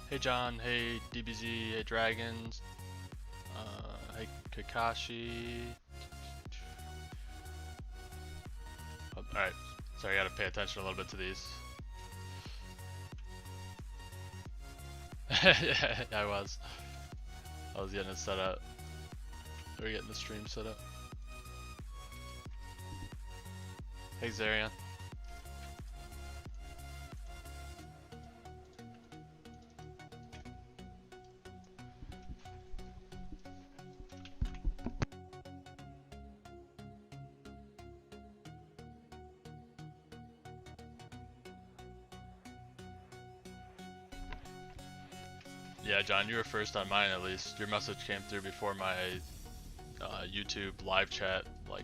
Hey John, hey DBZ, hey Dragons, hey Kakashi. Oh, alright, sorry, I gotta pay attention a little bit to these. Yeah, I was getting it set up. We're getting the stream set up. Hey Zarian. Yeah, John, you were first on mine at least. Your message came through before my YouTube live chat, like,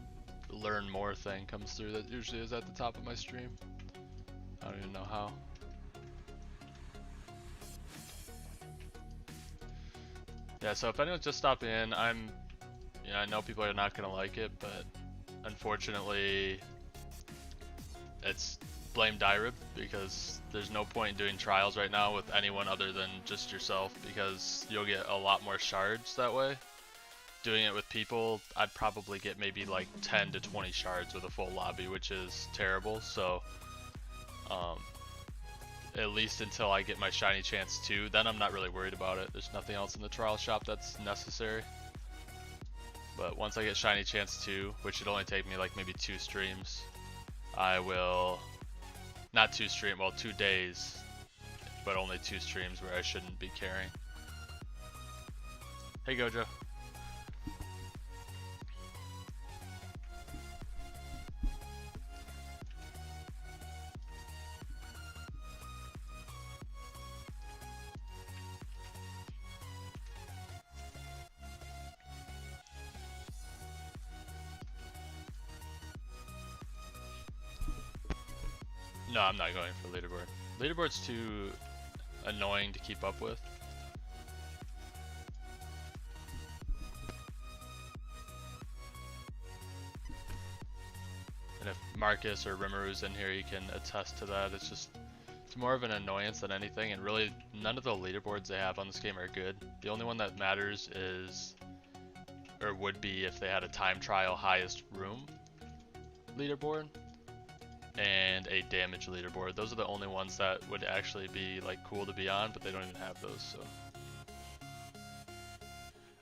learn more thing comes through that usually is at the top of my stream. I don't even know how. Yeah, so if anyone's just stopping in, I know people are not gonna like it, but unfortunately, it's blame Dyrib because there's no point in doing trials right now with anyone other than just yourself because you'll get a lot more shards that way. Doing it with people, I'd probably get maybe like 10 to 20 shards with a full lobby, which is terrible. So, at least until I get my shiny chance 2, then I'm not really worried about it. There's nothing else in the trial shop that's necessary. But once I get shiny chance 2, which should only take me like maybe 2 streams, I will, not 2 days, but only 2 streams where I shouldn't be carrying. Hey Gojo. No, I'm not going for leaderboard. Leaderboard's too annoying to keep up with. And if Marcus or Rimmeru's in here, you can attest to that. It's more of an annoyance than anything, and really none of the leaderboards they have on this game are good. The only one that matters is, or would be if they had a time trial highest room leaderboard and a damage leaderboard. Those are the only ones that would actually be like cool to be on, but they don't even have those. So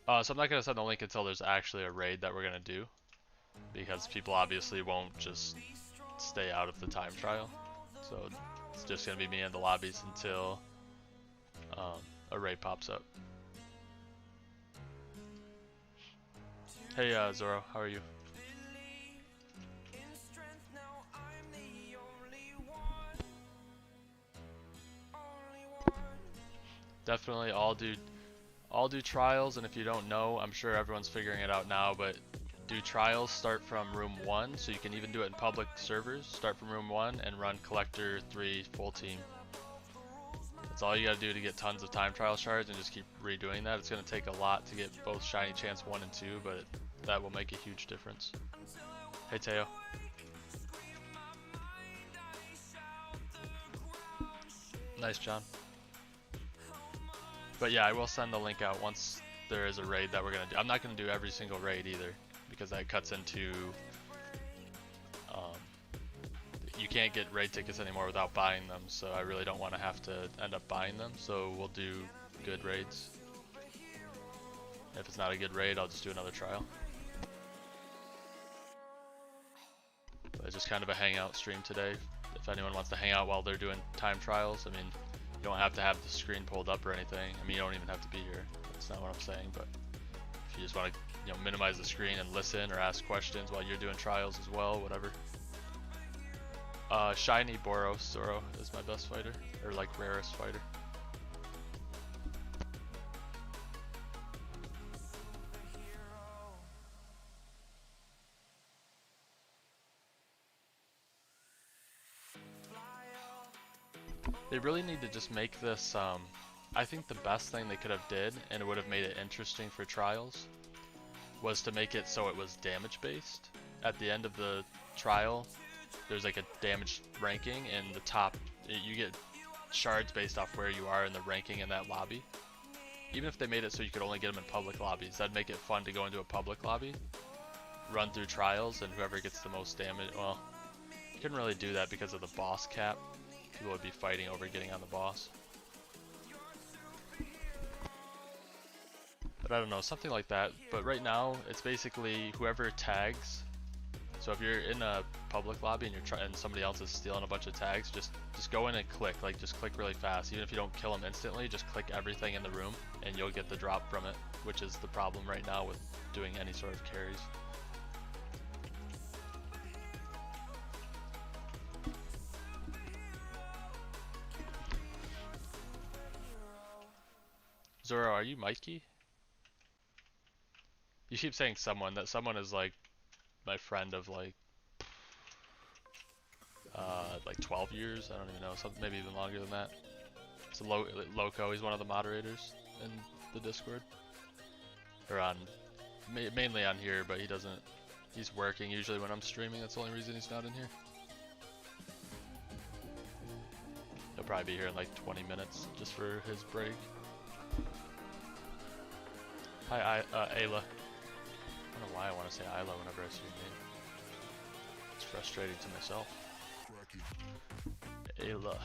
I'm not gonna send the link until there's actually a raid that we're gonna do, because people obviously won't just stay out of the time trial. So it's just gonna be me in the lobbies until a raid pops up. Hey Zoro, how are you? Definitely all do trials, and if you don't know, I'm sure everyone's figuring it out now, but do trials, start from room 1, so you can even do it in public servers. Start from room 1 and run collector 3 full team. That's all you gotta do to get tons of time trial shards, and just keep redoing that. It's gonna take a lot to get both shiny chance 1 and 2, but that will make a huge difference. Hey Teo. Nice, John. But yeah, I will send the link out once there is a raid that we're gonna do. I'm not gonna do every single raid either, because that cuts into you can't get raid tickets anymore without buying them, so I really don't want to have to end up buying them. So we'll do good raids. If it's not a good raid, I'll just do another trial. But just kind of a hangout stream today. If anyone wants to hang out while they're doing time trials, I mean, you don't have to have the screen pulled up or anything. I mean, you don't even have to be here. That's not what I'm saying, but if you just want to, minimize the screen and listen or ask questions while you're doing trials as well, whatever. Shiny Boros Zoro is my best fighter, or like rarest fighter. They really need to just make this, I think the best thing they could have did, and it would have made it interesting for trials, was to make it so it was damage based. At the end of the trial, there's like a damage ranking, and the top, you get shards based off where you are in the ranking in that lobby. Even if they made it so you could only get them in public lobbies, that'd make it fun to go into a public lobby, run through trials, and whoever gets the most damage, well, you couldn't really do that because of the boss cap. People would be fighting over getting on the boss. But I don't know, something like that. But right now, it's basically whoever tags. So if you're in a public lobby and and somebody else is stealing a bunch of tags, just go in and click, like just click really fast. Even if you don't kill them instantly, just click everything in the room and you'll get the drop from it, which is the problem right now with doing any sort of carries. Zoro, are you Mikey? You keep saying someone. That someone is like my friend of like 12 years. I don't even know. Something maybe even longer than that. It's a Loco. He's one of the moderators in the Discord, or on mainly on here, but he doesn't. He's working usually when I'm streaming. That's the only reason he's not in here. He'll probably be here in like 20 minutes just for his break. Hi, Ayla. I don't know why I want to say Ayla whenever I see your name. It's frustrating to myself. Ayla.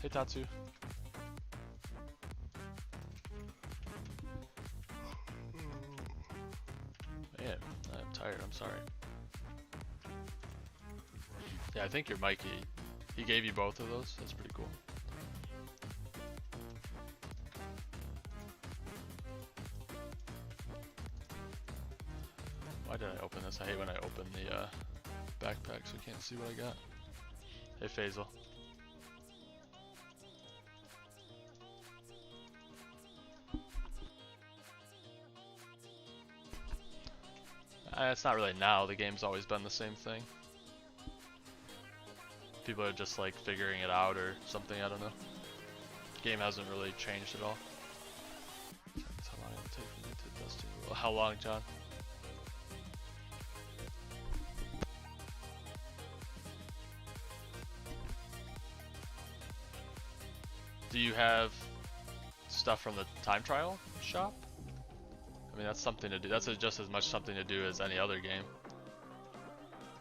Hey, Tatsu. Man, I'm tired. I'm sorry. Yeah, I think you're Mikey. He gave you both of those? That's pretty cool. Why did I open this? I hate when I open the backpack so I can't see what I got. Hey, Faisal. It's not really now. The game's always been the same thing. People are just like figuring it out or something, I don't know. The game hasn't really changed at all. That's how long it'll take me to Dusty World. How long, John? Do you have stuff from the time trial shop? I mean, that's something to do. That's just as much something to do as any other game.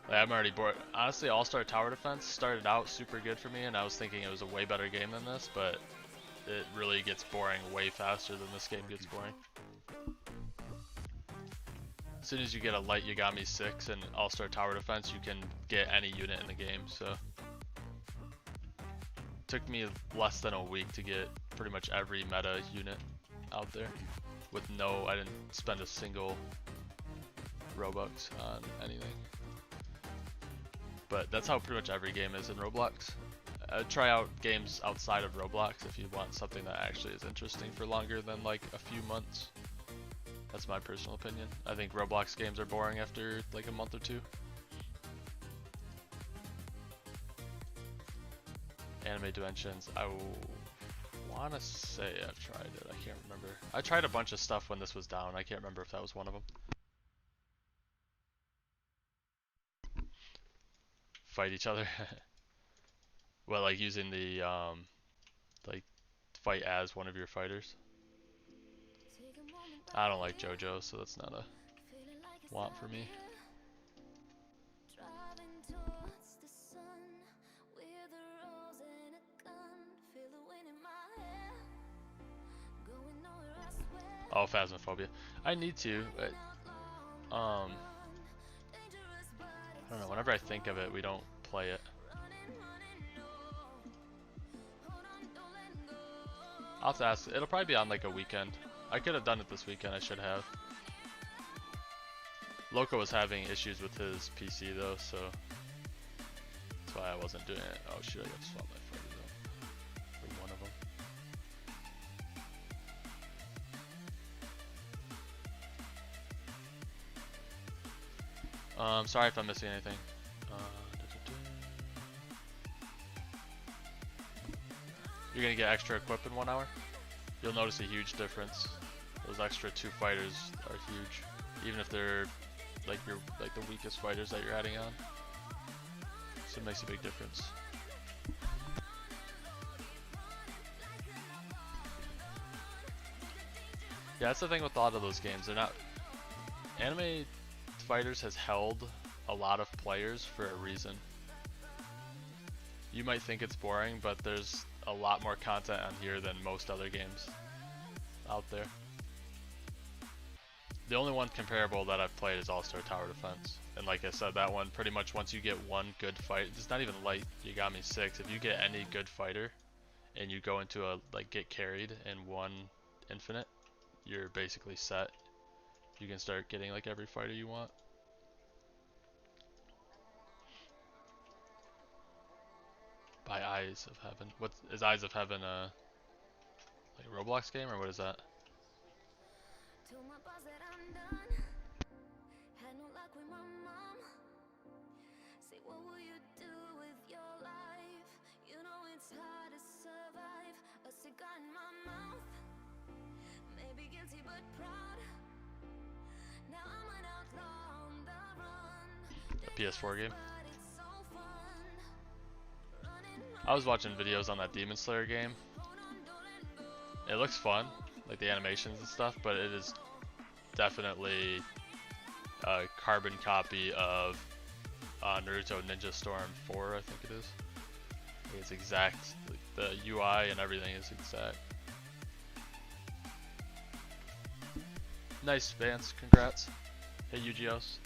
Like, I'm already bored. Honestly, All-Star Tower Defense started out super good for me, and I was thinking it was a way better game than this, but it really gets boring way faster than this game gets boring. As soon as you get a light Yagami 6 and All-Star Tower Defense, you can get any unit in the game, so. Took me less than a week to get pretty much every meta unit out there. With no, I didn't spend a single Robux on anything. But that's how pretty much every game is in Roblox. Try out games outside of Roblox if you want something that actually is interesting for longer than like a few months. That's my personal opinion. I think Roblox games are boring after like a month or two. Anime Dimensions, I want to say I've tried it, I can't remember. I tried a bunch of stuff when this was down, I can't remember if that was one of them. Fight each other? Well, like using the, like, fight as one of your fighters. I don't like JoJo, so that's not a want for me. Oh, Phasmophobia. I need to, but, I don't know, whenever I think of it, we don't play it. I'll have to ask, it'll probably be on like a weekend. I could have done it this weekend, I should have. Loco was having issues with his PC though, so that's why I wasn't doing it. Oh shoot, I got to swap my fighter though. For one of them. Sorry if I'm missing anything. You're gonna get extra equip in 1 hour. You'll notice a huge difference. Those extra 2 fighters are huge, even if they're like the weakest fighters that you're adding on. So it makes a big difference. Yeah, that's the thing with a lot of those games. They're not... Anime Fighters has held a lot of players for a reason. You might think it's boring, but there's a lot more content on here than most other games out there. The only one comparable that I've played is All-Star Tower Defense. And like I said, that one pretty much once you get one good fight, it's not even light, you got me 6. If you get any good fighter and you go into a, like, get carried in one infinite, you're basically set. You can start getting like every fighter you want. By Eyes of Heaven. What is Eyes of Heaven like a Roblox game or what is that? A PS4 game. I was watching videos on that Demon Slayer game. It looks fun, like the animations and stuff, but it is definitely a carbon copy of Naruto Ninja Storm 4, I think it is. It's exact, like the UI and everything is exact. Nice, Vance, congrats. Hey, Yujios.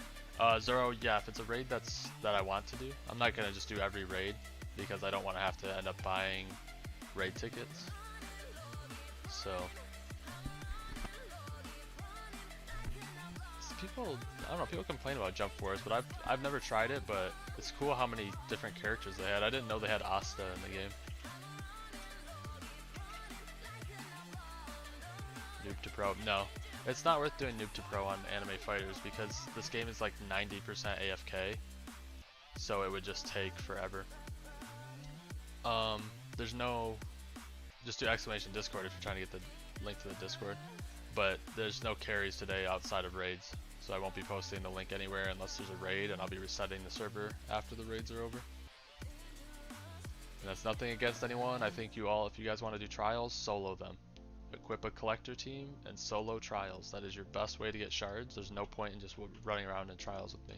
Zoro, yeah, if it's a raid that I want to do, I'm not gonna just do every raid because I don't want to have to end up buying raid tickets. So people, I don't know, people complain about Jump Force, but I've never tried it, but it's cool how many different characters they had. I didn't know they had Asta in the game. Noob to Pro, no. It's not worth doing Noob to Pro on Anime Fighters because this game is like 90% AFK, so it would just take forever. There's no, just do exclamation Discord if you're trying to get the link to the Discord, but there's no carries today outside of raids, so I won't be posting the link anywhere unless there's a raid, and I'll be resetting the server after the raids are over. And that's nothing against anyone. I think you all, if you guys want to do trials, solo them. Equip a collector team and solo trials. That is your best way to get shards. There's no point in just running around in trials with me.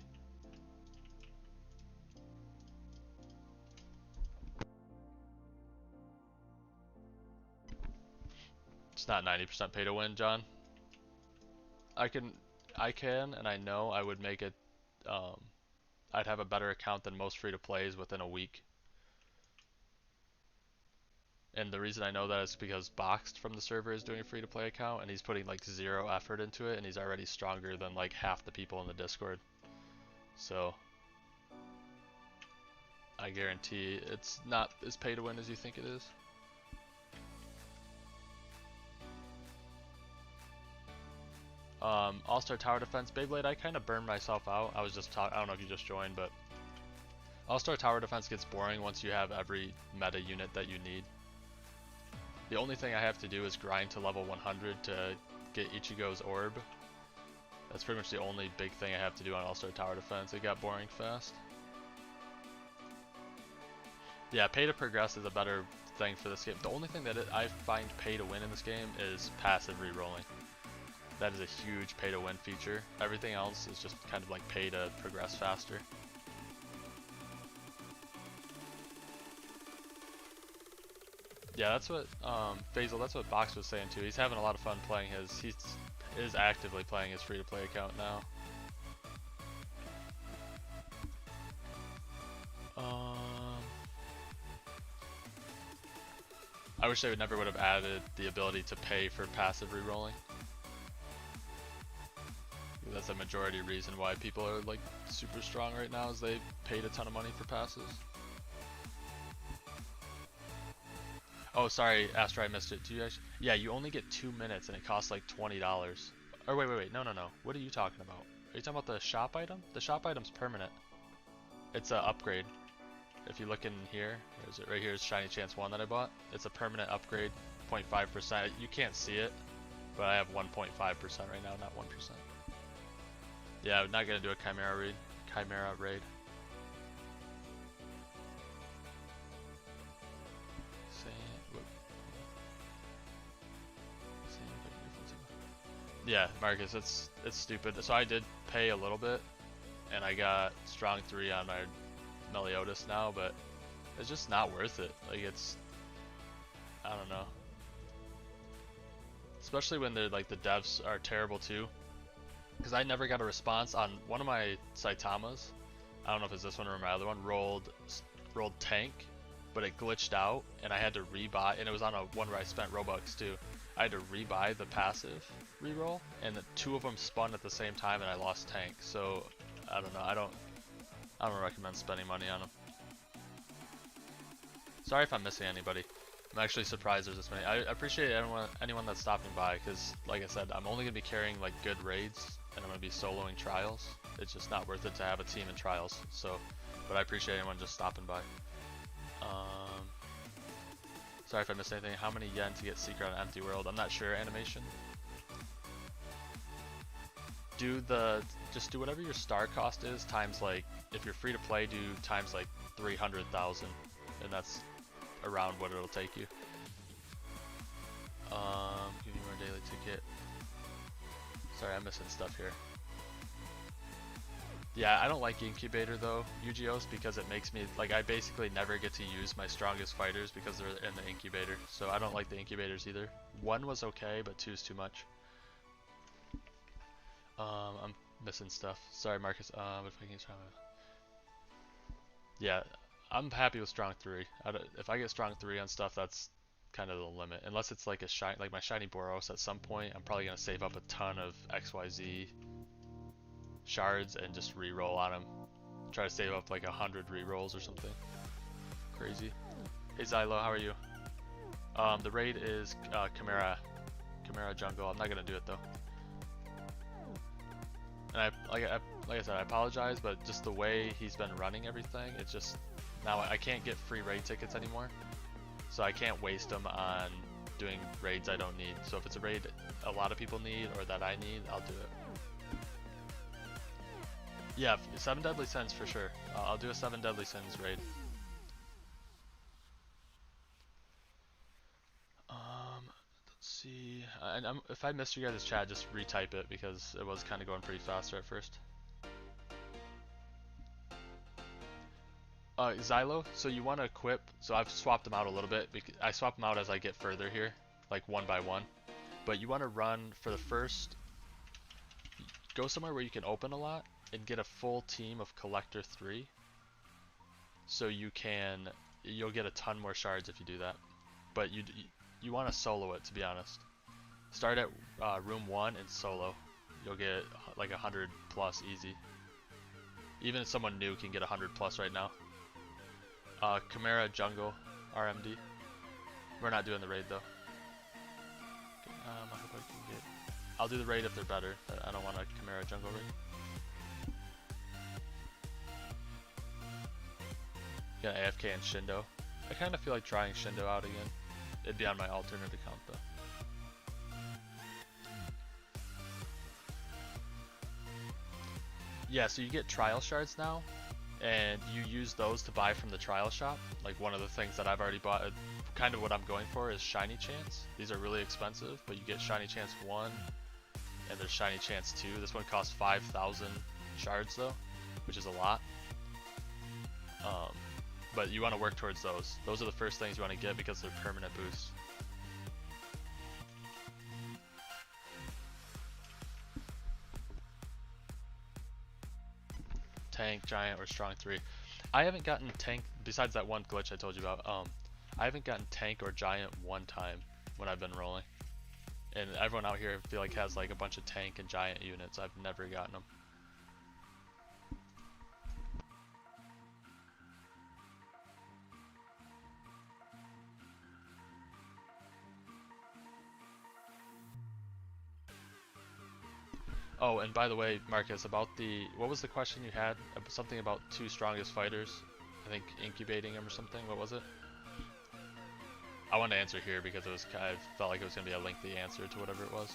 It's not 90% pay to win, John. I can, and I know I would make it, I'd have a better account than most free-to-plays within a week. And the reason I know that is because Boxed from the server is doing a free-to-play account, and he's putting like 0 effort into it, and he's already stronger than like half the people in the Discord. So I guarantee it's not as pay to win as you think it is. All-Star Tower Defense, Beyblade, I kind of burned myself out. I was just talking, I don't know if you just joined, but All-Star Tower Defense gets boring once you have every meta unit that you need. The only thing I have to do is grind to level 100 to get Ichigo's orb. That's pretty much the only big thing I have to do on All-Star Tower Defense. It got boring fast. Yeah, pay to progress is a better thing for this game. The only thing that I find pay to win in this game is passive rerolling. That is a huge pay to win feature. Everything else is just kind of like pay to progress faster. Yeah, that's what Basil, that's what Box was saying too. He's having a lot of fun playing his, he is actively playing his free-to-play account now. I wish they never would have added the ability to pay for passive rerolling. That's a majority reason why people are like super strong right now, is they paid a ton of money for passes. Oh, sorry, Astro, I missed it. Do you actually? Yeah, you only get 2 minutes and it costs like $20. Or wait, no. What are you talking about? Are you talking about the shop item? The shop item's permanent. It's an upgrade. If you look in here, where is it? Right here is Shiny Chance 1 that I bought. It's a permanent upgrade, 0.5%. You can't see it, but I have 1.5% right now, not 1%. Yeah, I'm not gonna do a Chimera raid. Yeah, Marcus, it's stupid. So I did pay a little bit, and I got strong 3 on my Meliodas now, but it's just not worth it. Like it's, I don't know. Especially when they're like the devs are terrible too. Because I never got a response on one of my Saitamas. I don't know if it's this one or my other one. Rolled tank, but it glitched out, and I had to rebuy. And it was on a one where I spent Robux too. I had to rebuy the passive reroll, and the 2 of them spun at the same time, and I lost tank. So I don't know. I don't recommend spending money on them. Sorry if I'm missing anybody. I'm actually surprised there's this many. I appreciate anyone that's stopping by, because like I said, I'm only gonna be carrying like good raids, and I'm gonna be soloing trials. It's just not worth it to have a team in trials. So, but I appreciate anyone just stopping by. Sorry if I missed anything. How many yen to get secret on Empty World? I'm not sure. Animation. Just do whatever your star cost is times, like, if you're free to play, do times like 300,000, and that's around what it'll take you. Give you more daily ticket. Sorry, I'm missing stuff here. Yeah, I don't like Incubator though, Yu-Gi-Oh's, because it makes me, like, I basically never get to use my strongest fighters because they're in the Incubator, so I don't like the Incubators either. 1 was okay, but 2 is too much. I'm missing stuff. Sorry, Marcus. If I can try yeah, I'm happy with strong 3. If I get strong 3 on stuff, that's kind of the limit. Unless it's like like my shiny Boros at some point, I'm probably gonna save up a ton of XYZ shards and just re-roll on them. Try to save up like 100 re-rolls or something crazy. Hey Xylo, how are you? The raid is Chimera Jungle. I'm not gonna do it though. And like I said, I apologize, but just the way he's been running everything, it's just now I can't get free raid tickets anymore, so I can't waste them on doing raids I don't need. So if it's a raid a lot of people need or that I need, I'll do it. Yeah, 7 Deadly Sins for sure. I'll do a 7 Deadly Sins raid. Let's see. And if I missed you guys' chat, just retype it because it was kind of going pretty fast at first. Xylo, so you want to equip, so I've swapped them out a little bit. I swap them out as I get further here, like 1 by 1. But you want to run for the first, go somewhere where you can open a lot and get a full team of Collector 3. So you'll get a ton more shards if you do that. But you want to solo it, to be honest. Start at room 1 and solo. You'll get like 100 plus easy. Even if someone new can get 100 plus right now. Chimera Jungle RMD. We're not doing the raid though. I hope I can get. I'll do the raid if they're better. I don't want a Chimera Jungle raid. Got AFK and Shindo. I kind of feel like trying Shindo out again. It'd be on my alternate account though. Yeah, so you get trial shards now, and you use those to buy from the trial shop. Like one of the things that I've already bought, kind of what I'm going for is Shiny Chance. These are really expensive, but you get Shiny Chance 1, and there's Shiny Chance 2. This one costs 5,000 shards though, which is a lot. But you want to work towards those. Those are the first things you want to get because they're permanent boosts. Tank, Giant, or Strong 3. I haven't gotten Tank, besides that one glitch I told you about, I haven't gotten Tank or Giant one time when I've been rolling. And everyone out here I feel like has like a bunch of Tank and Giant units. I've never gotten them. Oh, and by the way, Marcus, about what was the question you had? Something about 2 strongest fighters. I think incubating them or something. What was it? I wanted to answer here because I felt like it was going to be a lengthy answer to whatever it was.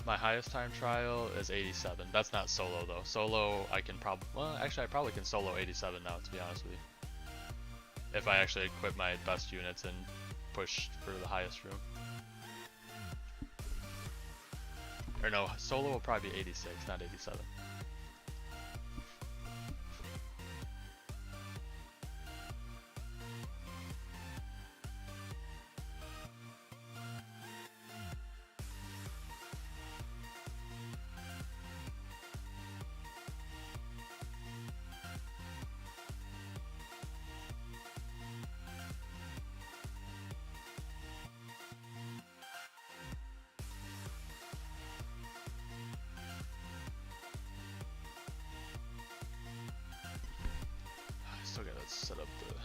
My highest time trial is 87. That's not solo though. Solo, I can probably, well, actually I probably can solo 87 now, to be honest with you. If I actually equip my best units and push for the highest room. Or no, solo will probably be 86, not 87. I still gotta set up the...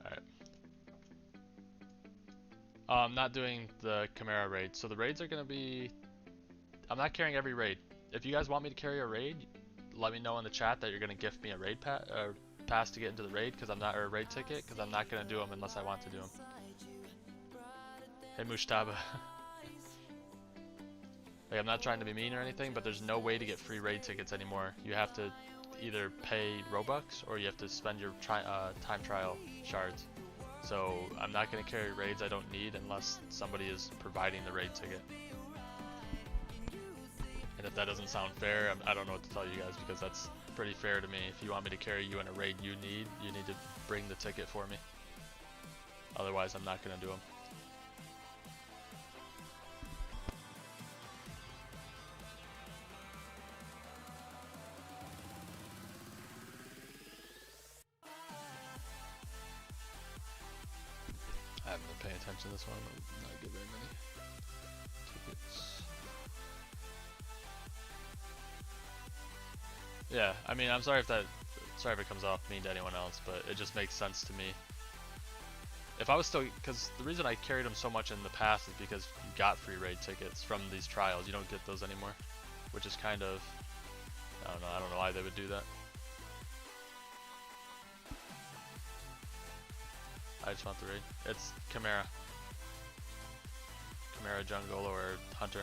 Alright. I'm not doing the Chimera raid. So the raids are gonna be... I'm not carrying every raid. If you guys want me to carry a raid, let me know in the chat that you're gonna gift me a raid pass to get into the raid, because I'm not, or a raid ticket, because I'm not gonna do them unless I want to do them. Hey Mushtaba. Like, I'm not trying to be mean or anything, but there's no way to get free raid tickets anymore. You have to either pay Robux or you have to spend your time trial shards. So I'm not going to carry raids I don't need unless somebody is providing the raid ticket. And if that doesn't sound fair, I don't know what to tell you guys, because that's pretty fair to me. If you want me to carry you in a raid you need to bring the ticket for me. Otherwise I'm not going to do them. I haven't been paying attention to this one. I'm not good very many tickets. Yeah, I mean, I'm sorry if it comes off mean to anyone else, but it just makes sense to me. If I was still, because the reason I carried them so much in the past is because you got free raid tickets from these trials. You don't get those anymore, which is kind of, I don't know why they would do that. I just want the raid. It's Chimera Jungle or Hunter.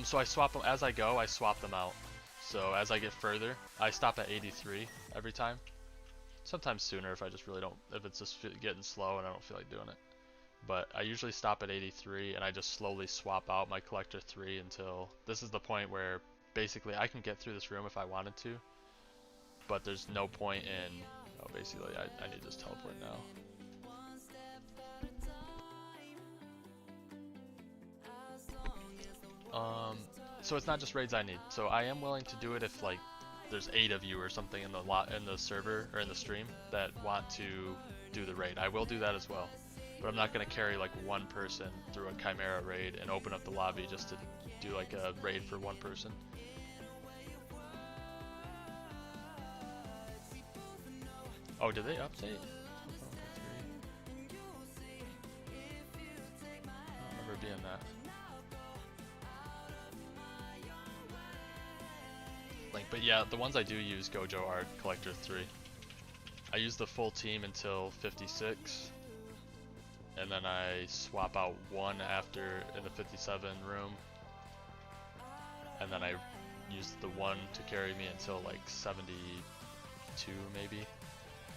So I swap them as I go. I swap them out. So as I get further, I stop at 83 every time. Sometimes sooner if I just really don't, if it's just getting slow and I don't feel like doing it. But I usually stop at 83 and I just slowly swap out my collector 3 until this is the point where basically I can get through this room if I wanted to. But there's no point in, oh, basically I need to just teleport now. So it's not just raids I need. So I am willing to do it if like there's 8 of you or something in the server or in the stream that want to do the raid. I will do that as well. But I'm not going to carry like one person through a Chimera raid and open up the lobby just to do like a raid for one person. Oh, did they update? I don't remember being that. But yeah, the ones I do use Gojo are Collector 3. I use the full team until 56, and then I swap out one after in the 57 room, and then I use the one to carry me until like 72 maybe.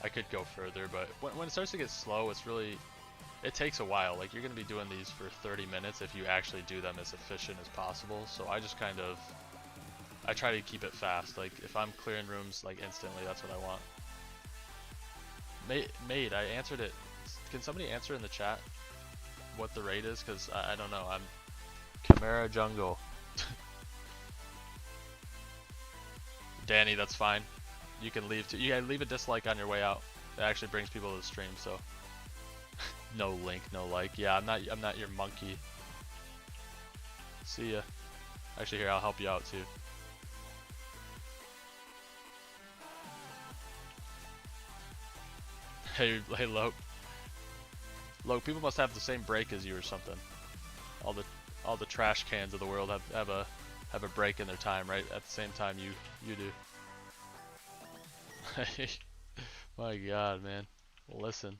I could go further, but when it starts to get slow, it takes a while. Like, you're going to be doing these for 30 minutes if you actually do them as efficient as possible, so I just kind of, I try to keep it fast. Like, if I'm clearing rooms like instantly, that's what I want. Mate, I answered it. Can somebody answer in the chat what the raid is? Because I don't know. I'm Chimera Jungle. Danny, that's fine. You can leave too. You can leave a dislike on your way out. It actually brings people to the stream, so no link, no like. Yeah, I'm not your monkey. See ya. Actually, here, I'll help you out too. Hey, Loke. Loke, people must have the same break as you or something. All the trash cans of the world have a break in their time, right? At the same time you do. My God, man. Listen.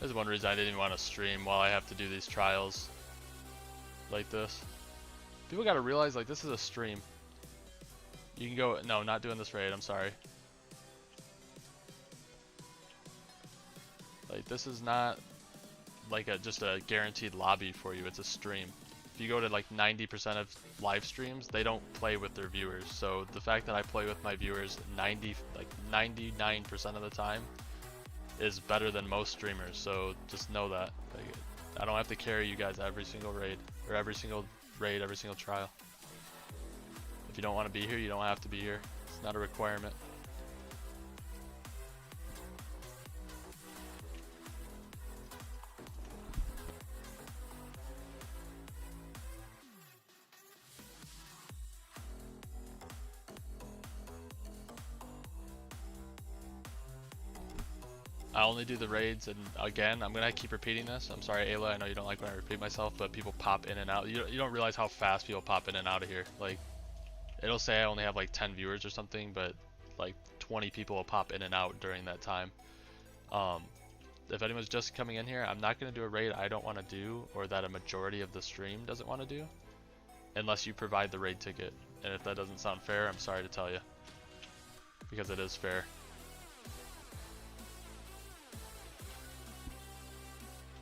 There's one reason I didn't even want to stream while I have to do these trials like this. People gotta realize, like, this is a stream. You can go, no, not doing this raid, I'm sorry. Like, this is not like just a guaranteed lobby for you, it's a stream. If you go to like 90% of live streams, they don't play with their viewers. So the fact that I play with my viewers 99% of the time is better than most streamers, so just know that. Like, I don't have to carry you guys every single raid, every single trial. If you don't want to be here, you don't have to be here. It's not a requirement. I only do the raids, and again, I'm gonna keep repeating this. I'm sorry, Ayla, I know you don't like when I repeat myself, but people pop in and out. You don't realize how fast people pop in and out of here. Like, it'll say I only have like 10 viewers or something, but like 20 people will pop in and out during that time. If anyone's just coming in here, I'm not gonna do a raid I don't want to do, or that a majority of the stream doesn't want to do, unless you provide the raid ticket. And if that doesn't sound fair, I'm sorry to tell you, because it is fair.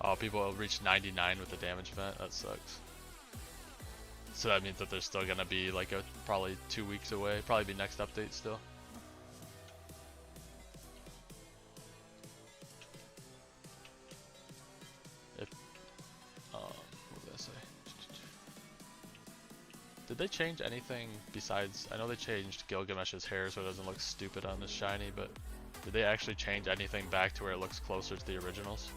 Oh, people will reach 99 with the damage event. That sucks. So that means that they're still gonna be like probably 2 weeks away. Probably be next update still. If what did I say? Did they change anything besides? I know they changed Gilgamesh's hair so it doesn't look stupid on this shiny, but did they actually change anything back to where it looks closer to the originals?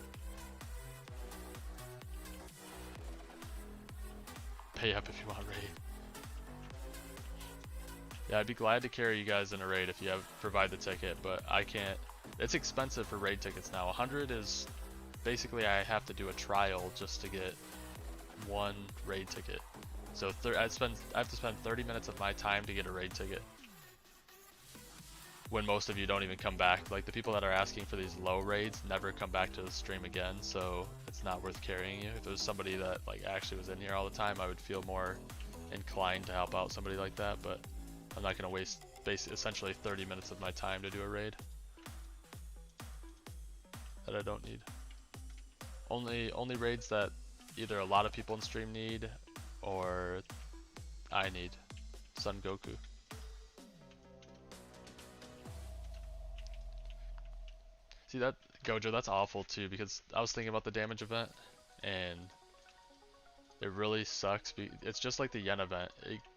Pay up if you want raid. Yeah, I'd be glad to carry you guys in a raid if you provide the ticket, but I can't. It's expensive for raid tickets now. 100 is basically I have to do a trial just to get one raid ticket. So I have to spend 30 minutes of my time to get a raid ticket. When most of you don't even come back. Like, the people that are asking for these low raids never come back to the stream again, so it's not worth carrying you. If it was somebody that like actually was in here all the time, I would feel more inclined to help out somebody like that, but I'm not gonna waste essentially 30 minutes of my time to do a raid that I don't need. Only raids that either a lot of people in stream need or I need. Son Goku. See that, Gojo, that's awful too, because I was thinking about the damage event, and it really sucks. It's just like the yen event.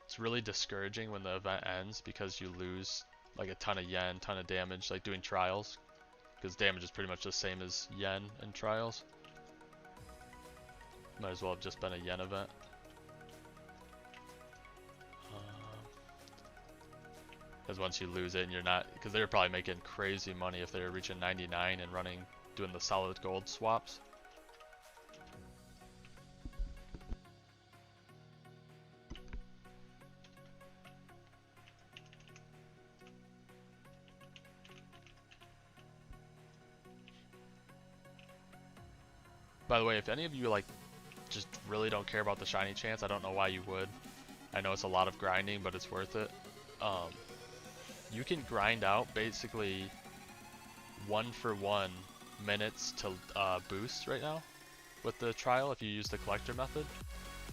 It's really discouraging when the event ends because you lose like a ton of yen, ton of damage, like doing trials, because damage is pretty much the same as yen in trials. Might as well have just been a yen event. Because once you lose it and you're not, because they're probably making crazy money if they're reaching 99 and doing the solid gold swaps. By the way, if any of you like just really don't care about the shiny chance, I don't know why you would. I know it's a lot of grinding, but it's worth it. You can grind out basically 1-for-1 minutes to boost right now with the trial if you use the collector method.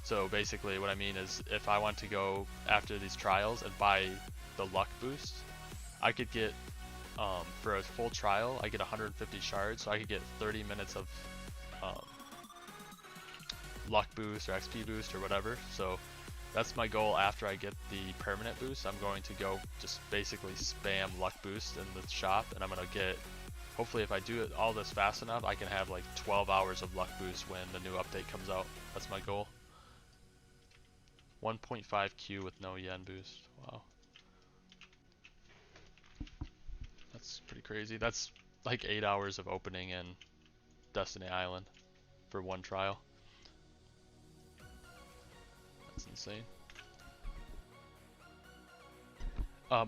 So basically what I mean is if I want to go after these trials and buy the luck boost, I could get, for a full trial, I get 150 shards, so I could get 30 minutes of luck boost or XP boost or whatever. So that's my goal after I get the permanent boost. I'm going to go just basically spam luck boost in the shop, and I'm going to get, hopefully if I do it all this fast enough, I can have like 12 hours of luck boost when the new update comes out. That's my goal. 1.5 Q with no yen boost. Wow. That's pretty crazy. That's like 8 hours of opening in Destiny Island for one trial. That's insane.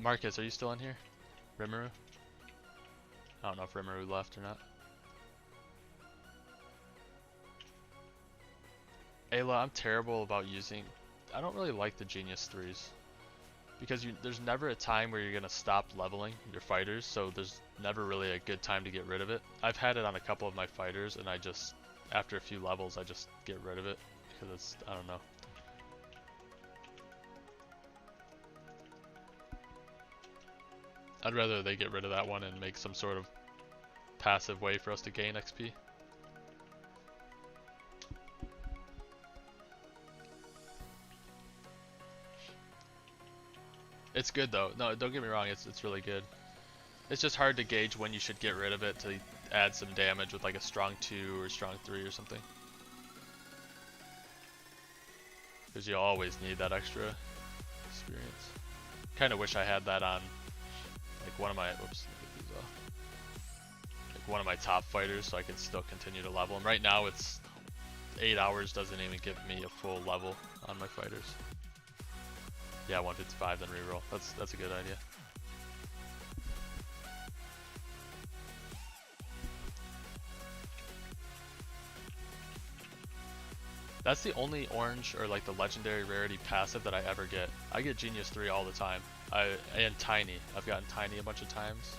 Marcus, are you still in here? Rimuru? I don't know if Rimuru left or not. Ayla, I'm terrible about using... I don't really like the Genius 3s. Because there's never a time where you're going to stop leveling your fighters, so there's never really a good time to get rid of it. I've had it on a couple of my fighters, and I just, after a few levels, I just get rid of it. Because it's, I don't know. I'd rather they get rid of that one and make some sort of passive way for us to gain XP. It's good though. No, don't get me wrong, it's really good. It's just hard to gauge when you should get rid of it to add some damage with like a strong 2 or strong 3 or something. Because you'll always need that extra experience. Kind of wish I had that on like one of my, whoops, like one of my top fighters so I can still continue to level them. Right now it's 8 hours doesn't even give me a full level on my fighters. Yeah, 155 then reroll. That's a good idea. That's the only orange or like the legendary rarity passive that I ever get. I get Genius 3 all the time. And Tiny. I've gotten Tiny a bunch of times,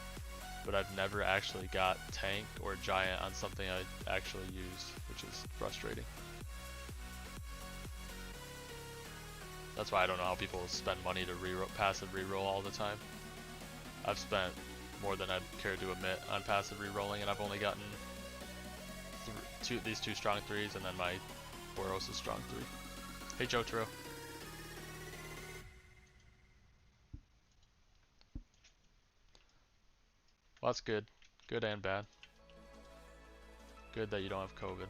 but I've never actually got Tank or Giant on something I actually used, which is frustrating. That's why I don't know how people spend money to passive reroll all the time. I've spent more than I'd care to admit on passive rerolling, and I've only gotten these two strong 3s and then my Boros is strong 3. Hey Jotaro. Well, that's good. Good and bad. Good that you don't have COVID.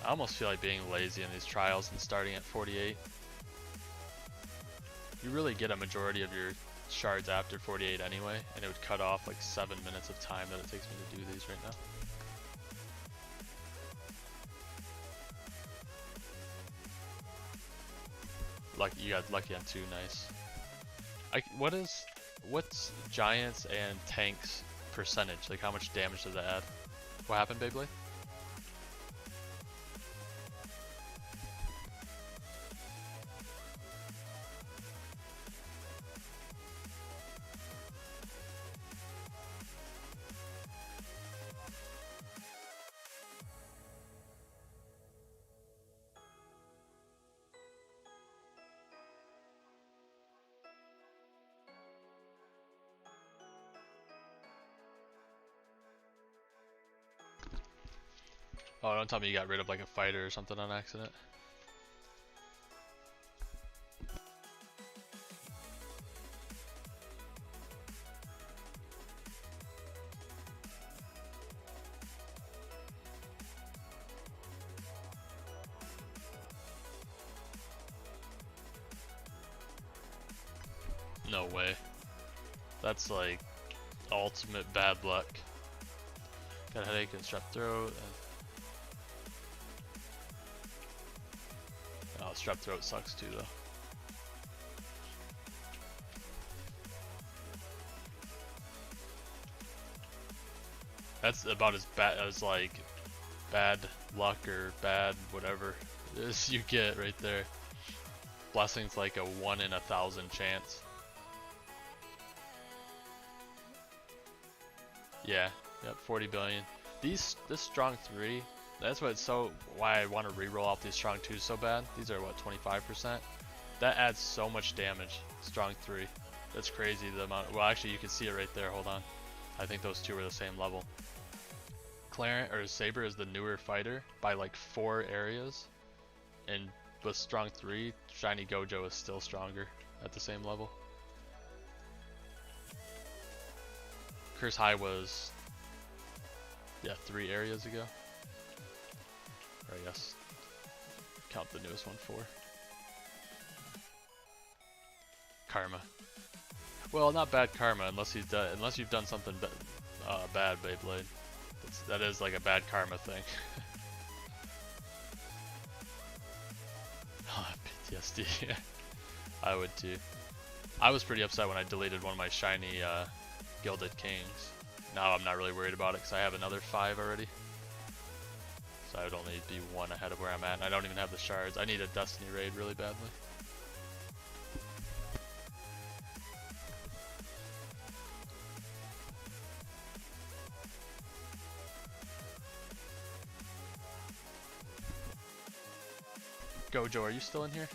I almost feel like being lazy in these trials and starting at 48. You really get a majority of your shards after 48 anyway, and it would cut off like 7 minutes of time that it takes me to do these right now. Lucky, you got lucky on 2, nice. What's Giants and Tanks percentage? Like how much damage does that add? What happened, Beyblade? Oh, don't tell me you got rid of like a fighter or something on accident. No way. That's like ultimate bad luck. Got a headache and strep throat. Oh, strep throat sucks too though. That's about as bad as like bad luck or bad whatever as you get right there. Blessing's like a 1 in 1,000 chance. Yeah, yep, 40 billion. This strong 3, that's why I want to reroll out these strong 2s so bad. These are what, 25%? That adds so much damage, strong 3. That's crazy the amount. Well, actually you can see it right there, hold on. I think those two are the same level. Clarent or Saber is the newer fighter by like 4 areas, and with strong 3, Shiny Gojo is still stronger at the same level. Curse High was, yeah, 3 areas ago. Or I guess count the newest one 4. Karma. Well, not bad karma unless you've done something bad, Beyblade. That is like a bad karma thing. PTSD. I would too. I was pretty upset when I deleted one of my shiny Gilded Kings. Now I'm not really worried about it because I have another 5 already. So I would only be 1 ahead of where I'm at, and I don't even have the shards. I need a Destiny raid really badly. Gojo, are you still in here?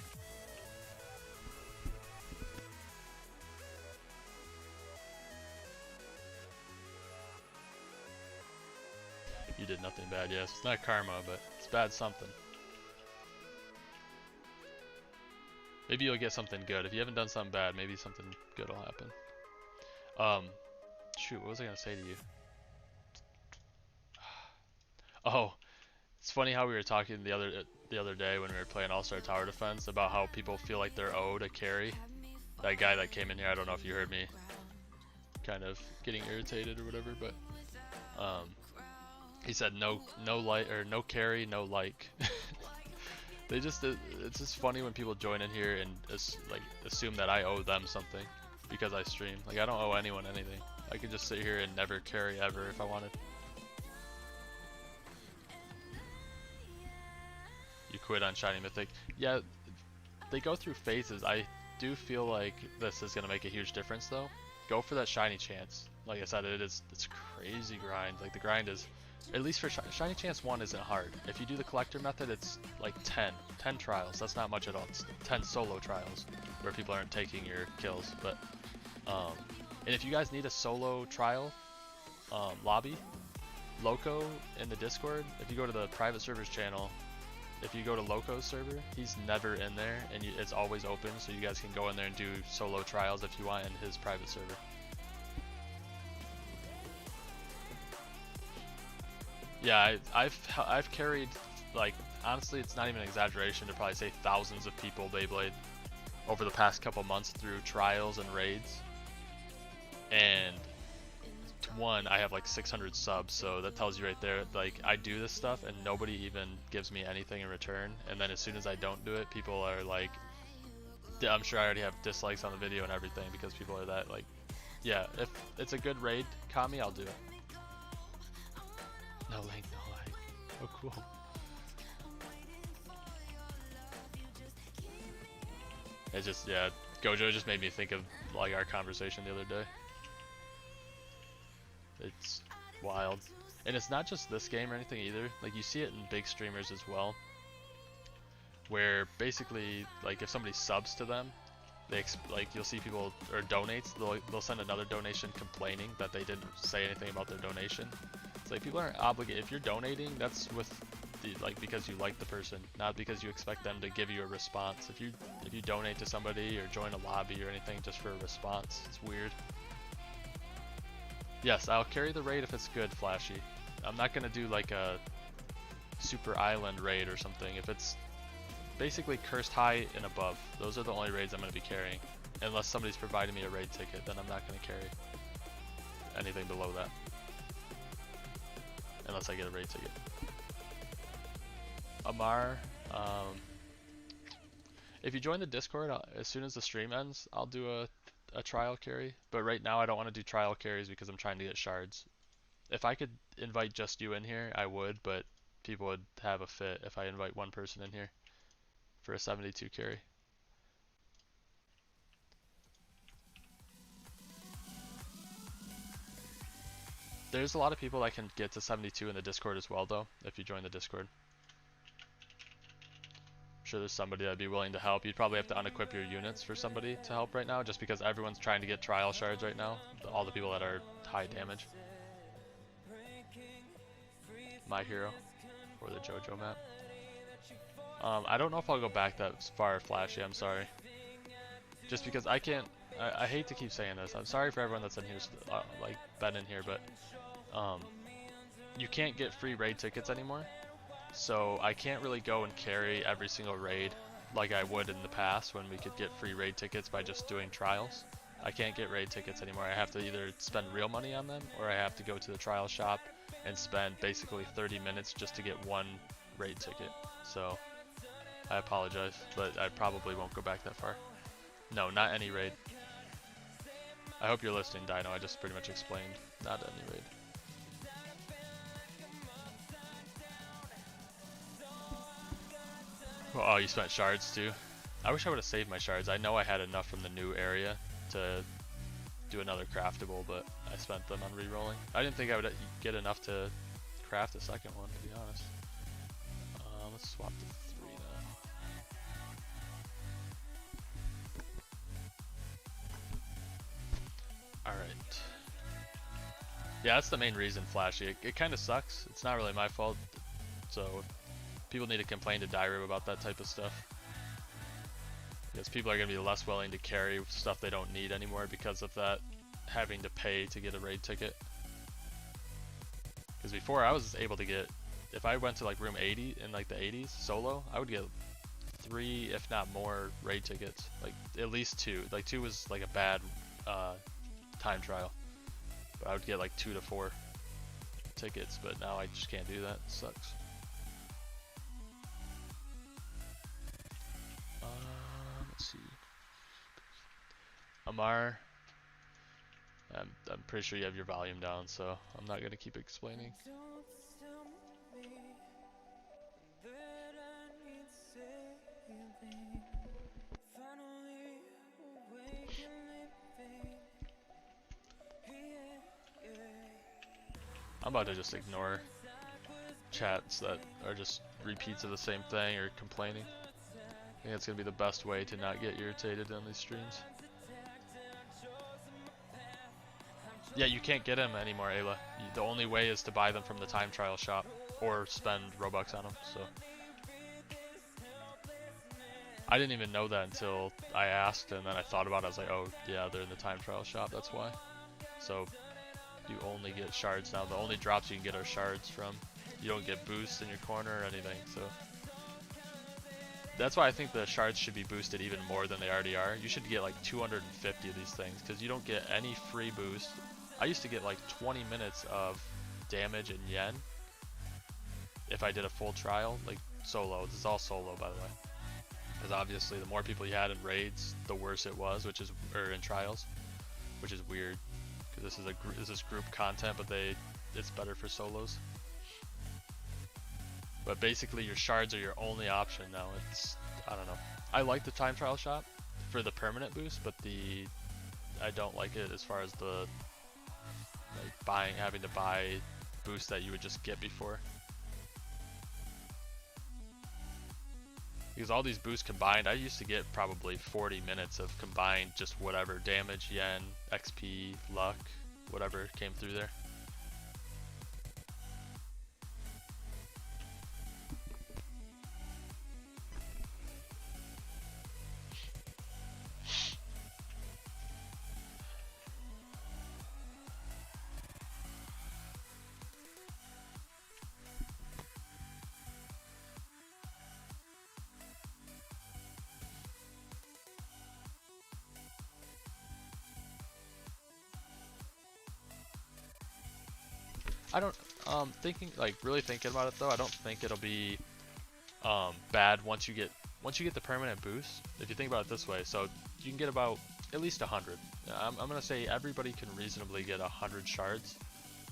You did nothing bad, yes. It's not karma, but it's bad something. Maybe you'll get something good. If you haven't done something bad, maybe something good will happen. Shoot, what was I gonna say to you? Oh, it's funny how we were talking the other day when we were playing All-Star Tower Defense about how people feel like they're owed a carry. That guy that came in here, I don't know if you heard me, kind of getting irritated or whatever, but he said no light or no carry, no like. They just it's just funny when people join in here and like assume that I owe them something because I stream. Like I don't owe anyone anything. I could just sit here and never carry ever if I wanted. You quit on Shiny Mythic. Yeah, they go through phases. I do feel like this is gonna make a huge difference though. Go for that shiny chance. Like I said, it's crazy grind. Like the grind is, at least for shiny chance 1 isn't hard. If you do the collector method, it's like 10 trials. That's not much at all. It's 10 solo trials where people aren't taking your kills. But and if you guys need a solo trial lobby, Loco in the Discord, if you go to the private servers channel, if you go to Loco's server, he's never in there, and it's always open, so you guys can go in there and do solo trials if you want in his private server. Yeah, I've carried, like, honestly, it's not even an exaggeration to probably say thousands of people Beyblade over the past couple months through trials and raids. And one, I have like 600 subs, so that tells you right there, like, I do this stuff and nobody even gives me anything in return, and then as soon as I don't do it, people are like, I'm sure I already have dislikes on the video and everything because people are that, like, yeah, if it's a good raid, Kami, I'll do it. No link, no like. Oh, cool. It just, yeah, Gojo just made me think of, like, our conversation the other day. It's wild. And it's not just this game or anything either. Like, you see it in big streamers as well, where basically, like, if somebody subs to them, they like, you'll see people, or donates, they'll send another donation complaining that they didn't say anything about their donation. It's like, people aren't obligated. If you're donating, that's with the, like, because you like the person, not because you expect them to give you a response. If you donate to somebody or join a lobby or anything just for a response, it's weird. Yes, I'll carry the raid if it's good, Flashy. I'm not gonna do like a Super Island raid or something. If it's basically Cursed High and above, those are the only raids I'm gonna be carrying. Unless somebody's providing me a raid ticket, then I'm not gonna carry anything below that. Unless I get a raid ticket. Amar, if you join the Discord, as soon as the stream ends, I'll do a trial carry, but right now I don't want to do trial carries because I'm trying to get shards. If I could invite just you in here, I would, but people would have a fit if I invite one person in here for a 72 carry. There's a lot of people that can get to 72 in the Discord as well, though, if you join the Discord. I'm sure there's somebody that'd be willing to help. You'd probably have to unequip your units for somebody to help right now, just because everyone's trying to get trial shards right now. All the people that are high damage. My hero, or the JoJo map. I don't know if I'll go back that far, Flashy, I'm sorry. Just because I can't, I hate to keep saying this. I'm sorry for everyone that's in here, like, been in here, but you can't get free raid tickets anymore. So I can't really go and carry every single raid like I would in the past when we could get free raid tickets by just doing trials. I can't get raid tickets anymore. I have to either spend real money on them, or I have to go to the trial shop and spend basically 30 minutes just to get one raid ticket. So I apologize, but I probably won't go back that far. No, not any raid. I hope you're listening, Dino. I just pretty much explained not any raid. Oh, you spent shards too? I wish I would have saved my shards. I know I had enough from the new area to do another craftable, but I spent them on re-rolling. I didn't think I would get enough to craft a second one, to be honest. Let's swap to 3 now. Alright. Yeah, that's the main reason, Flashy. It kind of sucks. It's not really my fault. So people need to complain to Dirib about that type of stuff. Because people are going to be less willing to carry stuff they don't need anymore because of that having to pay to get a raid ticket. Because before I was able to get, if I went to like room 80 in like the 80s solo, I would get 3 if not more raid tickets. Like at least 2. Like 2 was like a bad time trial. But I would get like 2 to 4 tickets, but now I just can't do that. It sucks. Let's see. Amar, I'm pretty sure you have your volume down, so I'm not gonna keep explaining. I'm about to just ignore chats that are just repeats of the same thing or complaining. I think that's gonna be the best way to not get irritated on these streams. Yeah, you can't get them anymore, Ayla. The only way is to buy them from the time trial shop or spend Robux on them. So I didn't even know that until I asked, and then I thought about it. I was like, oh yeah, they're in the time trial shop. That's why. So you only get shards now. The only drops you can get are shards from. You don't get boosts in your corner or anything. So that's why I think the shards should be boosted even more than they already are. You should get like 250 of these things because you don't get any free boost. I used to get like 20 minutes of damage in yen if I did a full trial, like solo. This is all solo, by the way. Because obviously the more people you had in raids, the worse it was, or in trials, which is weird. Because this is group content, but it's better for solos. But basically your shards are your only option now. I don't know. I like the time trial shop for the permanent boost, but I don't like it as far as the having to buy boosts that you would just get before. Because all these boosts combined, I used to get probably 40 minutes of combined just whatever damage, yen, XP, luck, whatever came through there. I don't, really thinking about it though, I don't think it'll be bad once you get the permanent boost. If you think about it this way, so you can get about at least 100. I'm gonna say everybody can reasonably get 100 shards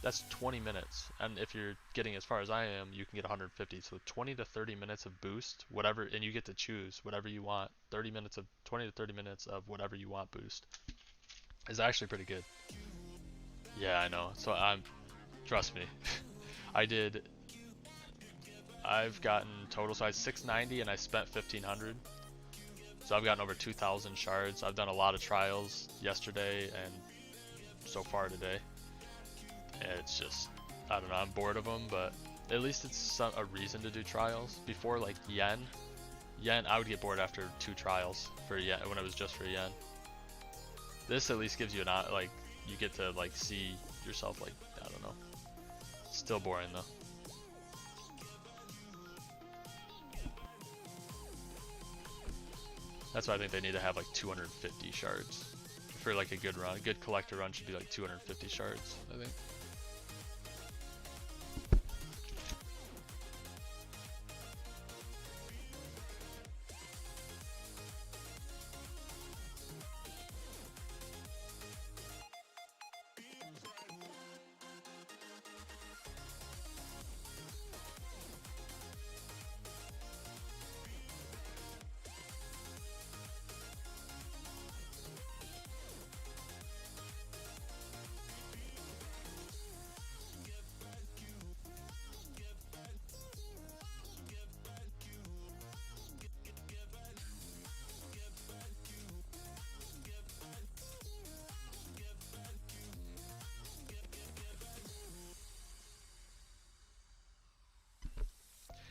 That's 20 minutes. And if you're getting as far as I am, you can get 150. So 20 to 30 minutes of boost, whatever, and you get to choose whatever you want. 20 to 30 minutes of whatever you want boost is actually pretty good. Yeah, I know. So trust me, I did. I've gotten total size 690 and I spent 1500. So I've gotten over 2,000 shards. I've done a lot of trials yesterday and so far today. And it's just, I don't know, I'm bored of them, but at least it's a reason to do trials. Before, like yen, I would get bored after 2 trials for yen when it was just for yen. This at least gives you like, you get to like see yourself, like, I don't know. Still boring though. That's why I think they need to have like 250 shards for like a good run. A good collector run should be like 250 shards, I think.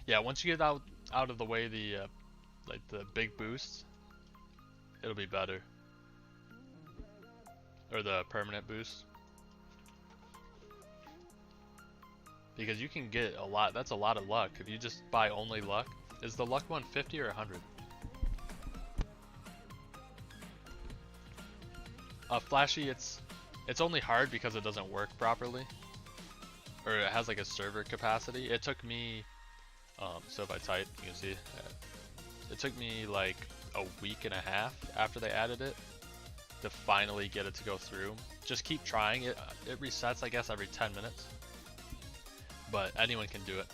Yeah, once you get out of the way the like the big boosts, it'll be better. Or the permanent boost. Because you can get a lot, that's a lot of luck. If you just buy only luck, is the luck one 50 or 100? Flashy, it's only hard because it doesn't work properly. Or it has like a server capacity. It took me, so if I type, you can see, it took me like a week and a half after they added it to finally get it to go through. Just keep trying it. It resets, I guess, every 10 minutes. But anyone can do it.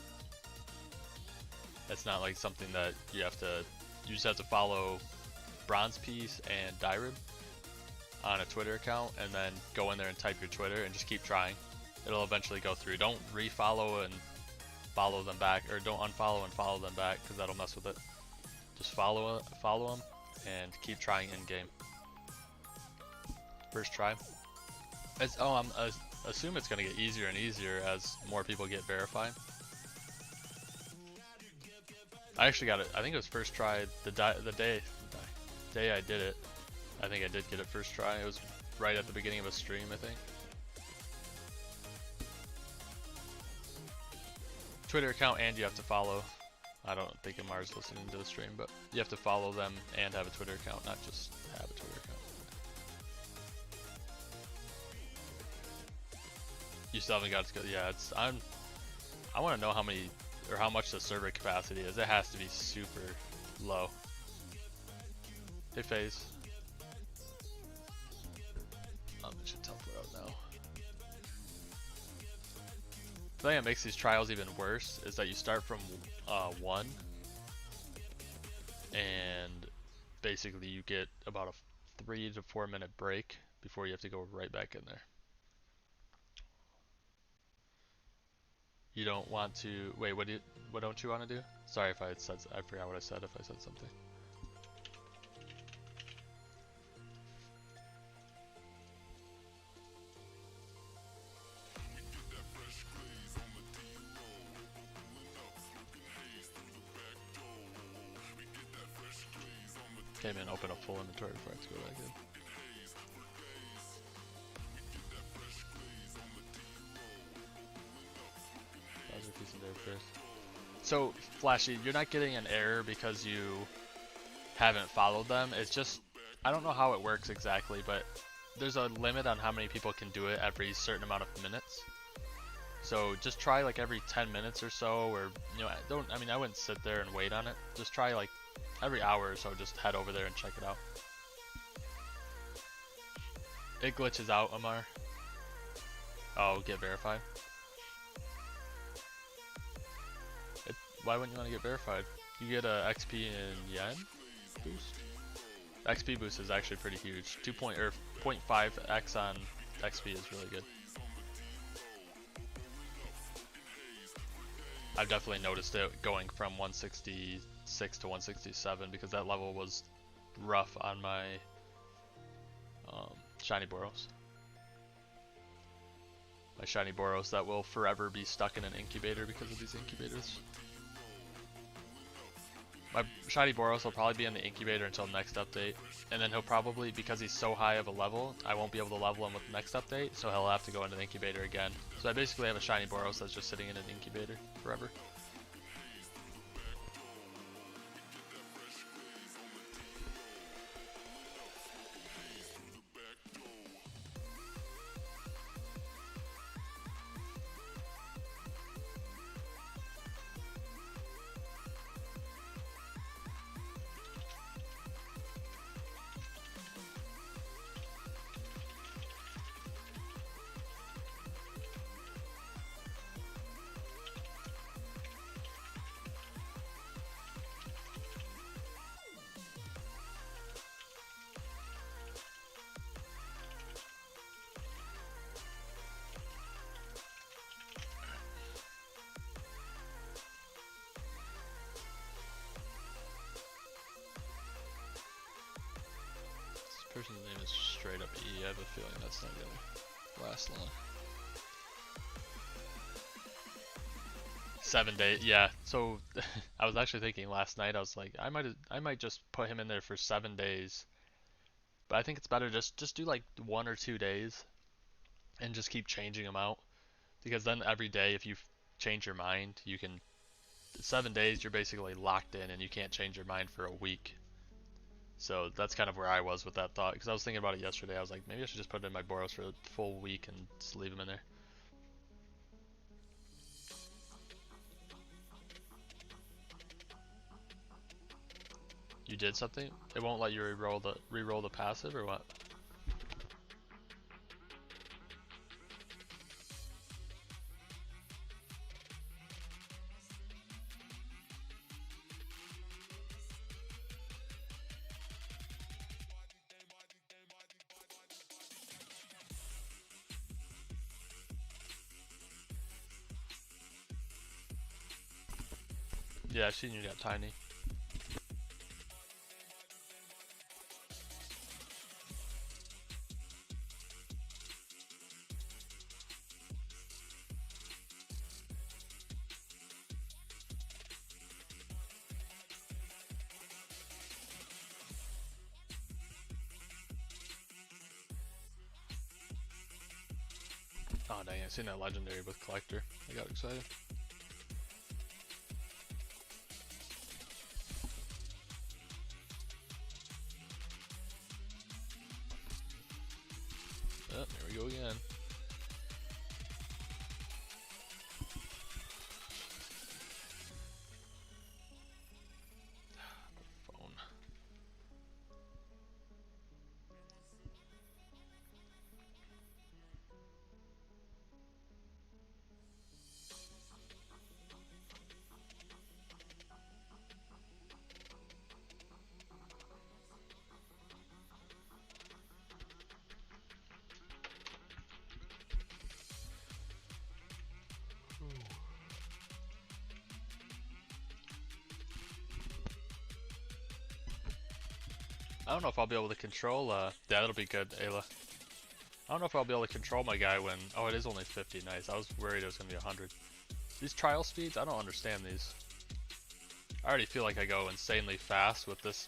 It's not like something that you just have to follow Bronze Piece and Dyrib on a Twitter account and then go in there and type your Twitter and just keep trying. It'll eventually go through. Don't refollow and follow them back, or don't unfollow and follow them back, because that'll mess with it. Just follow them and keep trying in game. First try. I assume it's gonna get easier and easier as more people get verified. I actually got it. I think it was first try the day I did it. I think I did get it first try. It was right at the beginning of a stream, I think. Twitter account, and you have to follow. I don't think Amar's listening to the stream, but you have to follow them and have a Twitter account, not just have a Twitter account. You still haven't got to go. Yeah, I want to know how many or how much the server capacity is. It has to be super low. Hey, FaZe. It should teleport out now. The thing that makes these trials even worse is that you start from 1, and basically you get about a 3 to 4 minute break before you have to go right back in there. You don't want to wait. What don't you want to do? Sorry if I forgot what I said. If I said something. Came in, open up full inventory before I have to go back in. So, Flashy, you're not getting an error because you haven't followed them. It's just, I don't know how it works exactly, but there's a limit on how many people can do it every certain amount of minutes. So just try like every 10 minutes or so, or, you know, I wouldn't sit there and wait on it. Just try like every hour or so, just head over there and check it out. It glitches out, Amar. Oh, get verified? Why wouldn't you want to get verified? You get a XP in yen boost? XP boost is actually pretty huge. 0.5x on XP is really good. I've definitely noticed it going from 166 to 167 because that level was rough on my shiny Boros. My shiny Boros that will forever be stuck in an incubator because of these incubators. My shiny Boros will probably be in the incubator until next update, and then he'll probably, because he's so high of a level, I won't be able to level him with the next update, so he'll have to go into the incubator again. So I basically have a shiny Boros that's just sitting in an incubator forever. Person's name is straight up E. I have a feeling that's not gonna last long. 7 days, yeah. So I was actually thinking last night. I was like, I might just put him in there for 7 days. But I think it's better just do like 1 or 2 days, and just keep changing them out. Because then every day, if you change your mind, you can. 7 days, you're basically locked in, and you can't change your mind for a week. So that's kind of where I was with that thought, because I was thinking about it yesterday. I was like, maybe I should just put it in my Boros for a full week and just leave him in there. You did something? It won't let you re-roll the passive, or what? Yeah, I seen you got tiny. Oh dang, I seen that legendary with collector. I got excited. Oh, here we go again. Phone. I don't know if I'll be able to control, yeah, that'll be good, Ayla. I don't know if I'll be able to control my guy when, oh, it is only 50, nice. I was worried it was going to be 100. These trial speeds, I don't understand these. I already feel like I go insanely fast with this,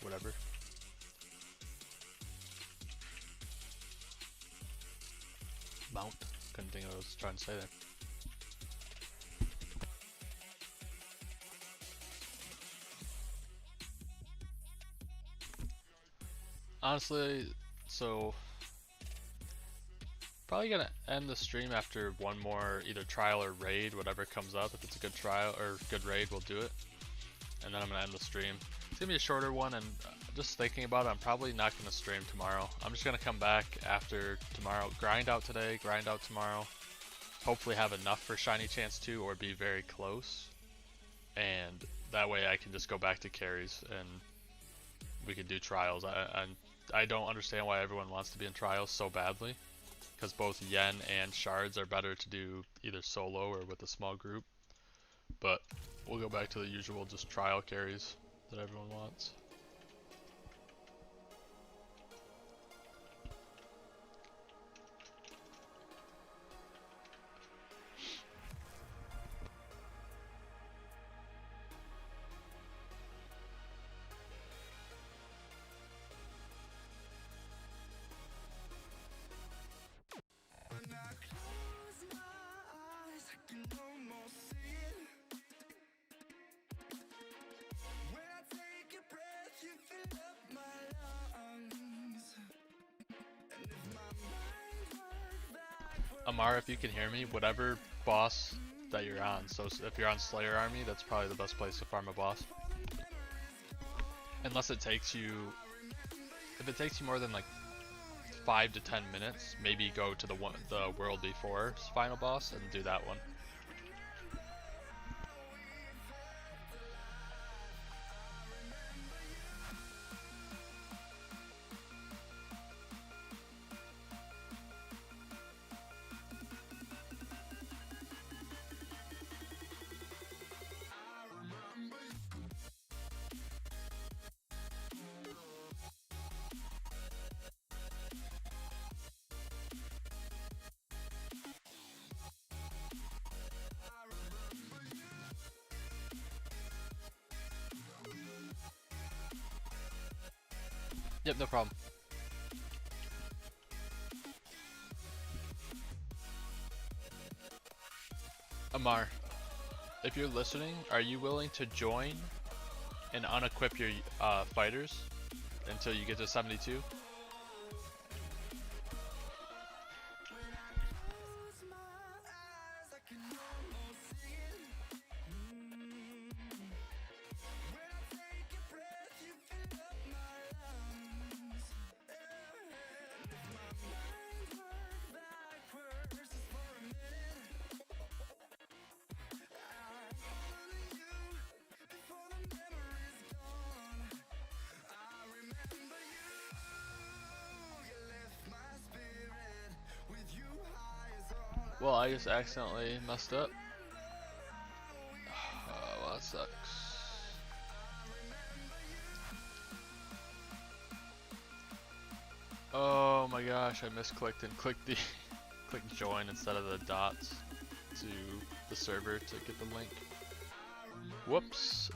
whatever. Mount. Couldn't think of what I was trying to say there. Honestly, so probably gonna end the stream after one more either trial or raid, whatever comes up. If it's a good trial or good raid, we'll do it. And then I'm gonna end the stream. It's gonna be a shorter one, and just thinking about it, I'm probably not going to stream tomorrow. I'm just going to come back after tomorrow, grind out today, grind out tomorrow. Hopefully have enough for Shiny Chance 2 or be very close. And that way I can just go back to carries and we can do trials. I don't understand why everyone wants to be in trials so badly. Because both Yen and Shards are better to do either solo or with a small group. But we'll go back to the usual just trial carries that everyone wants. Amar, if you can hear me, whatever boss that you're on, so if you're on Slayer Army, that's probably the best place to farm a boss. Unless it takes you, if it takes you more than like 5 to 10 minutes, maybe go to the world before final boss and do that one. Yep, no problem. Amar, if you're listening, are you willing to join and unequip your fighters until you get to 72? Well, I just accidentally messed up. Well, that sucks. Oh my gosh, I misclicked and clicked the clicked join instead of the dots to the server to get the link. Whoops.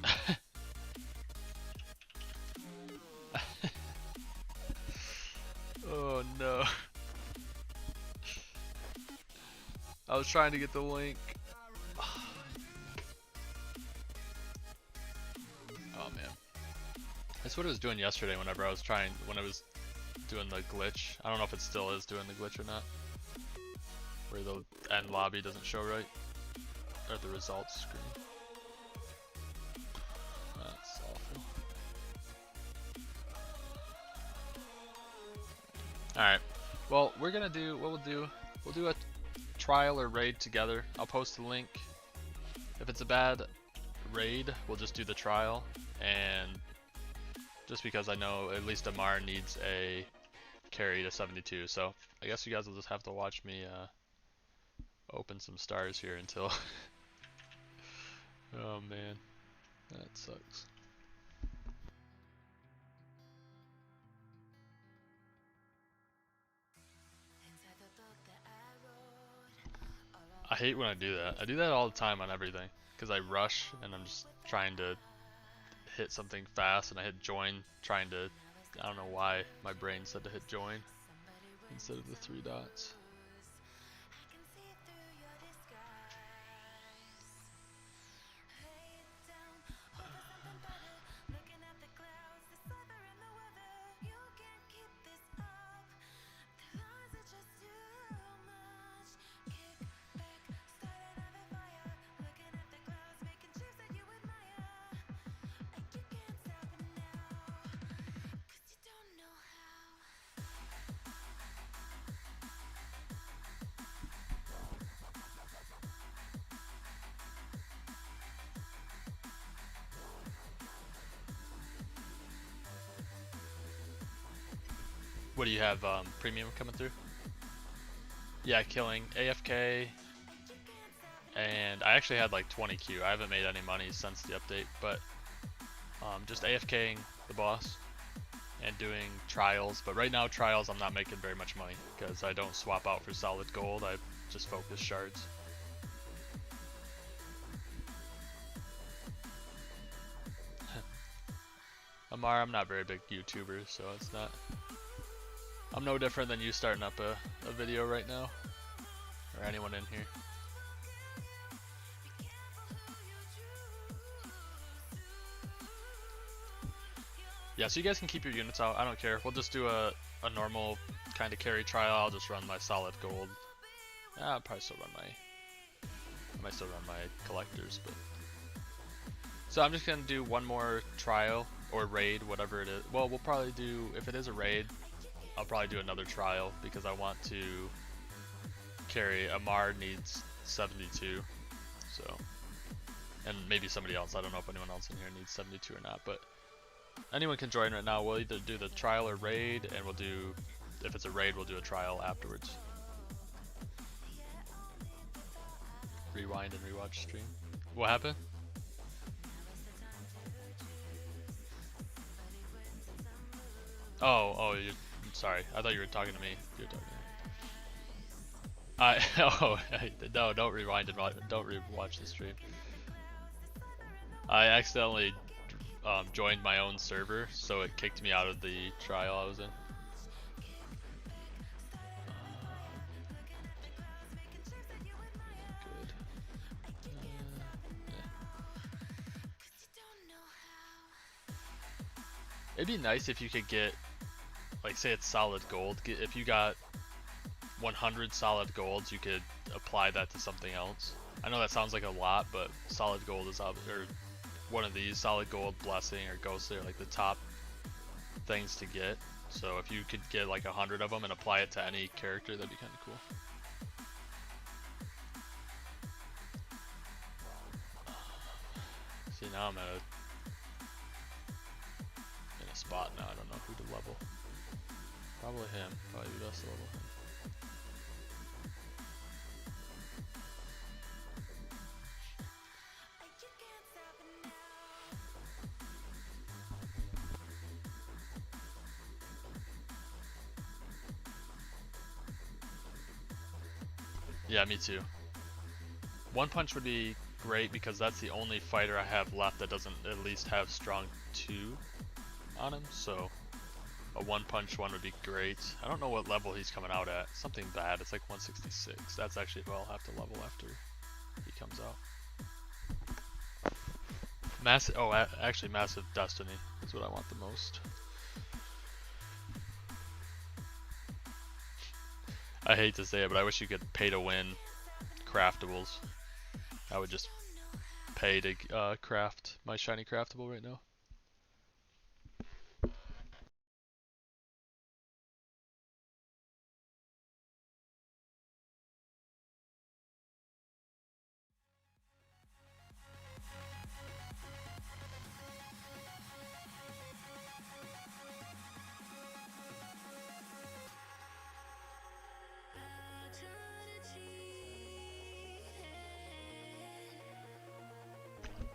Oh no. I was trying to get the link. Oh man. That's what it was doing yesterday whenever I was when I was doing the glitch. I don't know if it still is doing the glitch or not. Where the end lobby doesn't show right. Or the results screen. That's awful. Alright. Well, we're gonna do what we'll do a trial or raid together. I'll post the link. If it's a bad raid, we'll just do the trial. And just because I know at least Amar needs a carry to 72, so I guess you guys will just have to watch me open some stars here until oh man, that sucks. I hate when I do that. I do that all the time on everything because I rush and I'm just trying to hit something fast and I hit join trying to, I don't know why my brain said to hit join instead of the 3 dots. What do you have, premium coming through? Yeah, killing AFK, and I actually had like 20 Q. I haven't made any money since the update, but just AFKing the boss and doing trials. But right now, trials I'm not making very much money because I don't swap out for solid gold. I just focus shards. Amar, I'm not a very big YouTuber, so it's not. I'm no different than you starting up a video right now, or anyone in here. Yeah, so you guys can keep your units out. I don't care. We'll just do a normal kind of carry trial. I'll just run my solid gold. I'll probably still run I might still run my collectors, but. So I'm just gonna do one more trial or raid, whatever it is. Well, we'll probably do, if it is a raid, I'll probably do another trial because I want to carry. Amar needs 72, so, and maybe somebody else. I don't know if anyone else in here needs 72 or not, but anyone can join right now. We'll either do the trial or raid, and we'll do, if it's a raid, we'll do a trial afterwards. Rewind and rewatch stream. What happened? Oh, you're sorry. I thought you were talking to me. You're talking to me. No, don't rewind and don't rewatch the stream. I accidentally joined my own server, so it kicked me out of the trial I was in. Good. It'd be nice if you could get, like, say it's solid gold. If you got 100 solid golds, you could apply that to something else. I know that sounds like a lot, but solid gold is up, or one of these, solid gold, blessing, or ghost, are like the top things to get. So if you could get like 100 of them and apply it to any character, that'd be kind of cool. See, now I'm in a spot now. I don't know who to level. Probably him. Probably the best to level him. Yeah, me too. One punch would be great because that's the only fighter I have left that doesn't at least have strong 2 on him, so a one punch one would be great. I don't know what level he's coming out at. Something bad. It's like 166. That's actually what I'll have to level after he comes out. Massive. Oh, actually, massive destiny is what I want the most. I hate to say it, but I wish you could pay to win craftables. I would just pay to craft my shiny craftable right now.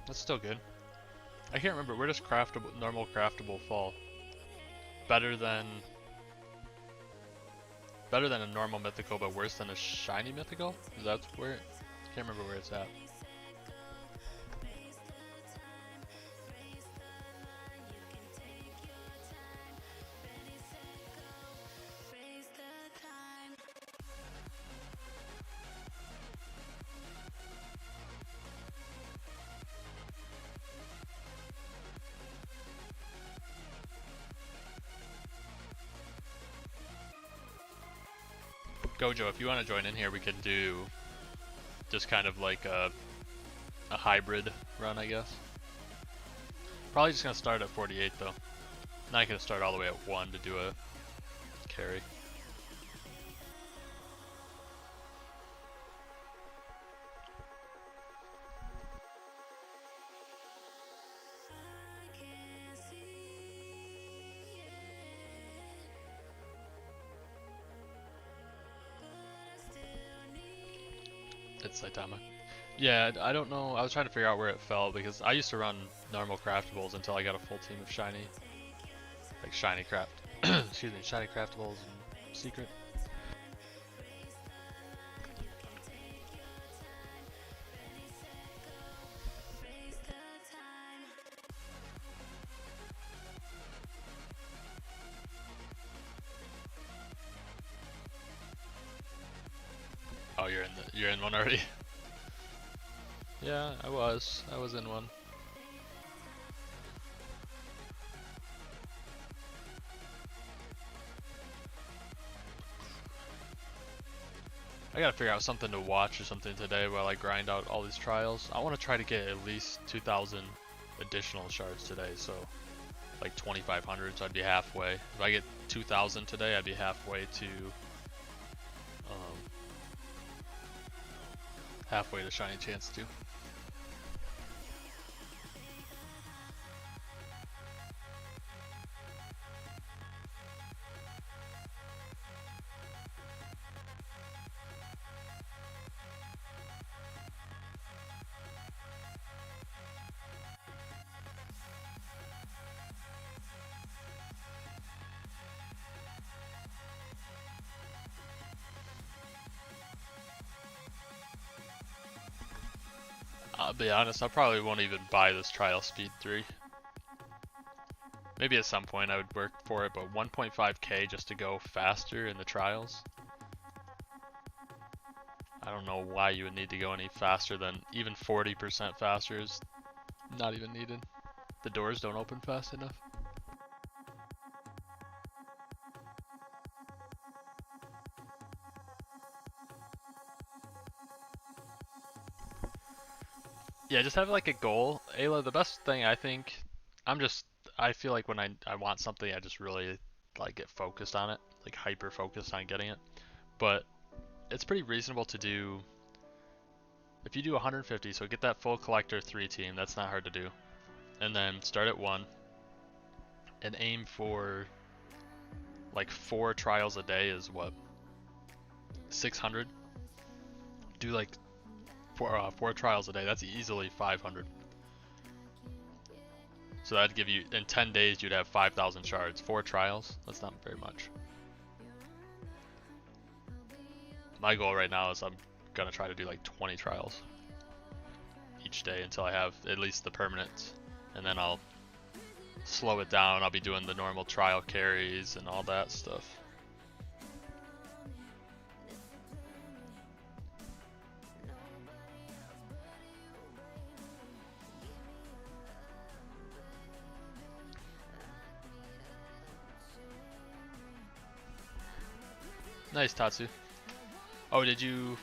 That's still good. I can't remember, where does craftable, normal craftable fall? Better than a normal mythical, but worse than a shiny mythical? Is that where? I can't remember where it's at. Gojo, if you want to join in here, we could do just kind of like a hybrid run, I guess. Probably just gonna start at 48 though. Not gonna start all the way at 1 to do a carry. it's Saitama. Yeah, I don't know. I was trying to figure out where it fell because I used to run normal craftables until I got a full team of shiny, like shiny craft. Excuse me, shiny craftables and secret. Oh, you're in one already. Yeah, I was in one. I gotta figure out something to watch or something today while I grind out all these trials. I want to try to get at least 2,000 additional shards today, so like 2,500, so I'd be halfway. If I get 2,000 today, I'd be halfway to shiny chance 2. I'll be honest, I probably won't even buy this trial speed 3. Maybe at some point I would work for it, but 1.5k just to go faster in the trials? I don't know why you would need to go any faster than even 40% faster is not even needed. The doors don't open fast enough. Yeah, just have like a goal. Ayla, the best thing I think, I feel like when I want something, I just really like get focused on it, like hyper focused on getting it. But it's pretty reasonable to do, if you do 150, so get that full collector 3 team, that's not hard to do. And then start at 1 and aim for like 4 trials a day is what? 600? Do like 4 trials a day, that's easily 500. So that'd give you, in 10 days, you'd have 5,000 shards. 4 trials, that's not very much. My goal right now is I'm gonna try to do like 20 trials each day until I have at least the permanents. And then I'll slow it down. I'll be doing the normal trial carries and all that stuff. Nice, Tatsu. Oh, did you...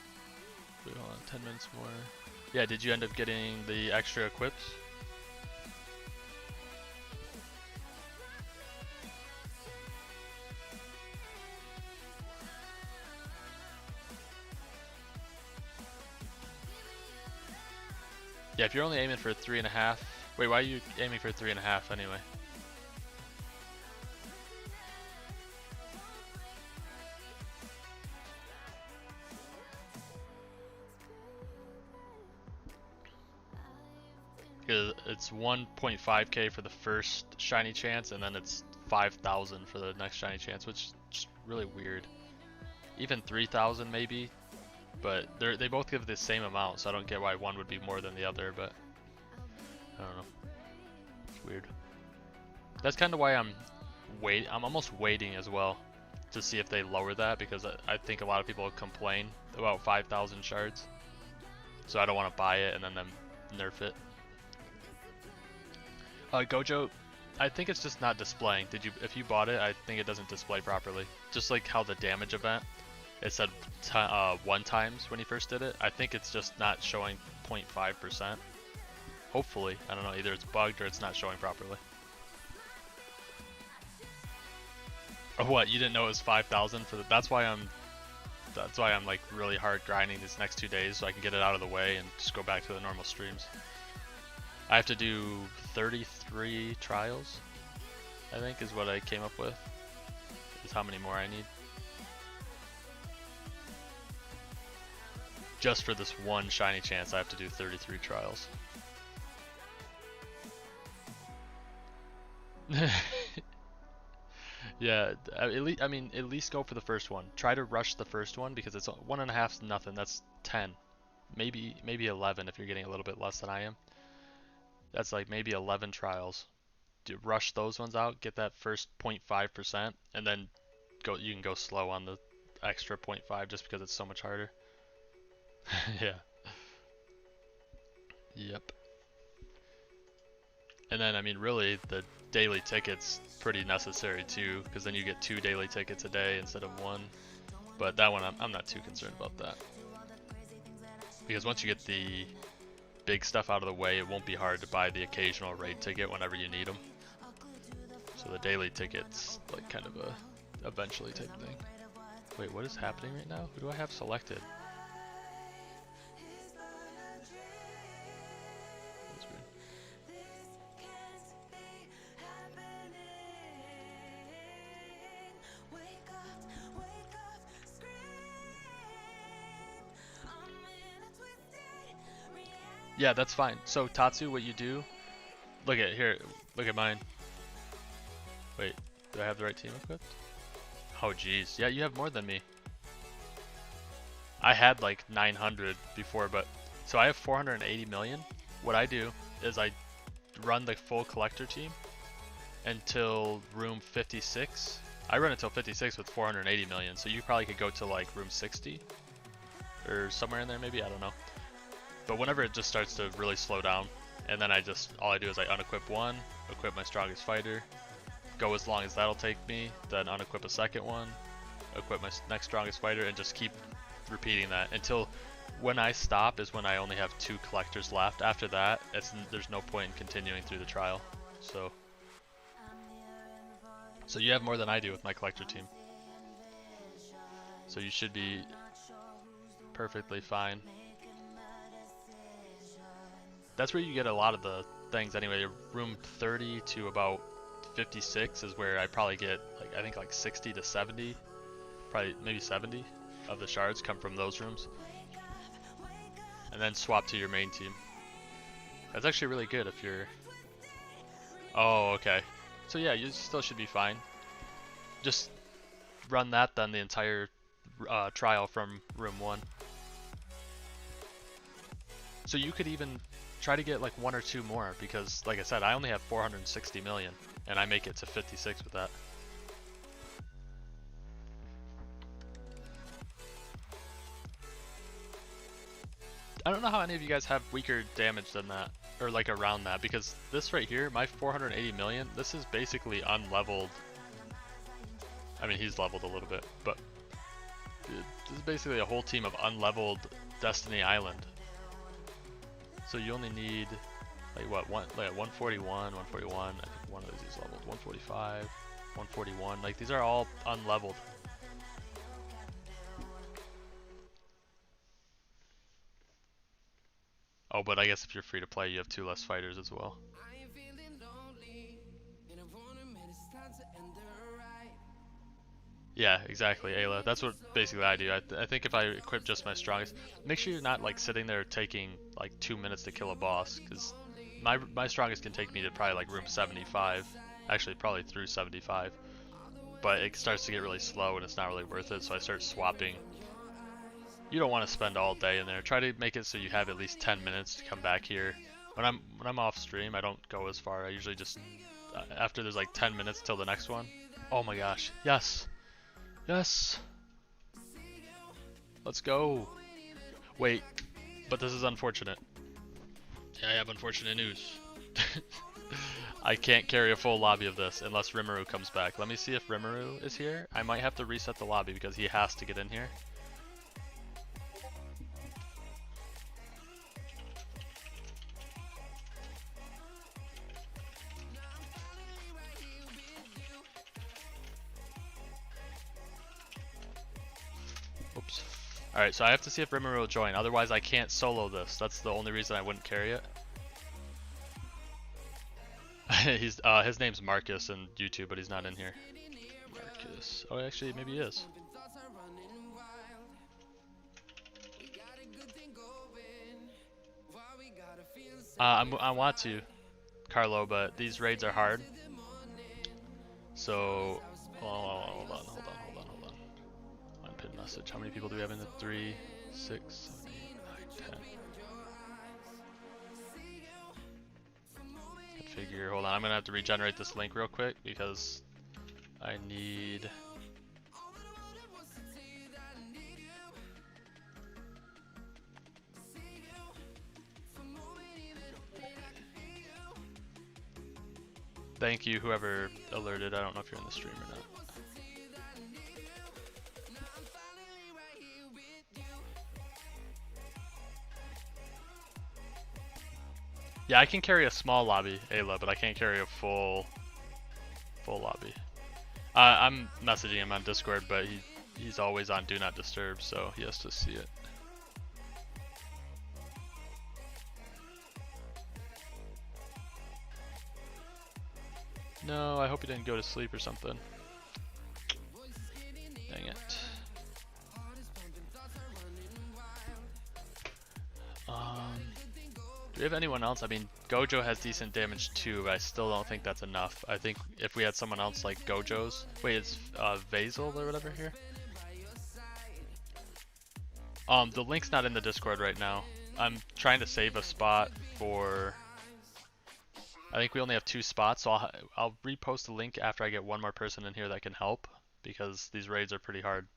Wait, hold on, 10 minutes more. Yeah, did you end up getting the extra equips? Yeah, if you're only aiming for 3.5... Wait, why are you aiming for 3.5 anyway? It's 1.5k for the first shiny chance, and then it's 5,000 for the next shiny chance, which is just really weird. Even 3,000 maybe, but they both give the same amount, so I don't get why one would be more than the other, but I don't know. It's weird. That's kind of why I'm almost waiting as well to see if they lower that, because I think a lot of people complain about 5,000 shards, so I don't want to buy it and then them nerf it. Gojo, I think it's just not displaying. If you bought it, I think it doesn't display properly. Just like how the damage event, it said 1 times when he first did it. I think it's just not showing 0.5%. Hopefully, I don't know, either it's bugged or it's not showing properly. Or what, you didn't know it was 5,000 for the, that's why I'm like really hard grinding these next 2 days so I can get it out of the way and just go back to the normal streams. I have to do 33 trials, I think is what I came up with, is how many more I need. just for this one shiny chance, I have to do 33 trials. Yeah, at least go for the first one. Try to rush the first one because it's 1.5 nothing. That's 10, maybe 11 if you're getting a little bit less than I am. That's like maybe 11 trials. Rush those ones out, get that first 0.5%, and then go. You can go slow on the extra 0.5 just because it's so much harder. Yeah. Yep. And then, I mean, really, the daily ticket's pretty necessary too, because then you get 2 daily tickets a day instead of 1. But that one, I'm not too concerned about that. Because once you get the big stuff out of the way, it won't be hard to buy the occasional raid ticket whenever you need them. So the daily ticket's like kind of a eventually type thing. Wait, what is happening right now? Who do I have selected? That's weird. Yeah, that's fine. So Tatsu, what you do, look at here, look at mine. Wait, do I have the right team equipped? Oh geez, yeah, you have more than me. I had like 900 before, but so I have 480 million. What I do is I run the full collector team until room 56. I run until 56 with 480 million, so you probably could go to like room 60 or somewhere in there maybe, I don't know. But whenever it just starts to really slow down, and then all I do is I unequip one, equip my strongest fighter, go as long as that'll take me, then unequip a second one, equip my next strongest fighter, and just keep repeating that until when I stop is when I only have 2 collectors left. After that, there's no point in continuing through the trial. So you have more than I do with my collector team. So you should be perfectly fine. That's where you get a lot of the things anyway. Room 30 to about 56 is where I probably get like, I think like 60 to 70, probably maybe 70 of the shards come from those rooms. And then swap to your main team. That's actually really good if you're... Oh, okay. So yeah, you still should be fine. Just run that then the entire trial from room 1. So you could even try to get like 1 or 2 more, because like I said, I only have 460 million and I make it to 56 with that. I don't know how any of you guys have weaker damage than that, or like around that, because this right here, my 480 million, this is basically unleveled. I mean, he's leveled a little bit, but this is basically a whole team of unleveled Destiny Island. So you only need like what, 141, 141, I think one of these is leveled, 145, 141, like these are all unleveled. Oh, but I guess if you're free to play, you have 2 less fighters as well. Yeah, exactly, Ayla. That's what basically I do. I think if I equip just my strongest, make sure you're not like sitting there taking like 2 minutes to kill a boss, because my strongest can take me to probably like room 75, actually probably through 75, but it starts to get really slow and it's not really worth it, so I start swapping. You don't want to spend all day in there. Try to make it so you have at least 10 minutes to come back here. When I'm off stream, I don't go as far. I usually just after there's like 10 minutes till the next one. Oh my gosh, yes. Yes! Let's go! Wait, but this is unfortunate. Yeah, I have unfortunate news. I can't carry a full lobby of this unless Rimuru comes back. Let me see if Rimuru is here. I might have to reset the lobby because he has to get in here. Oops. Alright, so I have to see if Rimuru will join, otherwise I can't solo this. That's the only reason I wouldn't carry it. His name's Marcus in YouTube, but he's not in here. Marcus. Oh, actually, maybe he is. I want to, Carlo, but these raids are hard. So, hold on. Unpinned message. How many people do we have in the 3, 6, 7, 8, 9, 10? Configure. Hold on. I'm gonna have to regenerate this link real quick because I need. Thank you, whoever alerted. I don't know if you're in the stream or not. Yeah, I can carry a small lobby, Ayla, but I can't carry a full lobby. I'm messaging him on Discord, but he's always on Do Not Disturb, so he has to see it. No, I hope he didn't go to sleep or something. Dang it. Do we have anyone else? I mean, Gojo has decent damage too, but I still don't think that's enough. I think if we had someone else like Gojo's... Wait, it's Vasil or whatever here? The link's not in the Discord right now. I'm trying to save a spot for... I think we only have 2 spots, so I'll repost the link after I get one more person in here that can help, because these raids are pretty hard.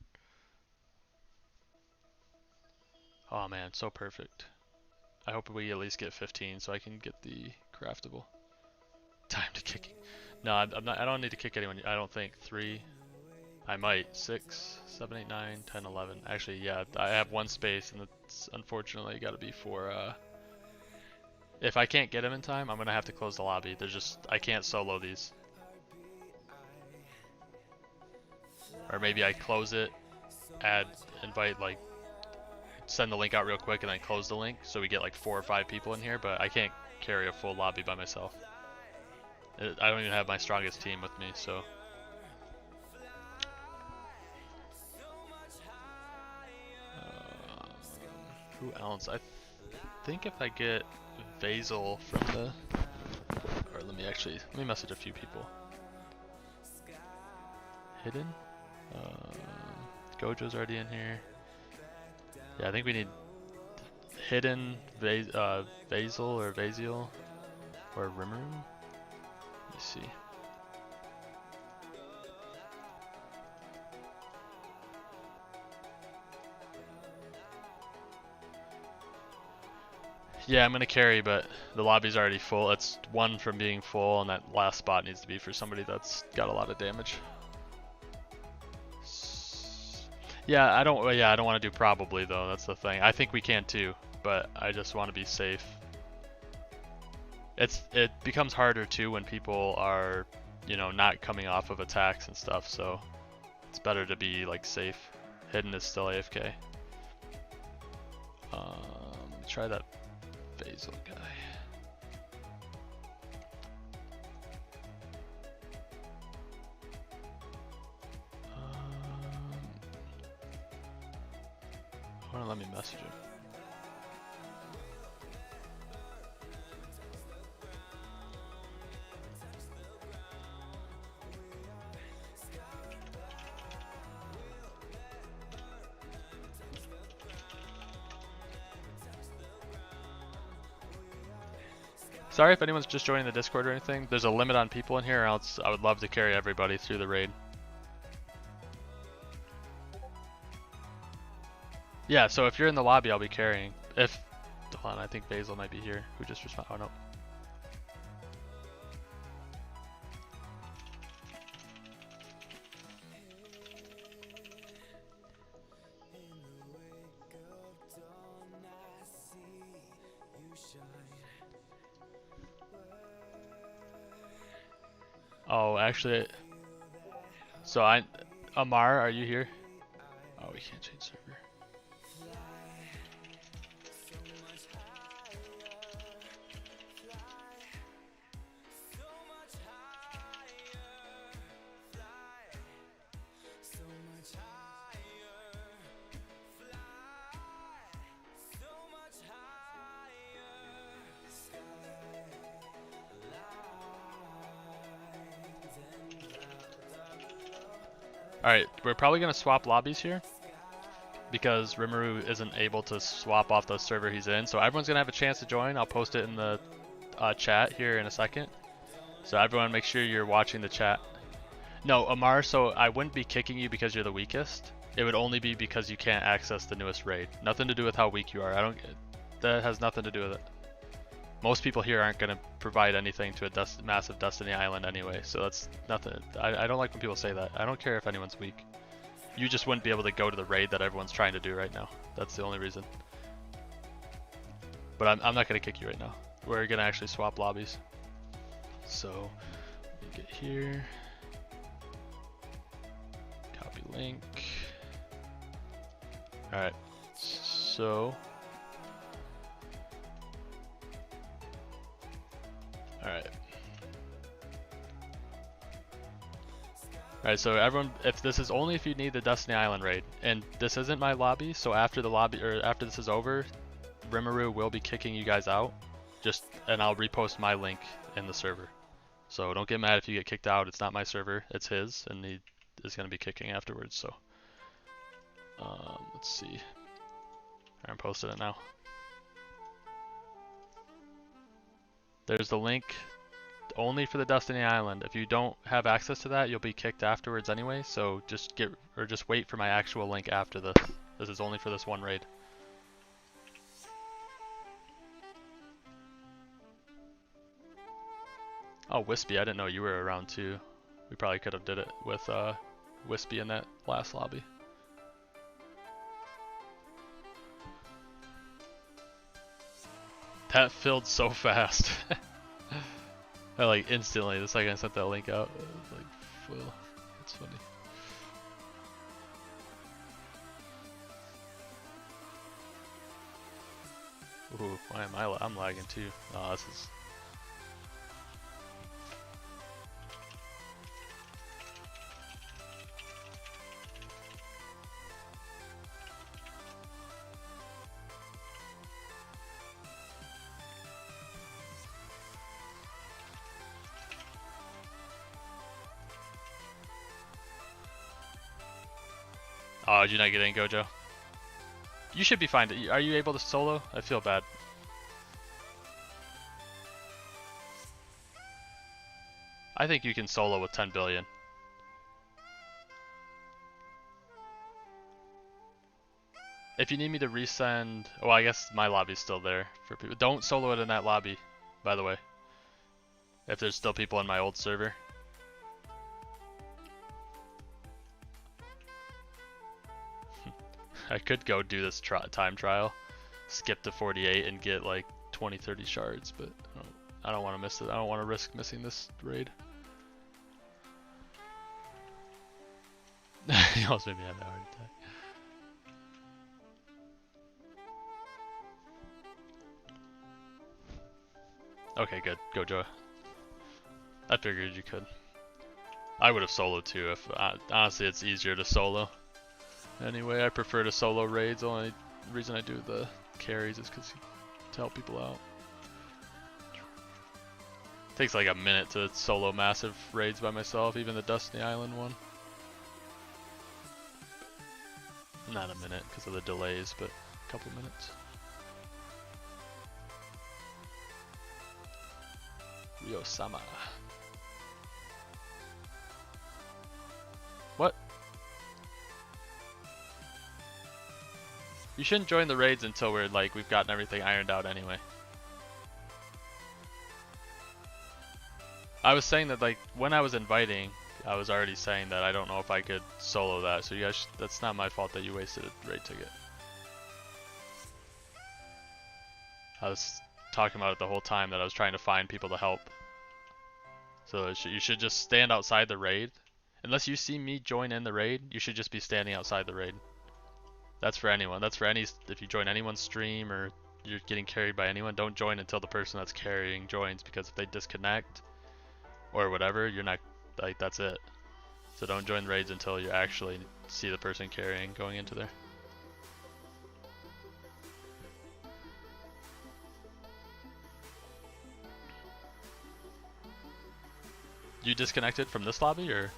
Oh man, so perfect. I hope we at least get 15 so I can get the craftable. Time to kick. No, I'm not. I don't need to kick anyone. I don't think. 3. I might. 6, 7, 8, 9, 10, 11. Actually, yeah, I have 1 space, and it's unfortunately got to be for. If I can't get him in time, I'm gonna have to close the lobby. There's just I can't solo these. Or maybe I close it, invite like. Send the link out real quick and then close the link so we get like 4 or 5 people in here, but I can't carry a full lobby by myself. I don't even have my strongest team with me, so. Who else? I think if I get Vasil from the... Or let me message a few people. Hidden? Gojo's already in here. Yeah, I think we need Hidden, Vasil or Vasil or Rimuru. Let me see. Yeah, I'm gonna carry, but the lobby's already full. It's 1 from being full, and that last spot needs to be for somebody that's got a lot of damage. Yeah, I don't want to do probably though. That's the thing. I think we can too, but I just want to be safe. It becomes harder too when people are, you know, not coming off of attacks and stuff. So it's better to be like safe. Hidden is still AFK. Try that Vasil guy. Let me message him. Sorry if anyone's just joining the Discord or anything. There's a limit on people in here, or else I would love to carry everybody through the raid. Yeah, so if you're in the lobby, I'll be carrying. Hold on, I think Vasil might be here. Who just responded? Oh no. Oh, actually, so Amar, are you here? Oh, we can't change server. Alright, we're probably going to swap lobbies here because Rimuru isn't able to swap off the server he's in. So everyone's going to have a chance to join. I'll post it in the chat here in a second. So everyone make sure you're watching the chat. No, Amar, so I wouldn't be kicking you because you're the weakest. It would only be because you can't access the newest raid. Nothing to do with how weak you are. That has nothing to do with it. Most people here aren't going to provide anything to a massive Destiny Island anyway, so that's nothing. I don't like when people say that. I don't care if anyone's weak. You just wouldn't be able to go to the raid that everyone's trying to do right now. That's the only reason. But I'm not going to kick you right now. We're going to actually swap lobbies. So, let me get here. Copy link. Alright, so... Alright. Alright, so everyone, if this is only if you need the Destiny Island raid, and this isn't my lobby, so after the lobby, or after this is over, Rimuru will be kicking you guys out, and I'll repost my link in the server. So don't get mad if you get kicked out, it's not my server, it's his, and he is going to be kicking afterwards, so. Let's see. I'm posting it now. There's the link only for the Destiny Island. If you don't have access to that, you'll be kicked afterwards anyway, so just wait for my actual link after this. This is only for this one raid. Oh, Wispy, I didn't know you were around too. We probably could have did it with Wispy in that last lobby. That filled so fast. I like instantly, the second I sent that link out, it was like full. That's funny. Ooh, why am I'm lagging too. Oh, this is... Oh, did you not get in, Gojo? You should be fine. Are you able to solo? I feel bad. I think you can solo with 10 billion. If you need me to resend... Oh, I guess my lobby's still there for people. Don't solo it in that lobby, by the way. If there's still people in my old server. I could go do this time trial, skip to 48 and get like 20-30 shards, but I don't want to miss it. I don't want to risk missing this raid. You almost made me have a heart attack. Okay, good. Go, Joe. I figured you could. I would have soloed too. If honestly, it's easier to solo. Anyway, I prefer to solo raids. The only reason I do the carries is because to help people out. It takes like a minute to solo massive raids by myself, even the Destiny Island one. Not a minute because of the delays, but a couple minutes. Ryo-sama. What? You shouldn't join the raids until we've gotten everything ironed out anyway. I was saying that when I was inviting, I was already saying that I don't know if I could solo that, so you guys, that's not my fault that you wasted a raid ticket. I was talking about it the whole time that I was trying to find people to help. So you should just stand outside the raid. Unless you see me join in the raid, you should just be standing outside the raid. That's for anyone. That's for if you join anyone's stream or you're getting carried by anyone, don't join until the person that's carrying joins, because if they disconnect or whatever, you're not, that's it. So don't join raids until you actually see the person carrying going into there. You disconnected from this lobby, or?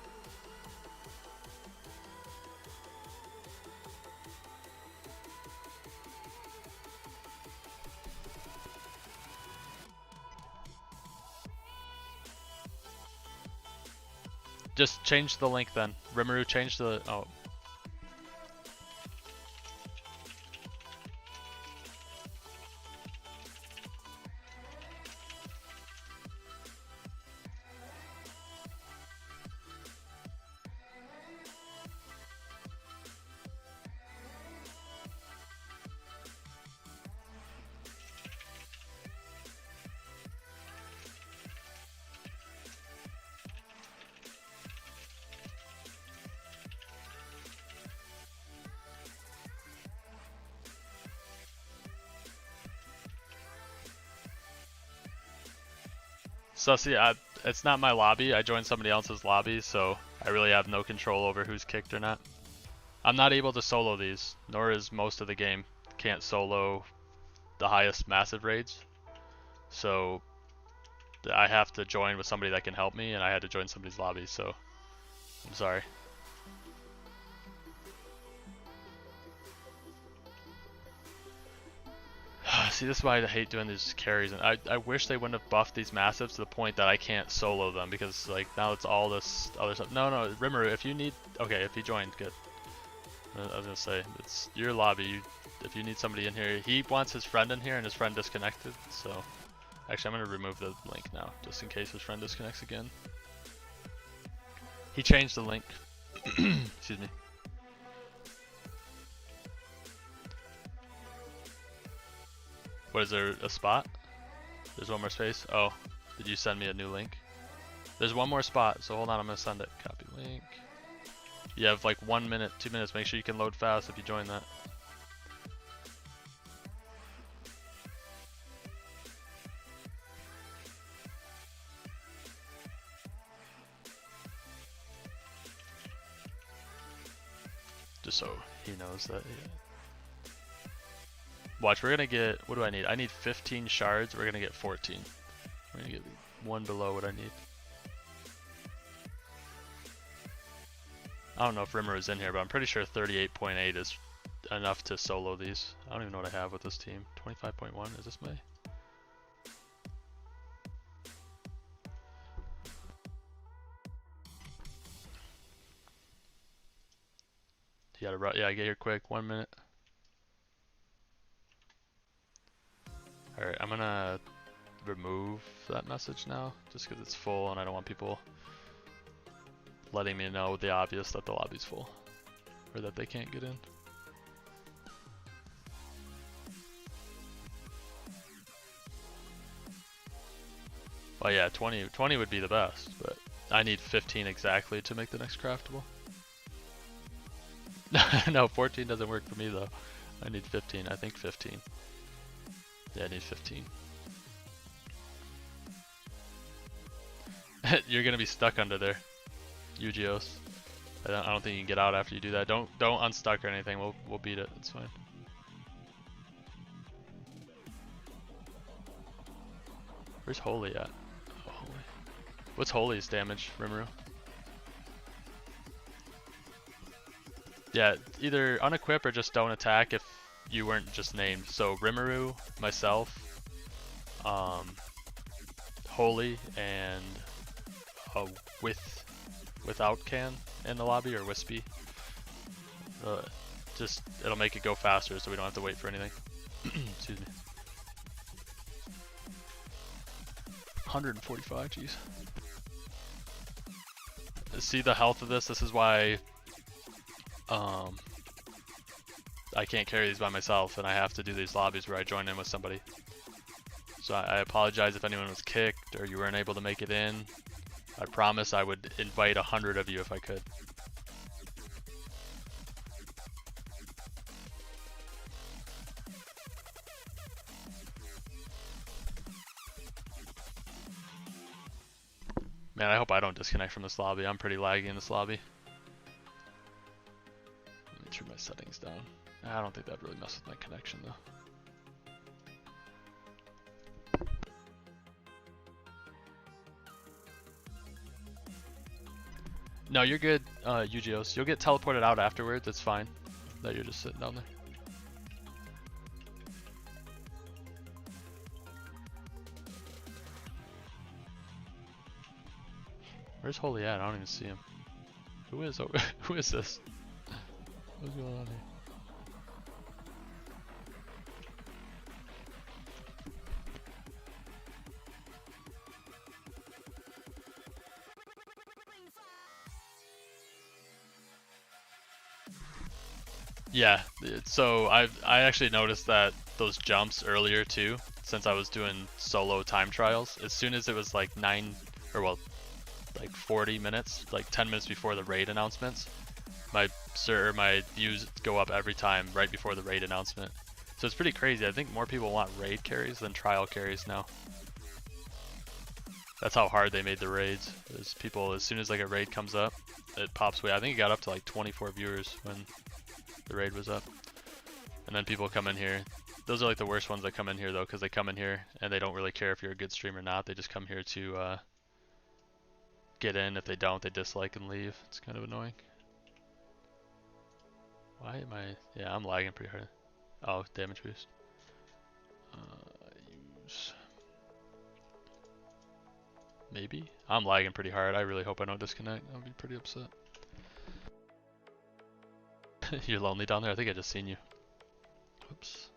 Just change the link then. Rimuru, change the... Oh. So see, it's not my lobby. I joined somebody else's lobby, so I really have no control over who's kicked or not. I'm not able to solo these, nor is most of the game. Can't solo the highest massive raids. So I have to join with somebody that can help me, and I had to join somebody's lobby, so I'm sorry. See, this is why I hate doing these carries, and I wish they wouldn't have buffed these massives to the point that I can't solo them, because like now it's all this other stuff. No, Rimuru, if you need, okay, if you joined, good. I was gonna say, it's your lobby. If you need somebody in here, he wants his friend in here, and his friend disconnected, so. Actually, I'm gonna remove the link now, just in case his friend disconnects again. He changed the link. Excuse me. What, is there a spot? There's one more space? Oh, did you send me a new link? There's one more spot, so hold on, I'm gonna send it. Copy link. You have like 1 minute, 2 minutes. Make sure you can load fast if you join that. Just so he knows that. Yeah. Watch, we're gonna get, what do I need? I need 15 shards, we're gonna get 14. We're gonna get one below what I need. I don't know if Rimmer is in here, but I'm pretty sure 38.8 is enough to solo these. I don't even know what I have with this team. 25.1, is this my? You gotta run, yeah, get here quick, 1 minute. Alright, I'm gonna remove that message now, just because it's full and I don't want people letting me know the obvious that the lobby's full, or that they can't get in. Well yeah, 20 would be the best, but I need 15 exactly to make the next craftable. No, 14 doesn't work for me though. I need 15, I think 15. Yeah, I need 15. You're gonna be stuck under there, Ugios. I don't think you can get out after you do that. Don't unstuck or anything. We'll beat it. It's fine. Where's Holy at? Oh, Holy. What's Holy's damage, Rimuru? Yeah, either unequip or just don't attack if you weren't just named. So Rimuru, myself, Holy, and without can in the lobby, or Wispy. Just it'll make it go faster, so we don't have to wait for anything. Excuse me. 145, jeez. See the health of this? This is why I can't carry these by myself, and I have to do these lobbies where I join in with somebody. So I apologize if anyone was kicked or you weren't able to make it in. I promise I would invite 100 of you if I could. Man, I hope I don't disconnect from this lobby. I'm pretty laggy in this lobby. Let me turn my settings down. I don't think that really messes with my connection though. No, you're good, Ugios. You'll get teleported out afterwards. It's fine that you're just sitting down there. Where's Holy at? I don't even see him. Who is who is this? What's going on here? Yeah, so I actually noticed that those jumps earlier too, since I was doing solo time trials. As soon as it was like 40 minutes, like 10 minutes before the raid announcements, my views go up every time right before the raid announcement. So it's pretty crazy. I think more people want raid carries than trial carries now. That's how hard they made the raids. Is people, as soon as like a raid comes up, it pops away. I think it got up to like 24 viewers when the raid was up. And then people come in here. Those are like the worst ones that come in here though, because they come in here and they don't really care if you're a good streamer or not. They just come here to get in. If they don't, they dislike and leave. It's kind of annoying. Why am I... Yeah, I'm lagging pretty hard. Oh, damage boost. Use... Maybe? I'm lagging pretty hard. I really hope I don't disconnect. I'll be pretty upset. You're lonely down there? I think I just seen you. Oops.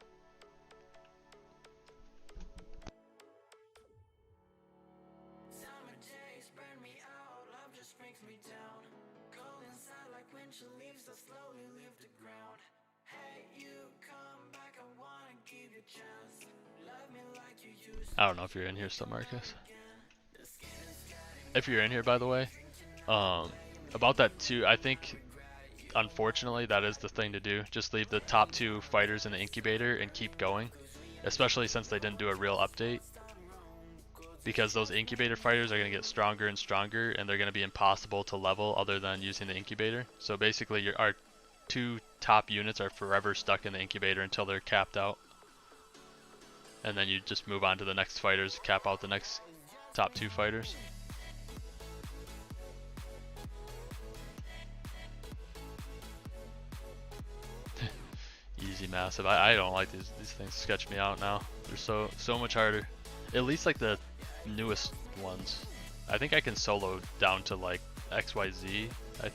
I don't know if you're in here still, Marcus. If you're in here, by the way, about that too, I think unfortunately that is the thing to do. Just leave the top 2 fighters in the incubator and keep going, especially since they didn't do a real update, because those incubator fighters are going to get stronger and stronger, and they're going to be impossible to level other than using the incubator. So basically our 2 top units are forever stuck in the incubator until they're capped out, and then you just move on to the next fighters, cap out the next top 2 fighters. Easy massive. I don't like these things. Sketch me out now. They're so much harder. At least like the newest ones. I think I can solo down to like XYZ. I'm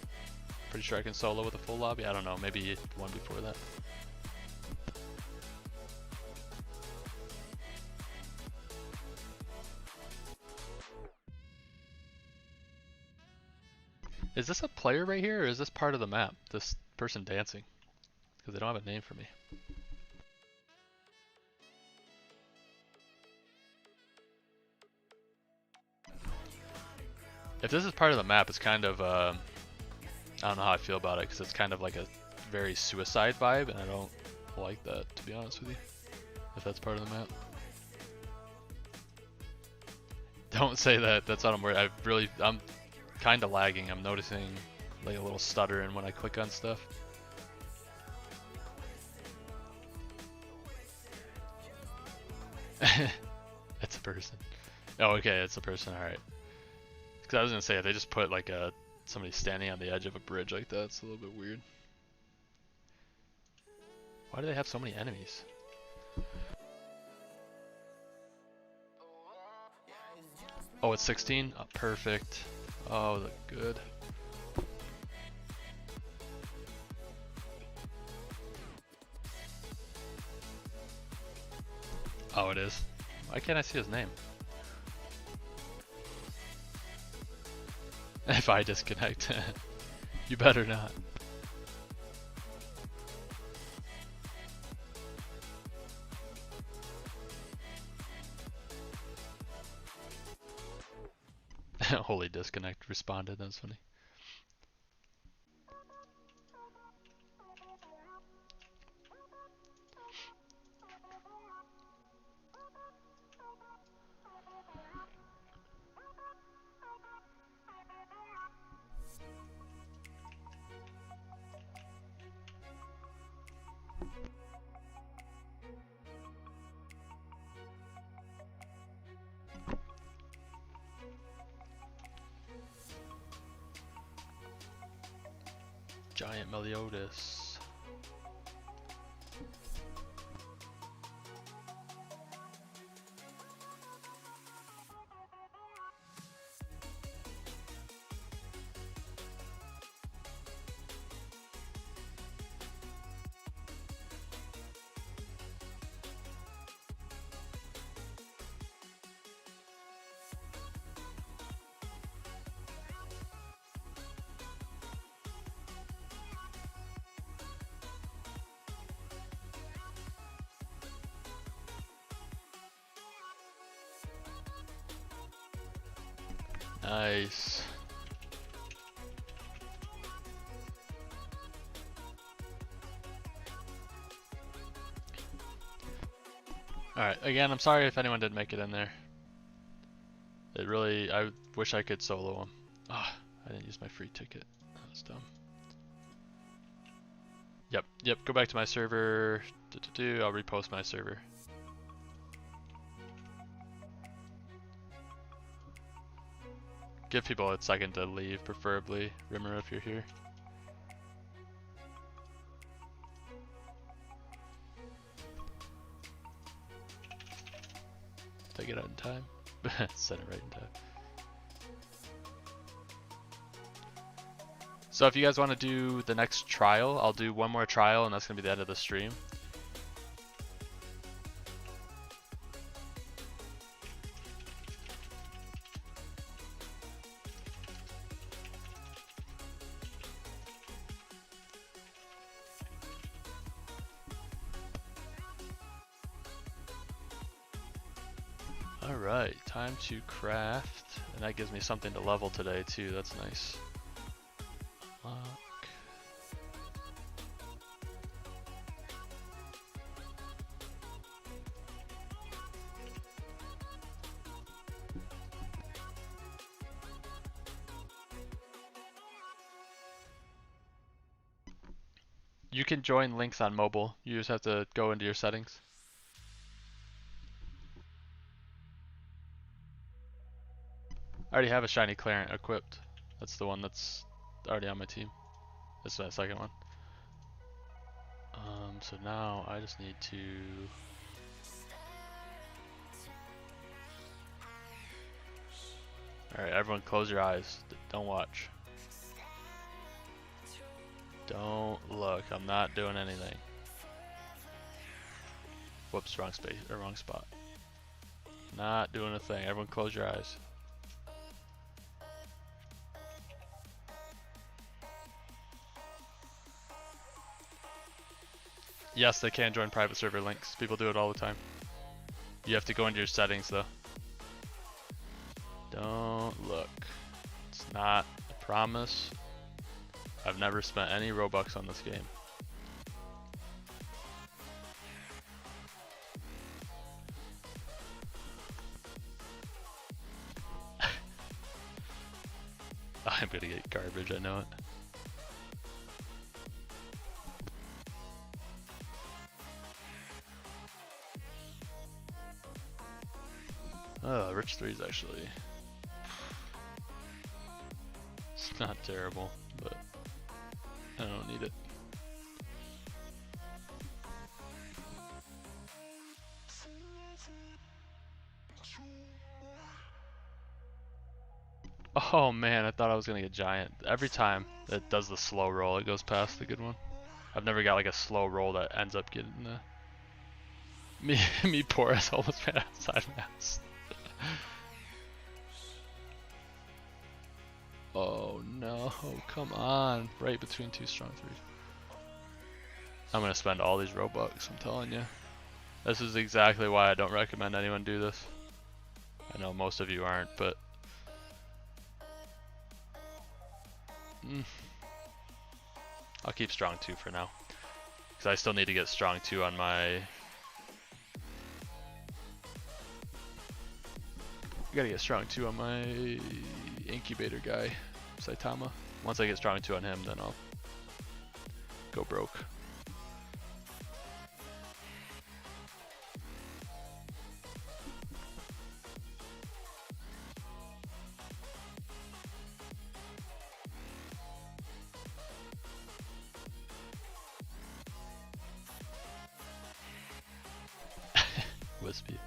pretty sure I can solo with a full lobby. I don't know. Maybe one before that. Is this a player right here, or is this part of the map? This person dancing? Because they don't have a name for me. If this is part of the map, it's kind of, I don't know how I feel about it, because it's kind of like a very suicide vibe, and I don't like that, to be honest with you, if that's part of the map. Don't say that, that's what I'm worried. I'm kind of lagging. I'm noticing like a little stuttering when I click on stuff. It's a person. Oh, okay, it's a person. All right. Because I was gonna say, if they just put like somebody standing on the edge of a bridge like that, it's a little bit weird. Why do they have so many enemies? Oh, it's 16? Oh, perfect. Oh, good. Oh, it is. Why can't I see his name? If I disconnect, you better not. Holy disconnect responded, that's funny. Giant Meliodas. Nice. Alright, again, I'm sorry if anyone didn't make it in there. It really, I wish I could solo them. Ah, I didn't use my free ticket. That was dumb. Yep, go back to my server. I'll repost my server. Give people a second to leave, preferably. Rimmer, if you're here. Did I get out in time? Sent it right in time. So if you guys want to do the next trial, I'll do one more trial and that's going to be the end of the stream. Alright, time to craft. And that gives me something to level today too, that's nice. Unlock. You can join links on mobile, you just have to go into your settings. I already have a shiny Clarent equipped. That's the one that's already on my team. This is my second one. So now I just need to... Alright, everyone close your eyes. Don't watch. Don't look. I'm not doing anything. Whoops, wrong space, or wrong spot. Not doing a thing. Everyone close your eyes. Yes, they can join private server links. People do it all the time. You have to go into your settings though. Don't look. It's not a promise. I've never spent any Robux on this game. I'm gonna get garbage, I know it. Oh, Rich 3 is actually... It's not terrible, but I don't need it. Oh man, I thought I was gonna get giant. Every time it does the slow roll, it goes past the good one. I've never got like a slow roll that ends up getting the... Me poor ass almost ran outside mass. Oh no, come on. Right between two strong threes. I'm gonna spend all these Robux, I'm telling you. This is exactly why I don't recommend anyone do this. I know most of you aren't, but... I'll keep strong 2 for now. Because I still need to get strong 2 on my... I gotta get strong 2 on my incubator guy, Saitama. Once I get strong 2 on him, then I'll go broke. Wispy.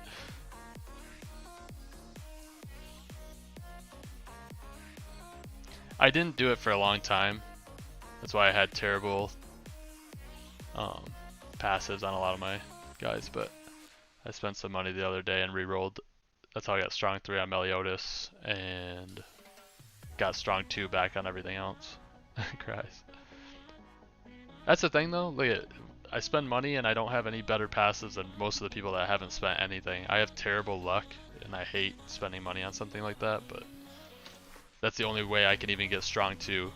I didn't do it for a long time. That's why I had terrible passives on a lot of my guys, but I spent some money the other day and re-rolled. That's how I got strong 3 on Meliodas and got strong 2 back on everything else. Cries. That's the thing though, look at, I spend money and I don't have any better passives than most of the people that haven't spent anything. I have terrible luck and I hate spending money on something like that, but That's the only way I can even get strong 2.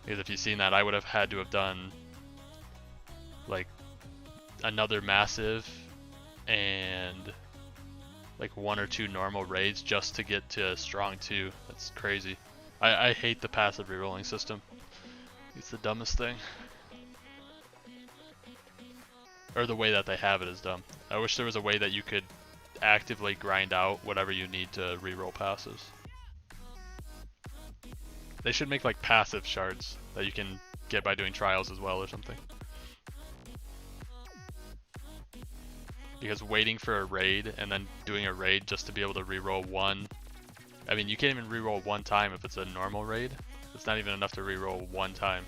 Because if you've seen that, I would have had to have done like another massive and like 1 or 2 normal raids just to get to strong 2. That's crazy. I hate the passive rerolling system. It's the dumbest thing. Or the way that they have it is dumb. I wish there was a way that you could actively grind out whatever you need to reroll passes. They should make like passive shards that you can get by doing trials as well or something. Because waiting for a raid and then doing a raid just to be able to reroll 1. I mean, you can't even reroll 1 time if it's a normal raid. It's not even enough to reroll 1 time.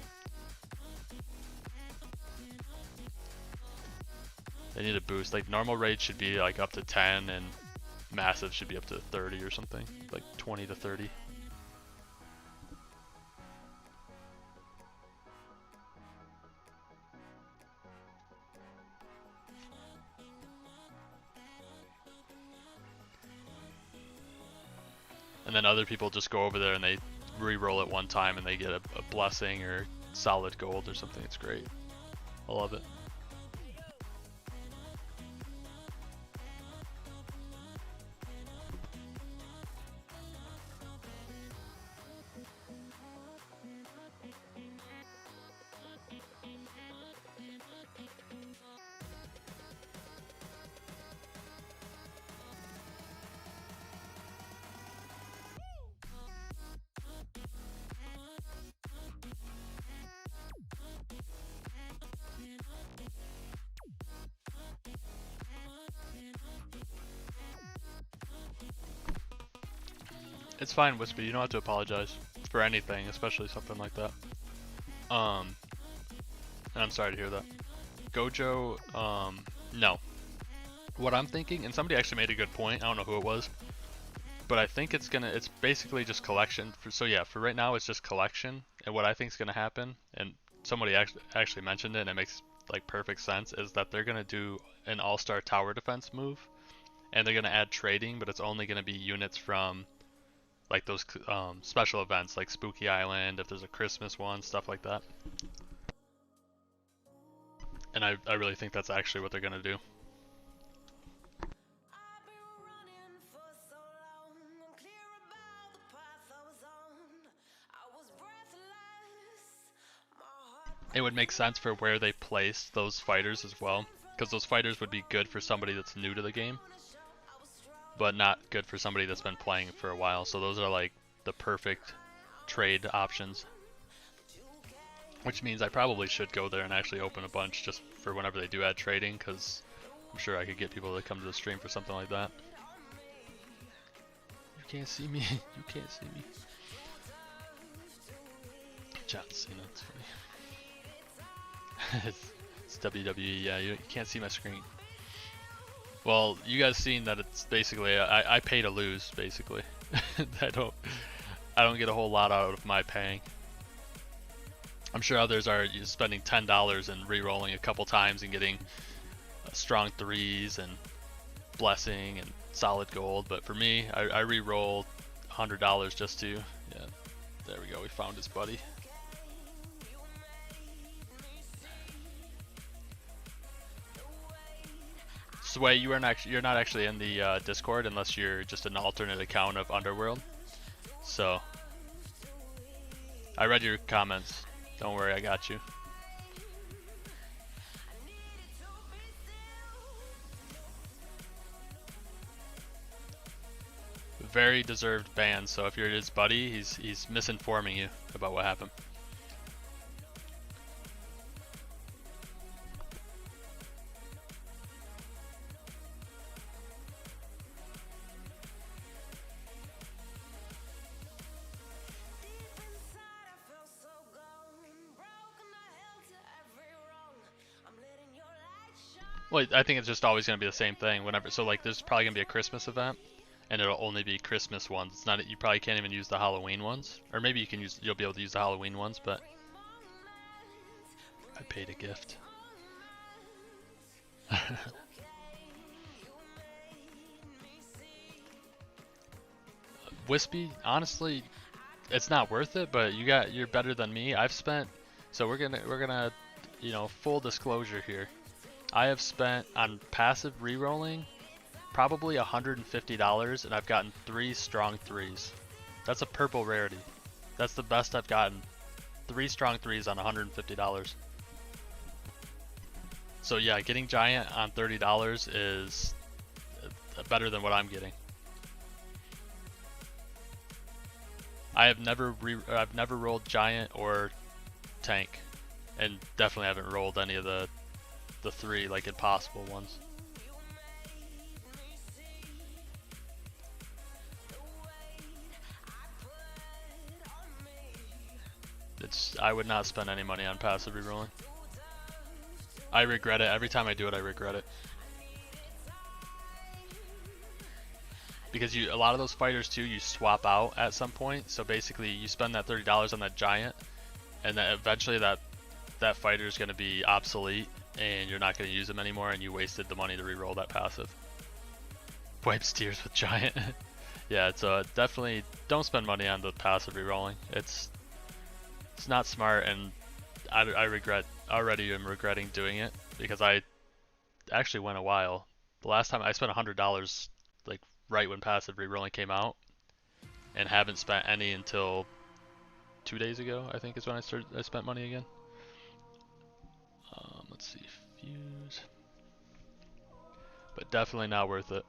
They need a boost. Like normal raid should be like up to 10 and massive should be up to 30 or something. Like 20 to 30. And then other people just go over there and they re-roll it 1 time and they get a blessing or solid gold or something. It's great. I love it. It's fine, Whisper. You don't have to apologize for anything, especially something like that. And I'm sorry to hear that. Gojo, no. What I'm thinking, and somebody actually made a good point. I don't know who it was, but I think it's basically just collection. So yeah, for right now, it's just collection. And what I think is gonna happen, and somebody actually mentioned it, and it makes like perfect sense, is that they're gonna do an all-star tower defense move, and they're gonna add trading, but it's only gonna be units from like those special events like Spooky Island, if there's a Christmas one, stuff like that. And I really think that's actually what they're gonna do. It would make sense for where they place those fighters as well, because those fighters would be good for somebody that's new to the game, but not good for somebody that's been playing for a while. So those are like the perfect trade options. Which means I probably should go there and actually open a bunch just for whenever they do add trading, because I'm sure I could get people to come to the stream for something like that. You can't see me. You can't see me. John Cena, it's funny. It's WWE, yeah, you can't see my screen. Well, you guys seen that it's basically, I pay to lose, basically. I don't get a whole lot out of my paying. I'm sure others are spending $10 and re-rolling a couple times and getting strong 3s and blessing and solid gold, but for me, I re-roll $100 just to, yeah, there we go, we found his buddy. Sway, you're not actually in the Discord unless you're just an alternate account of Underworld. So I read your comments. Don't worry, I got you. Very deserved ban. So if you're his buddy, he's misinforming you about what happened. Well, I think it's just always going to be the same thing whenever. So like, there's probably going to be a Christmas event, and it'll only be Christmas ones. It's not. You probably can't even use the Halloween ones, or maybe you can use. You'll be able to use the Halloween ones, but I paid a gift. Wispy, honestly, it's not worth it, but you're better than me. I've spent, so we're gonna, you know, full disclosure here. I have spent on passive rerolling probably $150, and I've gotten 3 strong 3s. That's a purple rarity. That's the best I've gotten. 3 strong 3s on $150. So yeah, getting giant on $30 is better than what I'm getting. I've never rolled giant or tank, and definitely haven't rolled any of the 3 like impossible ones. I would not spend any money on passive rerolling. I regret it. Every time I do it, I regret it. Because a lot of those fighters too, you swap out at some point. So basically, you spend that $30 on that giant, and then eventually that fighter is going to be obsolete, and you're not going to use them anymore, and you wasted the money to reroll that passive. Wipes tears with giant. Yeah, it's definitely don't spend money on the passive rerolling. It's not smart, and I am regretting doing it, because I actually went a while. The last time I spent $100 like right when passive rerolling came out, and haven't spent any until 2 days ago, I think is when I spent money again. Let's see, fuse, but definitely not worth it.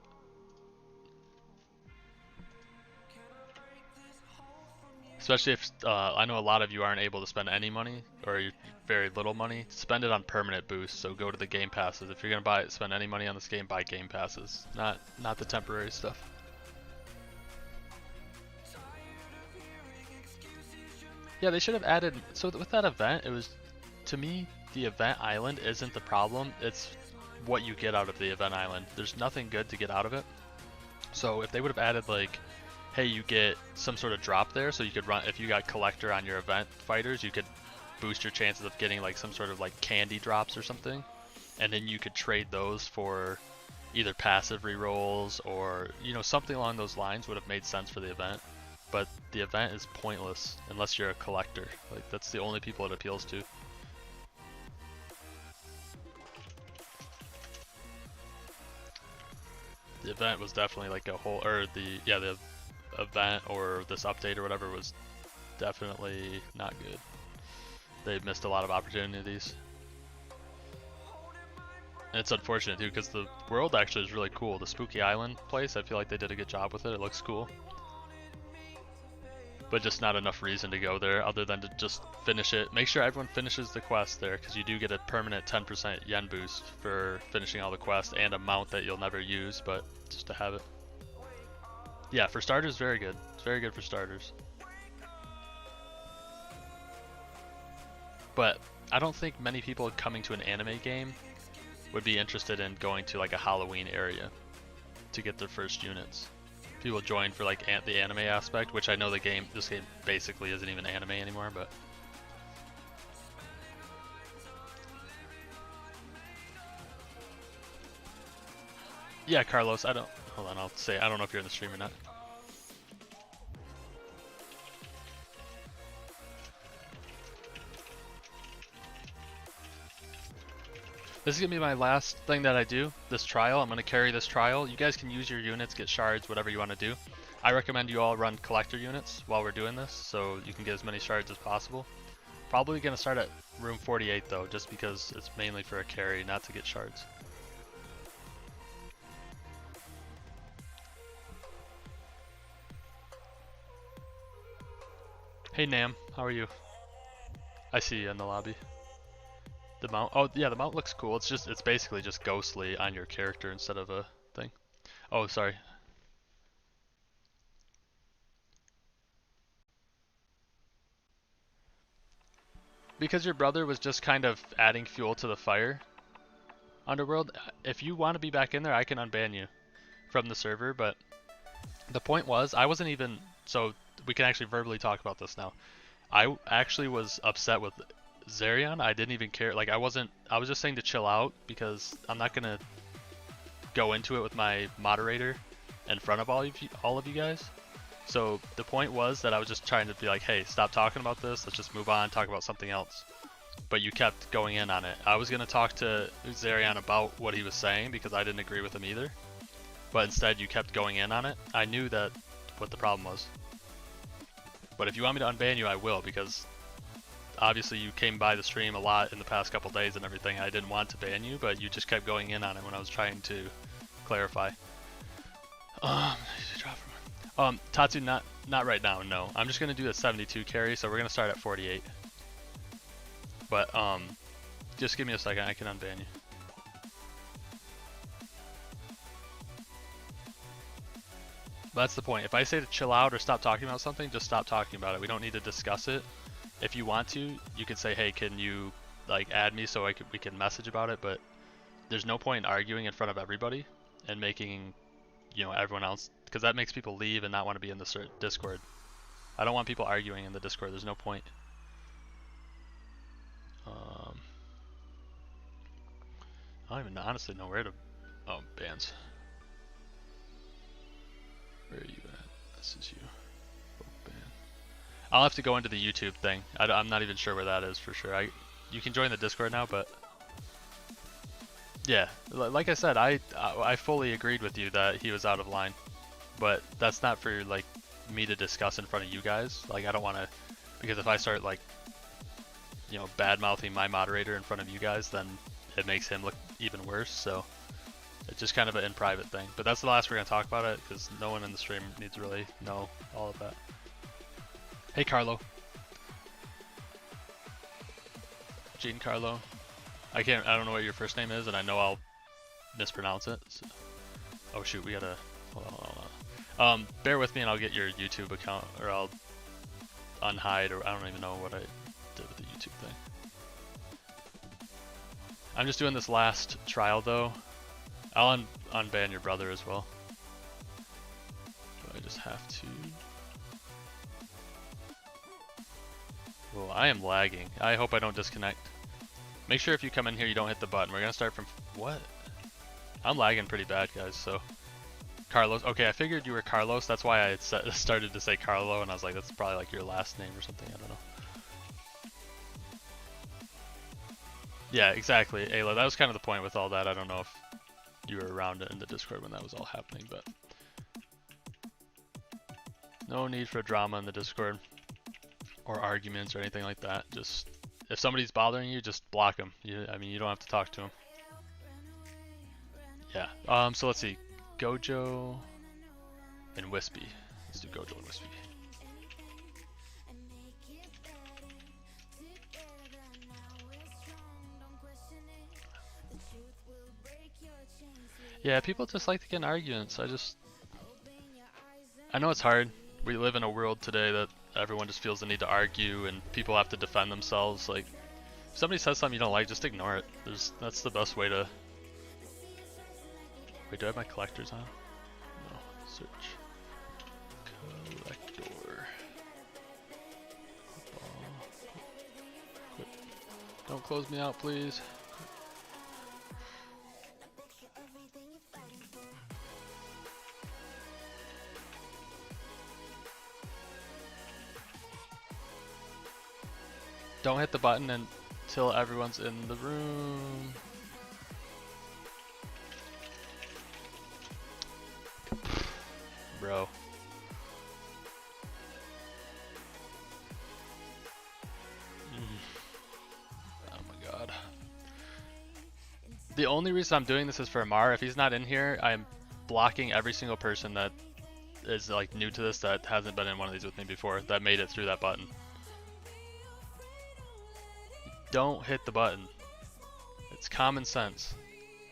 Especially if I know a lot of you aren't able to spend any money, or very little money. Spend it on permanent boosts. So go to the game passes. If you're gonna spend any money on this game, buy game passes, not the temporary stuff. Yeah, they should have added. So with that event, it was, to me, the event island isn't the problem. It's what you get out of the event island. There's nothing good to get out of it. So if they would have added like, hey, you get some sort of drop there, so you could run, if you got collector on your event fighters, you could boost your chances of getting like some sort of like candy drops or something, and then you could trade those for either passive rerolls or, you know, something along those lines would have made sense for the event. But the event is pointless unless you're a collector. Like, that's the only people it appeals to. The event was definitely like a whole, or the event or this update or whatever was definitely not good. They missed a lot of opportunities. And it's unfortunate too, because the world actually is really cool. The Spooky Island place, I feel like they did a good job with it. It looks cool. But just not enough reason to go there other than to just finish it. Make sure everyone finishes the quest there, because you do get a permanent 10% yen boost for finishing all the quests, and a mount that you'll never use, but just to have it. Yeah, for starters, very good. It's very good for starters. But I don't think many people coming to an anime game would be interested in going to like a Halloween area to get their first units. People join for like the anime aspect, which I know this game basically isn't even anime anymore, but yeah, Carlos, hold on, I don't know if you're in the stream or not. This is going to be my last thing that I do, this trial. I'm going to carry this trial. You guys can use your units, get shards, whatever you want to do. I recommend you all run collector units while we're doing this, so you can get as many shards as possible. Probably going to start at room 48 though, just because it's mainly for a carry, not to get shards. Hey Nam, how are you? I see you in the lobby. The mount, oh yeah, the mount looks cool. It's basically just ghostly on your character instead of a thing. Oh, sorry. Because your brother was just kind of adding fuel to the fire. Underworld, if you want to be back in there, I can unban you from the server, but the point was, I wasn't even, so we can actually verbally talk about this now. I actually was upset with Zerion. I didn't even care. Like, I was just saying to chill out, because I'm not gonna go into it with my moderator in front of all of you guys. So the point was that I was just trying to be like, hey, stop talking about this. Let's just move on, talk about something else. But you kept going in on it. I was going to talk to Zarian about what he was saying because I didn't agree with him either. But instead you kept going in on it. I knew that what the problem was. But if you want me to unban you, I will, because obviously you came by the stream a lot in the past couple days and everything. I didn't want to ban you, but you just kept going in on it when I was trying to clarify. Tatsu, not right now, no. I'm just gonna do a 72 carry, so we're gonna start at 48. But just give me a second, I can unban you. But that's the point. If I say to chill out or stop talking about something, just stop talking about it. We don't need to discuss it. If you want to, you can say, hey, can you like add me so we can message about it, but there's no point in arguing in front of everybody and making, you know, everyone else, because that makes people leave and not want to be in the Discord. I don't want people arguing in the Discord. There's no point. I don't even honestly know where to. Oh, bans. Where are you at? This is you. Oh, ban. I'll have to go into the YouTube thing. I'm not even sure where that is for sure. You can join the Discord now, but yeah, like I said, I fully agreed with you that he was out of line, but that's not for like me to discuss in front of you guys. Like I don't want to, because if I start like, you know, bad mouthing my moderator in front of you guys, then it makes him look even worse. So it's just kind of an in private thing. But that's the last we're gonna talk about it, because no one in the stream needs to really know all of that. Hey Carlo. Giancarlo. I don't know what your first name is, and I know I'll mispronounce it. So. Oh shoot, we gotta, hold on. Bear with me and I'll get your YouTube account, or I'll unhide, or I don't even know what I did with the YouTube thing. I'm just doing this last trial though. I'll unban your brother as well. Do I just have to? Oh, I am lagging. I hope I don't disconnect. Make sure if you come in here you don't hit the button. We're gonna start from, what? I'm lagging pretty bad, guys, so. Carlos, okay, I figured you were Carlos. That's why I started to say Carlo, and I was like, that's probably like your last name or something, I don't know. Yeah, exactly, Ayla. That was kind of the point with all that. I don't know if you were around in the Discord when that was all happening, but. No need for drama in the Discord. Or arguments or anything like that. Just, if somebody's bothering you, just block them. I mean, you don't have to talk to them. Yeah, so let's see. Gojo and Wispy. Let's do Gojo and Wispy. Yeah, people just like to get in arguments. I know it's hard. We live in a world today that everyone just feels the need to argue and people have to defend themselves. Like, if somebody says something you don't like, just ignore it. That's the best way to... Wait, do I have my collectors on? No. Search. Collector. Quit. Don't close me out, please. Don't hit the button until everyone's in the room. Bro. Oh my god. The only reason I'm doing this is for Amar. If he's not in here, I'm blocking every single person that is like new to this, that hasn't been in one of these with me before, that made it through that button. Don't hit the button. It's common sense.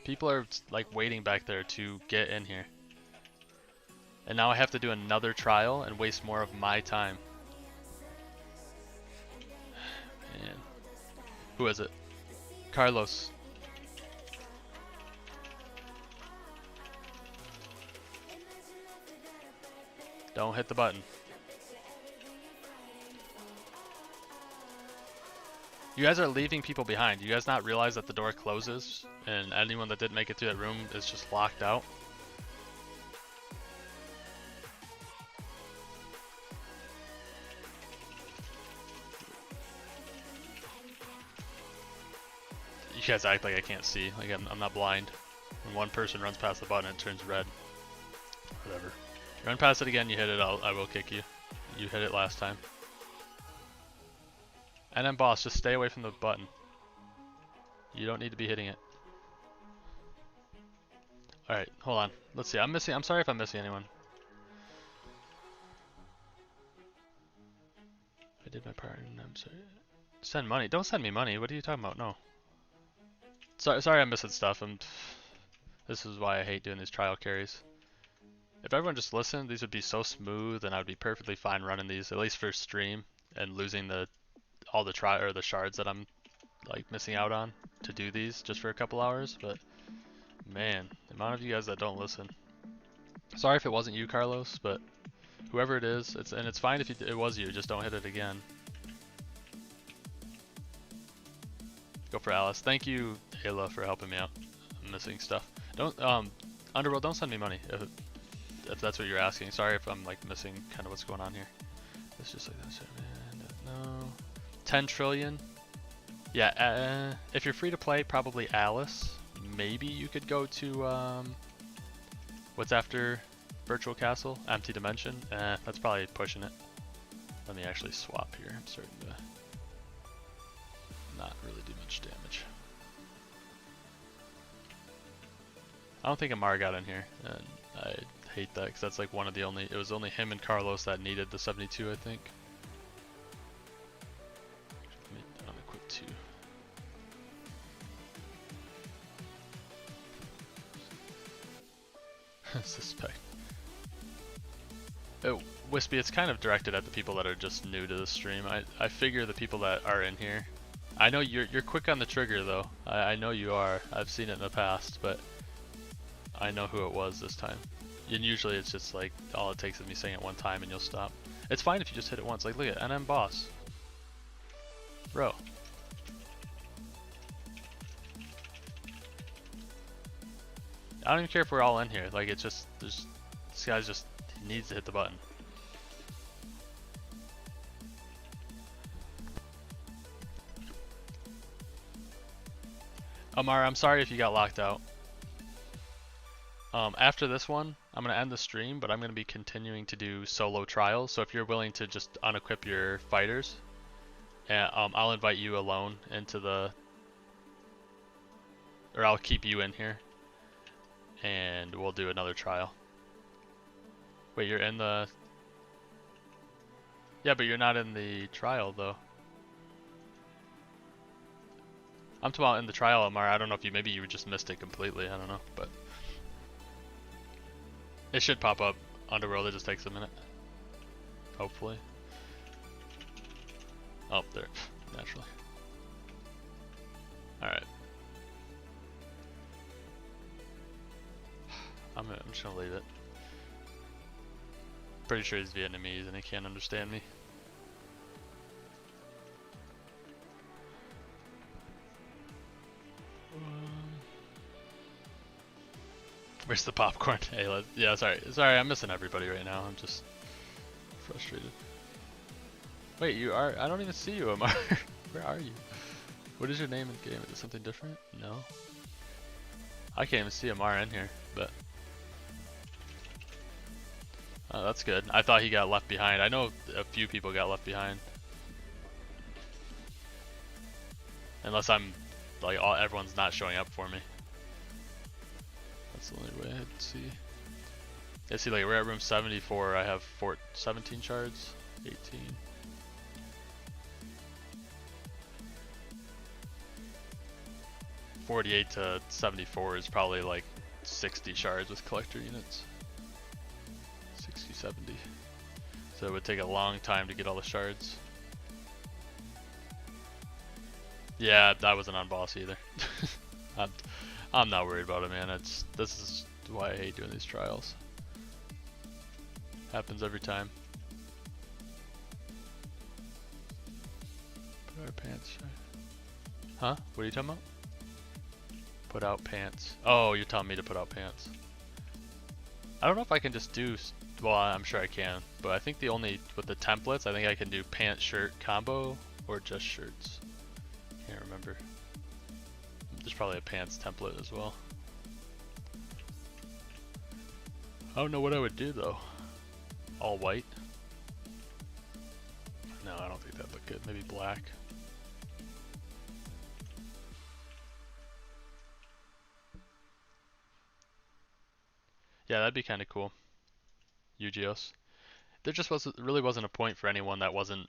People are like waiting back there to get in here. And now I have to do another trial and waste more of my time. Man. Who is it? Carlos. Don't hit the button. You guys are leaving people behind. You guys not realize that the door closes and anyone that didn't make it through that room is just locked out? guys act like I can't see. Like I'm not blind. When one person runs past the button, it turns red. Whatever. You run past it again, you hit it, I will kick you. You hit it last time. And then boss, just stay away from the button. You don't need to be hitting it. Alright, hold on. Let's see. I'm sorry if I'm missing anyone. I did my part and I'm sorry. Send money. Don't send me money. What are you talking about? No. Sorry I'm missing stuff. This is why I hate doing these trial carries. If everyone just listened, these would be so smooth and I would be perfectly fine running these, at least for stream, and losing all the shards that I'm like missing out on to do these just for a couple hours, but man, the amount of you guys that don't listen. Sorry if it wasn't you, Carlos, but whoever it is, it's fine if it was you, just don't hit it again. Go for Alice. Thank you, Ayla, for helping me out. I'm missing stuff. Don't Underworld, don't send me money if that's what you're asking. Sorry if I'm like missing kind of what's going on here. It's just like that. No. 10 trillion. Yeah, if you're free to play, probably Alice. Maybe you could go to what's after Virtual Castle? Empty Dimension. That's probably pushing it. Let me actually swap here. I'm starting to not really do much damage. I don't think Amar got in here, and I hate that because that's like one of the only. It was only him and Carlos that needed the 72, I think. Let me unequip 2. Suspect. Oh, Wispy, it's kind of directed at the people that are just new to the stream. I figure the people that are in here. I know you're quick on the trigger though. I know you are. I've seen it in the past, but I know who it was this time. And usually it's just like all it takes is me saying it one time and you'll stop. It's fine if you just hit it once. Like look at NM Boss. Bro. I don't even care if we're all in here. Like it's just this guy's just needs to hit the button. Amar, I'm sorry if you got locked out. After this one, I'm going to end the stream, but I'm going to be continuing to do solo trials. So if you're willing to just unequip your fighters, I'll invite you alone into or I'll keep you in here, and we'll do another trial. Wait, you're in the... Yeah, but you're not in the trial, though. I'm talking about in the trial, Amar. I don't know if maybe you just missed it completely. I don't know, but... It should pop up Underworld, it just takes a minute. Hopefully. Oh, there. Naturally. Alright. I'm just gonna leave it. Pretty sure he's Vietnamese and he can't understand me. Where's the popcorn? Hey, yeah, sorry, I'm missing everybody right now. I'm just frustrated. Wait, you are? I don't even see you, Amar. Where are you? What is your name in the game? Is it something different? No. I can't even see Amar in here, but... Oh, that's good. I thought he got left behind. I know a few people got left behind. Unless I'm, like, everyone's not showing up for me. That's the only way I'd see. Yeah, see, like, we're at room 74. I have 17 shards, 18. $48 to $74 is probably like 60 shards with collector units. 60, 70. So it would take a long time to get all the shards. Yeah, I wasn't on boss either. I'm not worried about it, man. This is why I hate doing these trials. Happens every time. Put our pants. Huh? What are you talking about? Put out pants. Oh, you're telling me to put out pants. I don't know if I can just do, well, I'm sure I can, but I think with the templates, I think I can do pants shirt combo or just shirts. Can't remember. I'm There's probably a pants template as well. I don't know what I would do though. All white? No, I don't think that'd look good. Maybe black. Yeah, that'd be kind of cool. UGOs. There just really wasn't a point for anyone that wasn't.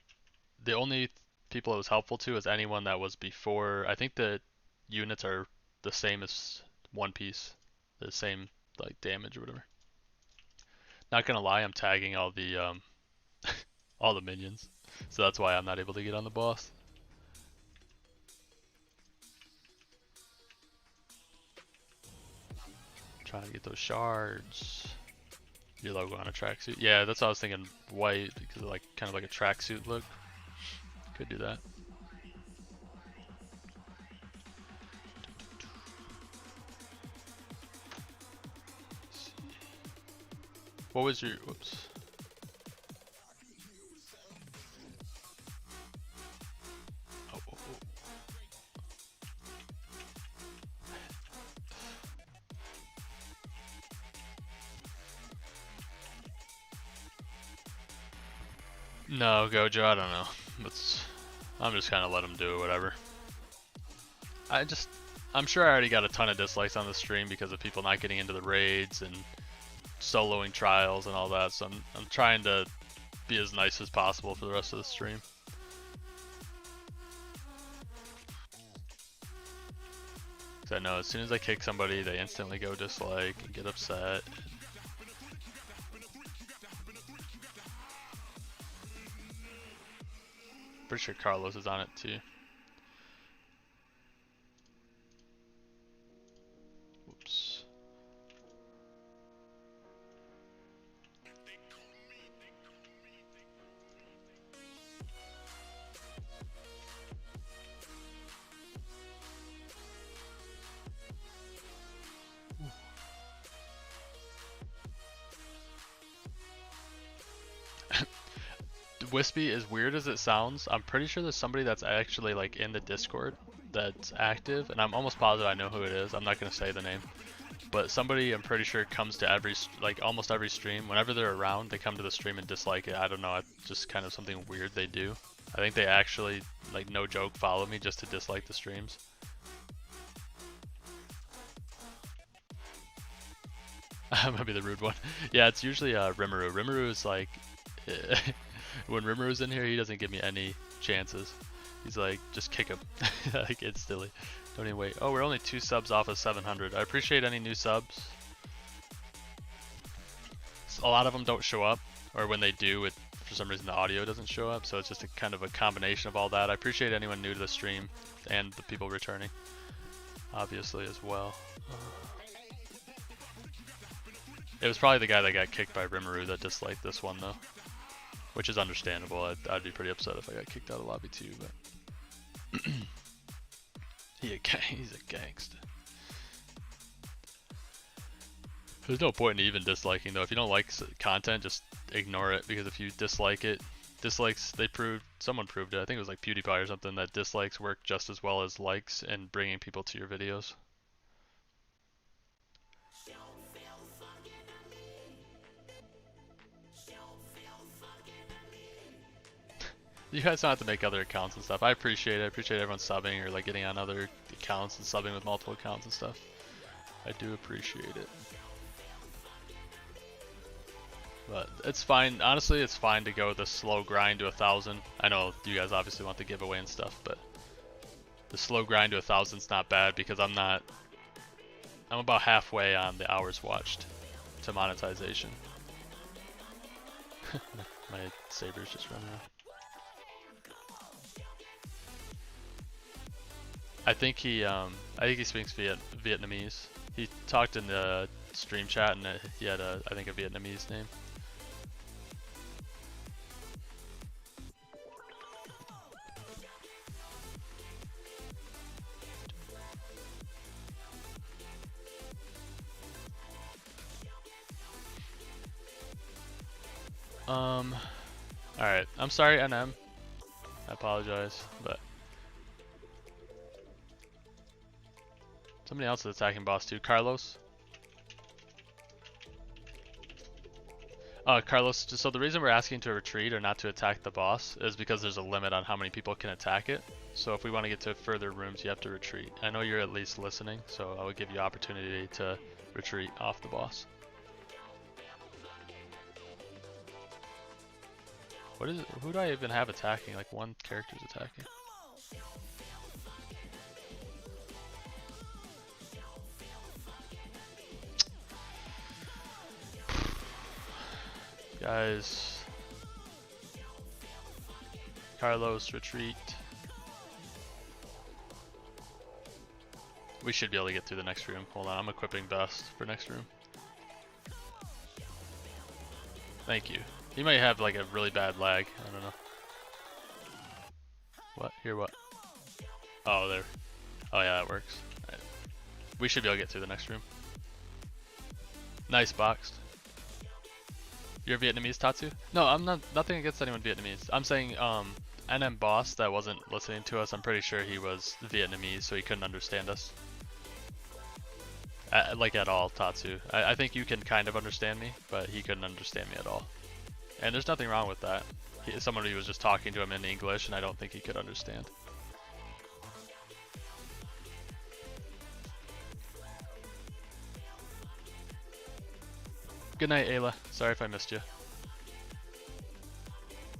The only people it was helpful to is anyone that was before. I think the units are the same as One Piece, the same like damage or whatever. Not gonna lie, I'm tagging all the all the minions, so that's why I'm not able to get on the boss. Trying to get those shards. Your logo on a tracksuit. Yeah, that's what I was thinking. White because of like kind of like a tracksuit look. Could do that. What was your? Whoops. Oh, oh, oh. No, Gojo, I don't know. I'm just kind of let him do whatever. I'm sure I already got a ton of dislikes on the stream because of people not getting into the raids and soloing trials and all that. So I'm trying to be as nice as possible for the rest of the stream. Because I know as soon as I kick somebody, they instantly go dislike and get upset. Pretty sure Carlos is on it too. Whoops. Wispy, as weird as it sounds, I'm pretty sure there's somebody that's actually like in the Discord that's active, and I'm almost positive I know who it is. I'm not gonna say the name, but somebody I'm pretty sure comes to almost every stream. Whenever they're around, they come to the stream and dislike it. I don't know, it's just kind of something weird they do. I think they actually, like no joke, follow me just to dislike the streams. I might be the rude one. Yeah, it's usually Rimuru. Rimuru is like. When Rimmeru's in here, he doesn't give me any chances. He's like, just kick him. Like, instantly. Don't even wait. Oh, we're only 2 subs off of 700. I appreciate any new subs. A lot of them don't show up, or when they do, for some reason the audio doesn't show up, so it's just a kind of a combination of all that. I appreciate anyone new to the stream, and the people returning, obviously, as well. It was probably the guy that got kicked by Rimuru that disliked this one, though. Which is understandable. I'd be pretty upset if I got kicked out of lobby too, but he's a gangster. There's no point in even disliking though. If you don't like content, just ignore it, because if you dislike it, dislikes, someone proved it, I think it was like PewDiePie or something, that dislikes work just as well as likes in bringing people to your videos. You guys don't have to make other accounts and stuff. I appreciate it. I appreciate everyone subbing or like getting on other accounts and subbing with multiple accounts and stuff. I do appreciate it. But it's fine. Honestly, it's fine to go the slow grind to 1,000. I know you guys obviously want the giveaway and stuff, but the slow grind to 1,000 is not bad, because I'm about halfway on the hours watched to monetization. My saber's just running around. I think he speaks Vietnamese. He talked in the stream chat, and he had I think a Vietnamese name. Alright, I'm sorry, NM. I apologize, but Somebody else is attacking boss too. Carlos. Carlos, so the reason we're asking to retreat or not to attack the boss is because there's a limit on how many people can attack it. So if we want to get to further rooms, you have to retreat. I know you're at least listening, so I would give you opportunity to retreat off the boss. What is it? Who do I even have attacking? Like one character's attacking. Guys. Carlos, retreat. We should be able to get through the next room. Hold on, I'm equipping best for next room. Thank you. He might have like a really bad lag. I don't know. What? Here, what? Oh, there. Oh yeah, that works. Right. We should be able to get through the next room. Nice boxed. You're Vietnamese, Tatsu? No, I'm not. Nothing against anyone Vietnamese. I'm saying NM boss that wasn't listening to us. I'm pretty sure he was Vietnamese, so he couldn't understand us. Like at all, Tatsu. I think you can kind of understand me, but he couldn't understand me at all. And there's nothing wrong with that. Somebody was just talking to him in English, and I don't think he could understand. Good night, Ayla. Sorry if I missed you.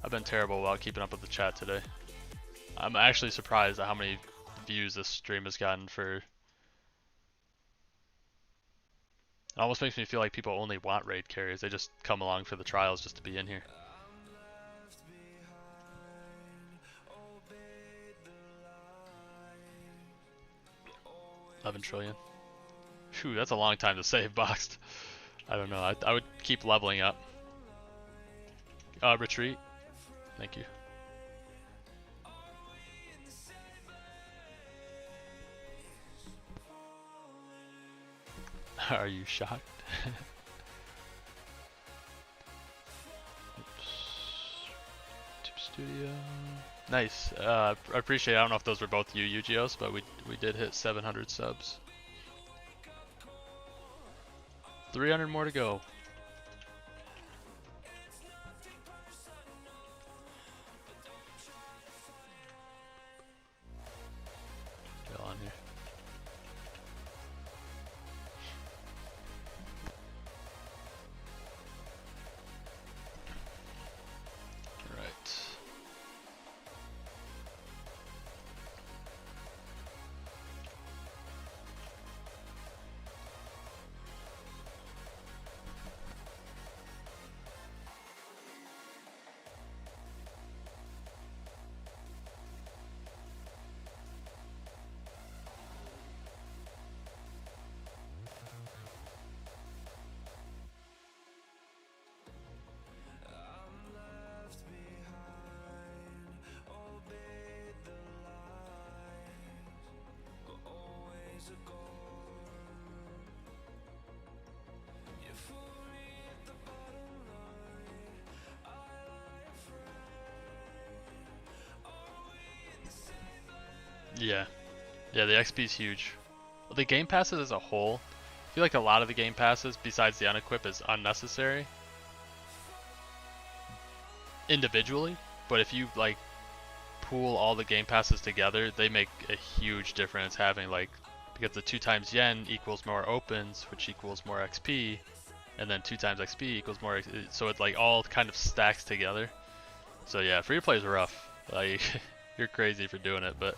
I've been terrible while keeping up with the chat today. I'm actually surprised at how many views this stream has gotten for... It almost makes me feel like people only want raid carries. They just come along for the trials just to be in here. 11 trillion. Phew, that's a long time to save boxed. I don't know. I would keep leveling up. Retreat. Thank you. Are you shocked? Oops. Tube Studio. Nice. I appreciate it. I don't know if those were both you, Yujios, but we did hit 700 subs. 300 more to go. Get on here. Right. Yeah. Yeah, the XP is huge. The game passes as a whole, I feel like a lot of the game passes, besides the unequip, is unnecessary individually, but if you like pool all the game passes together, they make a huge difference having like, because the 2 times yen equals more opens, which equals more XP, and then 2 times XP equals more, so it like all kind of stacks together. So yeah, free to play is rough. Like, you're crazy for doing it, but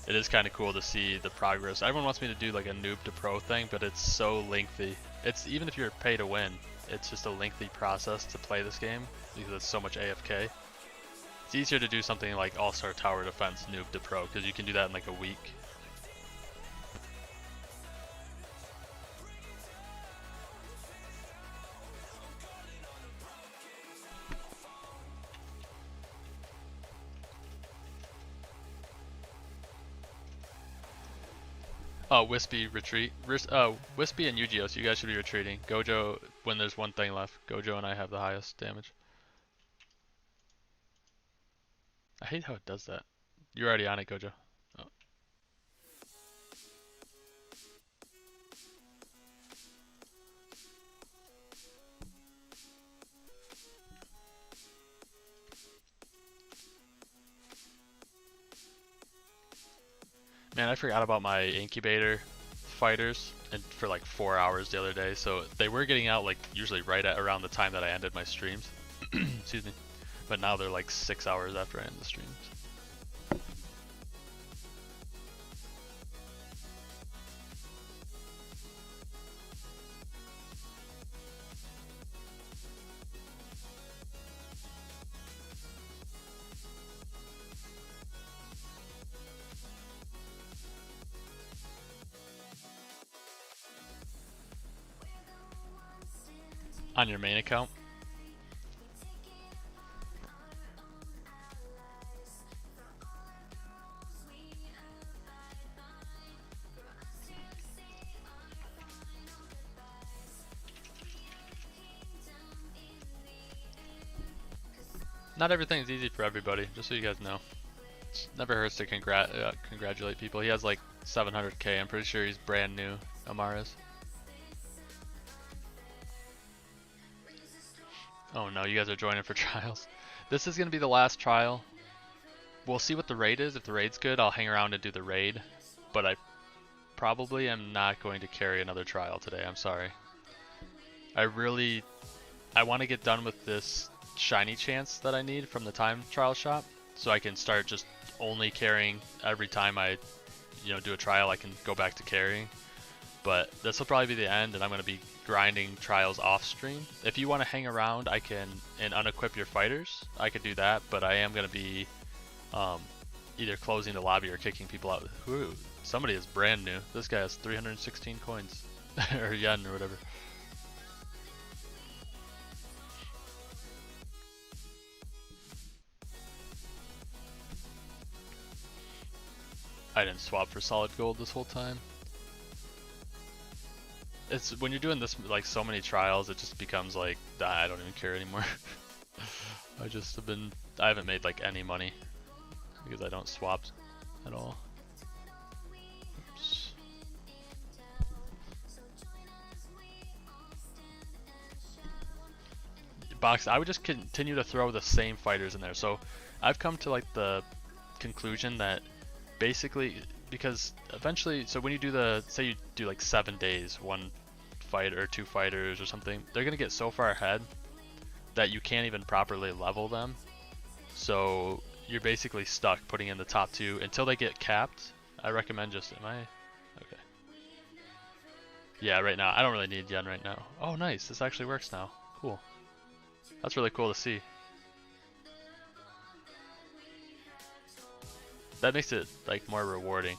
it is kind of cool to see the progress. Everyone wants me to do like a noob to pro thing, but it's so lengthy. It's even if you're pay to win, it's just a lengthy process to play this game because it's so much AFK. It's easier to do something like All-Star Tower Defense noob to pro because you can do that in like a week. Oh, Wispy retreat. Wispy and Yujios, you guys should be retreating. Gojo, when there's one thing left. Gojo and I have the highest damage. I hate how it does that. You're already on it, Gojo. Oh. Man, I forgot about my incubator fighters and for like 4 hours the other day. So they were getting out like usually right at around the time that I ended my streams. Excuse me. But now they're like 6 hours after I end the streams. On your main account? Not everything's easy for everybody, just so you guys know. Never hurts to congratulate people. He has like 700k. I'm pretty sure he's brand new, Amaris. Oh no, you guys are joining for trials. This is going to be the last trial. We'll see what the raid is. If the raid's good, I'll hang around and do the raid. But I probably am not going to carry another trial today. I'm sorry. I want to get done with this shiny chance that I need from the time trial shop, so I can start just only carrying every time I, do a trial. I can go back to carrying. But this will probably be the end, and I'm going to be grinding trials off stream. If you want to hang around, I can and unequip your fighters. I could do that, but I am going to be either closing the lobby or kicking people out. Ooh, somebody is brand new. This guy has 316 coins or yen or whatever. I didn't swap for solid gold this whole time. It's when you're doing this like so many trials, it just becomes like I don't even care anymore. I haven't made like any money because I don't swap at all. Oops. Box, I would just continue to throw the same fighters in there. So I've come to like the conclusion that basically, because eventually, so when you do say you do like 7 days, 1 fight or 2 fighters or something, they're gonna get so far ahead that you can't even properly level them. So you're basically stuck putting in the top 2 until they get capped. I recommend just, okay. Yeah, right now, I don't really need yen right now. Oh nice, this actually works now. Cool. That's really cool to see. That makes it like more rewarding.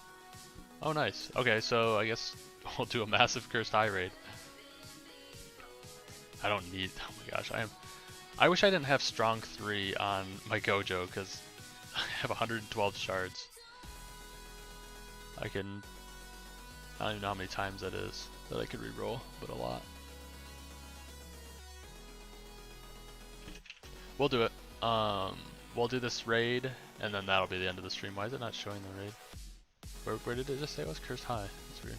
Oh nice. Okay, so I guess we'll do a massive cursed high raid. I don't need, oh my gosh, I wish I didn't have strong 3 on my Gojo because I have 112 shards. I don't even know how many times that is that I could reroll, but a lot. We'll do it. We'll do this raid, and then that'll be the end of the stream. Why is it not showing the raid? Where did it just say it was cursed high? That's weird.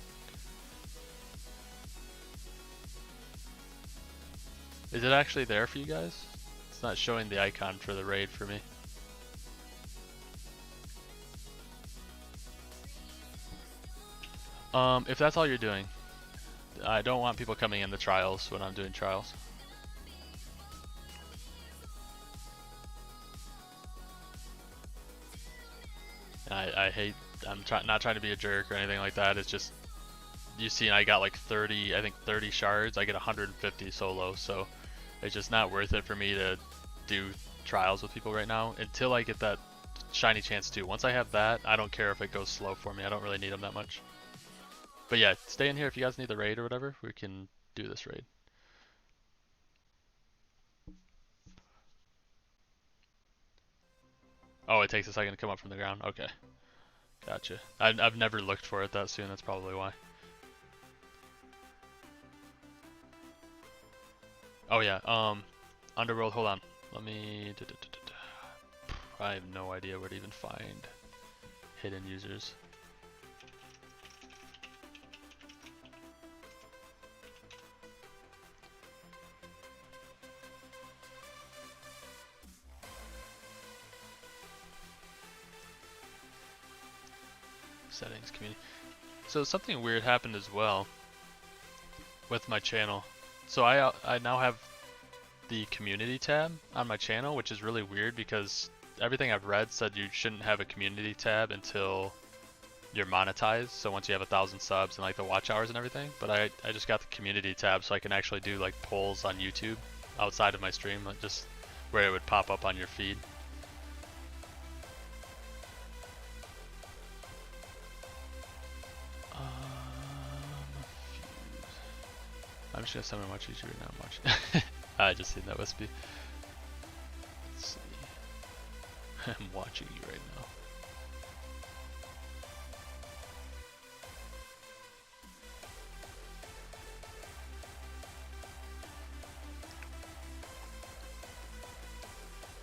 Is it actually there for you guys? It's not showing the icon for the raid for me. If that's all you're doing, I don't want people coming in the trials when I'm doing trials. I'm not trying to be a jerk or anything like that. It's just, you see, I got like 30 shards. I get 150 solo, so it's just not worth it for me to do trials with people right now until I get that shiny chance too. Once I have that, I don't care if it goes slow for me. I don't really need them that much. But yeah, stay in here if you guys need the raid or whatever. We can do this raid. Oh, it takes a second to come up from the ground. Okay. Gotcha. I've never looked for it that soon. That's probably why. Oh yeah. Underworld. Hold on. Let me. I have no idea where to even find hidden users. Settings, community. So something weird happened as well with my channel. So I now have the community tab on my channel, which is really weird because everything I've read said you shouldn't have a community tab until you're monetized. So once you have 1,000 subs and like the watch hours and everything. But I just got the community tab so I can actually do like polls on YouTube outside of my stream, like just where it would pop up on your feed. I'm just gonna summon watch YouTube right now. I'm watching. I just seen that Wispy. Let's see. I'm watching you right now.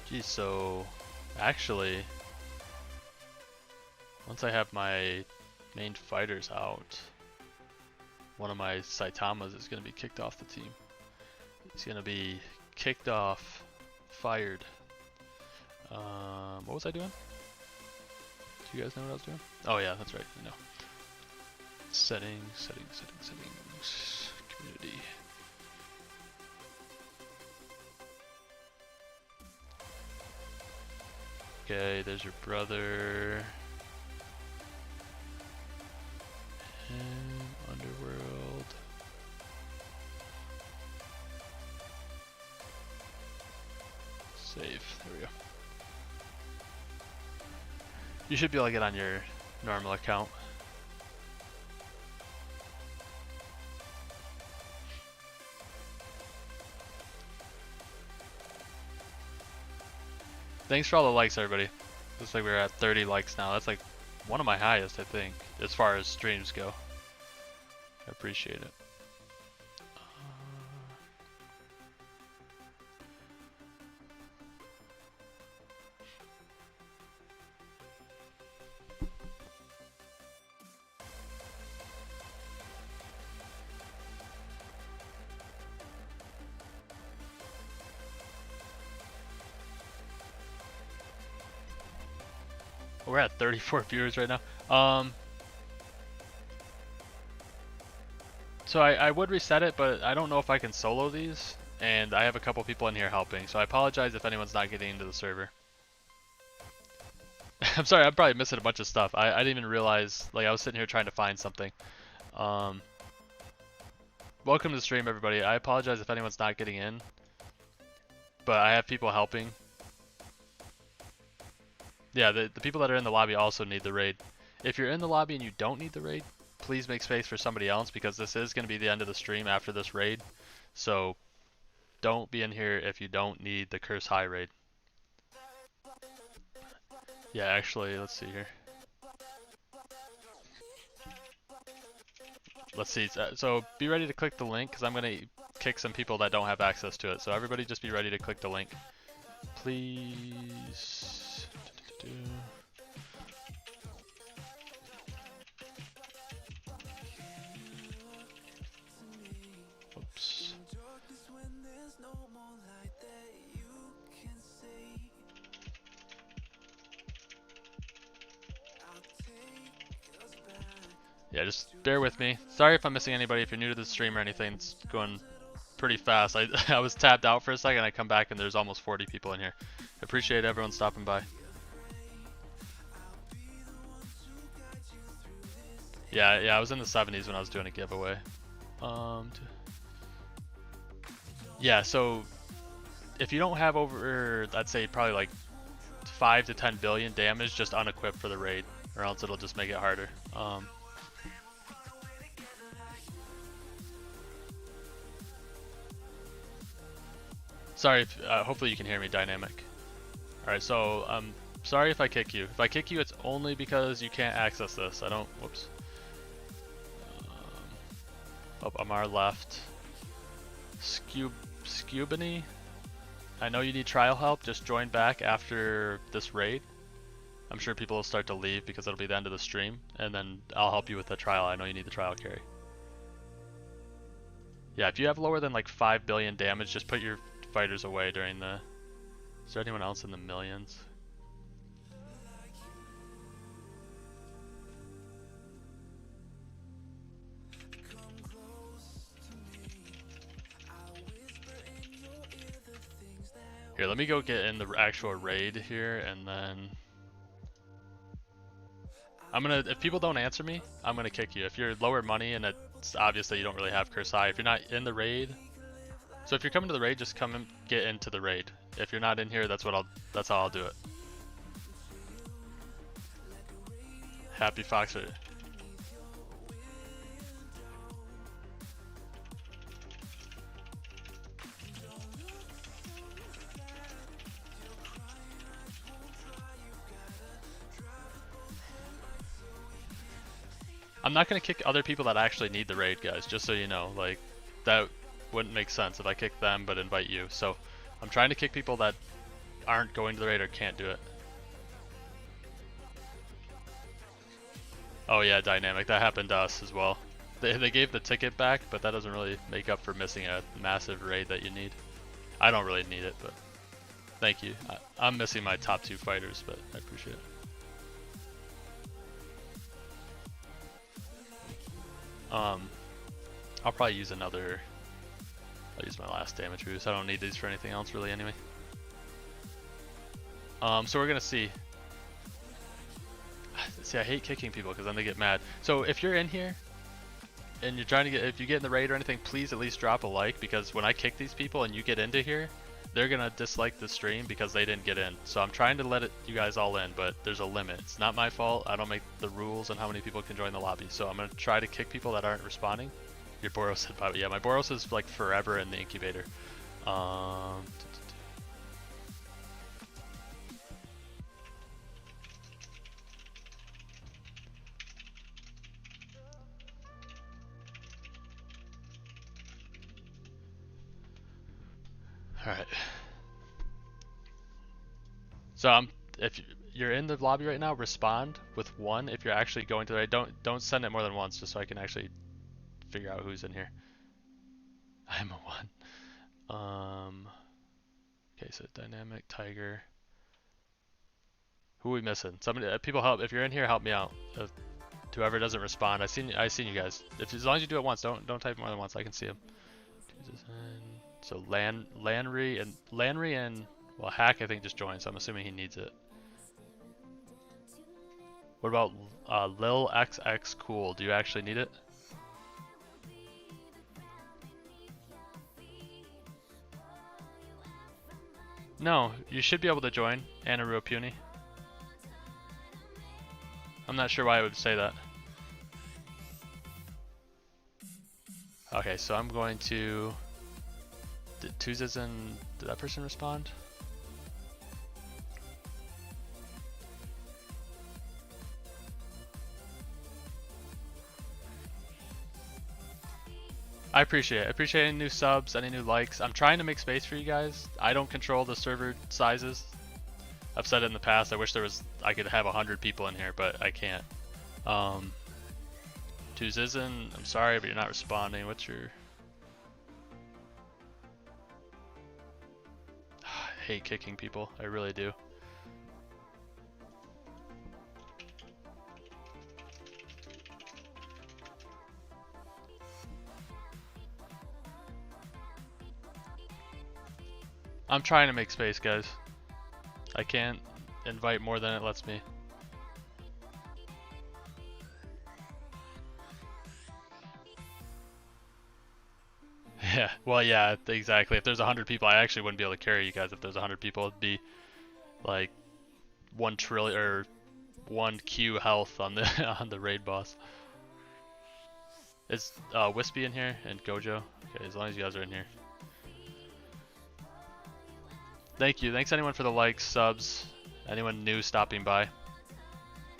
Geez, so actually, once I have my main fighters out, one of my Saitamas is going to be kicked off the team. He's going to be kicked off, fired. What was I doing? Do you guys know what I was doing? Oh yeah, that's right, I know. Settings, community. Okay, there's your brother. Underworld. Save. There we go. You should be able to get on your normal account. Thanks for all the likes, everybody. Looks like we're at 30 likes now. That's like one of my highest, I think, as far as streams go. I appreciate it. We're at 34 viewers right now. So I would reset it, but I don't know if I can solo these, and I have a couple people in here helping, so I apologize if anyone's not getting into the server. I'm sorry, I'm probably missing a bunch of stuff. I didn't even realize, like, I was sitting here trying to find something. Welcome to the stream, everybody. I apologize if anyone's not getting in, but I have people helping. Yeah, the people that are in the lobby also need the raid. If you're in the lobby and you don't need the raid, please make space for somebody else, because this is going to be the end of the stream after this raid. So don't be in here if you don't need the Curse High raid. Yeah, actually, let's see here. Let's see. So be ready to click the link, because I'm going to kick some people that don't have access to it. So everybody just be ready to click the link. Please. Oops. Yeah, just bear with me. Sorry if I'm missing anybody. If you're new to the stream or anything, it's going pretty fast. I was tapped out for a second. I come back and there's almost 40 people in here. Appreciate everyone stopping by. Yeah, I was in the 70s when I was doing a giveaway. Yeah, so if you don't have over, I'd say probably like 5 to 10 billion damage, just unequip for the raid, or else it'll just make it harder. Sorry, hopefully you can hear me, Dynamic. Alright, so sorry if I kick you. If I kick you, it's only because you can't access this. I don't, whoops. Oh, Amar left. Scubany, I know you need trial help. Just join back after this raid. I'm sure people will start to leave because it'll be the end of the stream, and then I'll help you with the trial. I know you need the trial carry. Yeah, if you have lower than like 5 billion damage, just put your fighters away during the... Is there anyone else in the millions? Here, let me go get in the actual raid here, and then I'm gonna, if people don't answer me, I'm gonna kick you. If you're lower money and it's obvious that you don't really have curse high, if you're not in the raid, so if you're coming to the raid, just come and get into the raid. If you're not in here, that's how I'll do it. Happy Foxer. I'm not gonna kick other people that actually need the raid, guys, just so you know. Like, that wouldn't make sense if I kick them but invite you. So I'm trying to kick people that aren't going to the raid or can't do it. Oh yeah, dynamic. That happened to us as well. They gave the ticket back, but that doesn't really make up for missing a massive raid that you need. I don't really need it, but thank you. I'm missing my top 2 fighters, but I appreciate it. I'll probably use another. I'll use my last damage boost. I don't need these for anything else really anyway. So we're gonna see. See, I hate kicking people because then they get mad. So if you're in here and you're trying to get, if you get in the raid or anything, please at least drop a like, because when I kick these people and you get into here, they're gonna dislike the stream because they didn't get in. So I'm trying to let you guys all in, but there's a limit. It's not my fault. I don't make the rules on how many people can join the lobby. So I'm gonna try to kick people that aren't responding. Your Boros said, yeah, my Boros is like forever in the incubator. Alright. So if you're in the lobby right now, respond with 1 if you're actually going to the raid. Don't send it more than once, just so I can actually figure out who's in here. I'm a 1. Okay, so dynamic, tiger. Who are we missing? Somebody, people help. If you're in here, help me out. Whoever doesn't respond, I seen you guys. As long as you do it once, don't type more than once. I can see them. So Landry and well, Hack I think just joined, so I'm assuming he needs it. What about Lil XX Cool? Do you actually need it? No, you should be able to join. Anna Puny. I'm not sure why I would say that. Okay, so I'm going to. Did that person respond? I appreciate it. I appreciate any new subs, any new likes. I'm trying to make space for you guys. I don't control the server sizes. I've said it in the past. I wish I could have 100 people in here, but I can't. Tuzizin, I'm sorry, but you're not responding. What's your? I hate kicking people. I really do. I'm trying to make space, guys. I can't invite more than it lets me. Yeah, well, yeah, exactly. If there's 100 people, I actually wouldn't be able to carry you guys. If there's 100 people, it'd be like 1 trillion or 1 Q health on the on the raid boss. Is Wispy in here and Gojo? Okay, as long as you guys are in here. Thank you. Thanks anyone for the likes, subs, anyone new stopping by.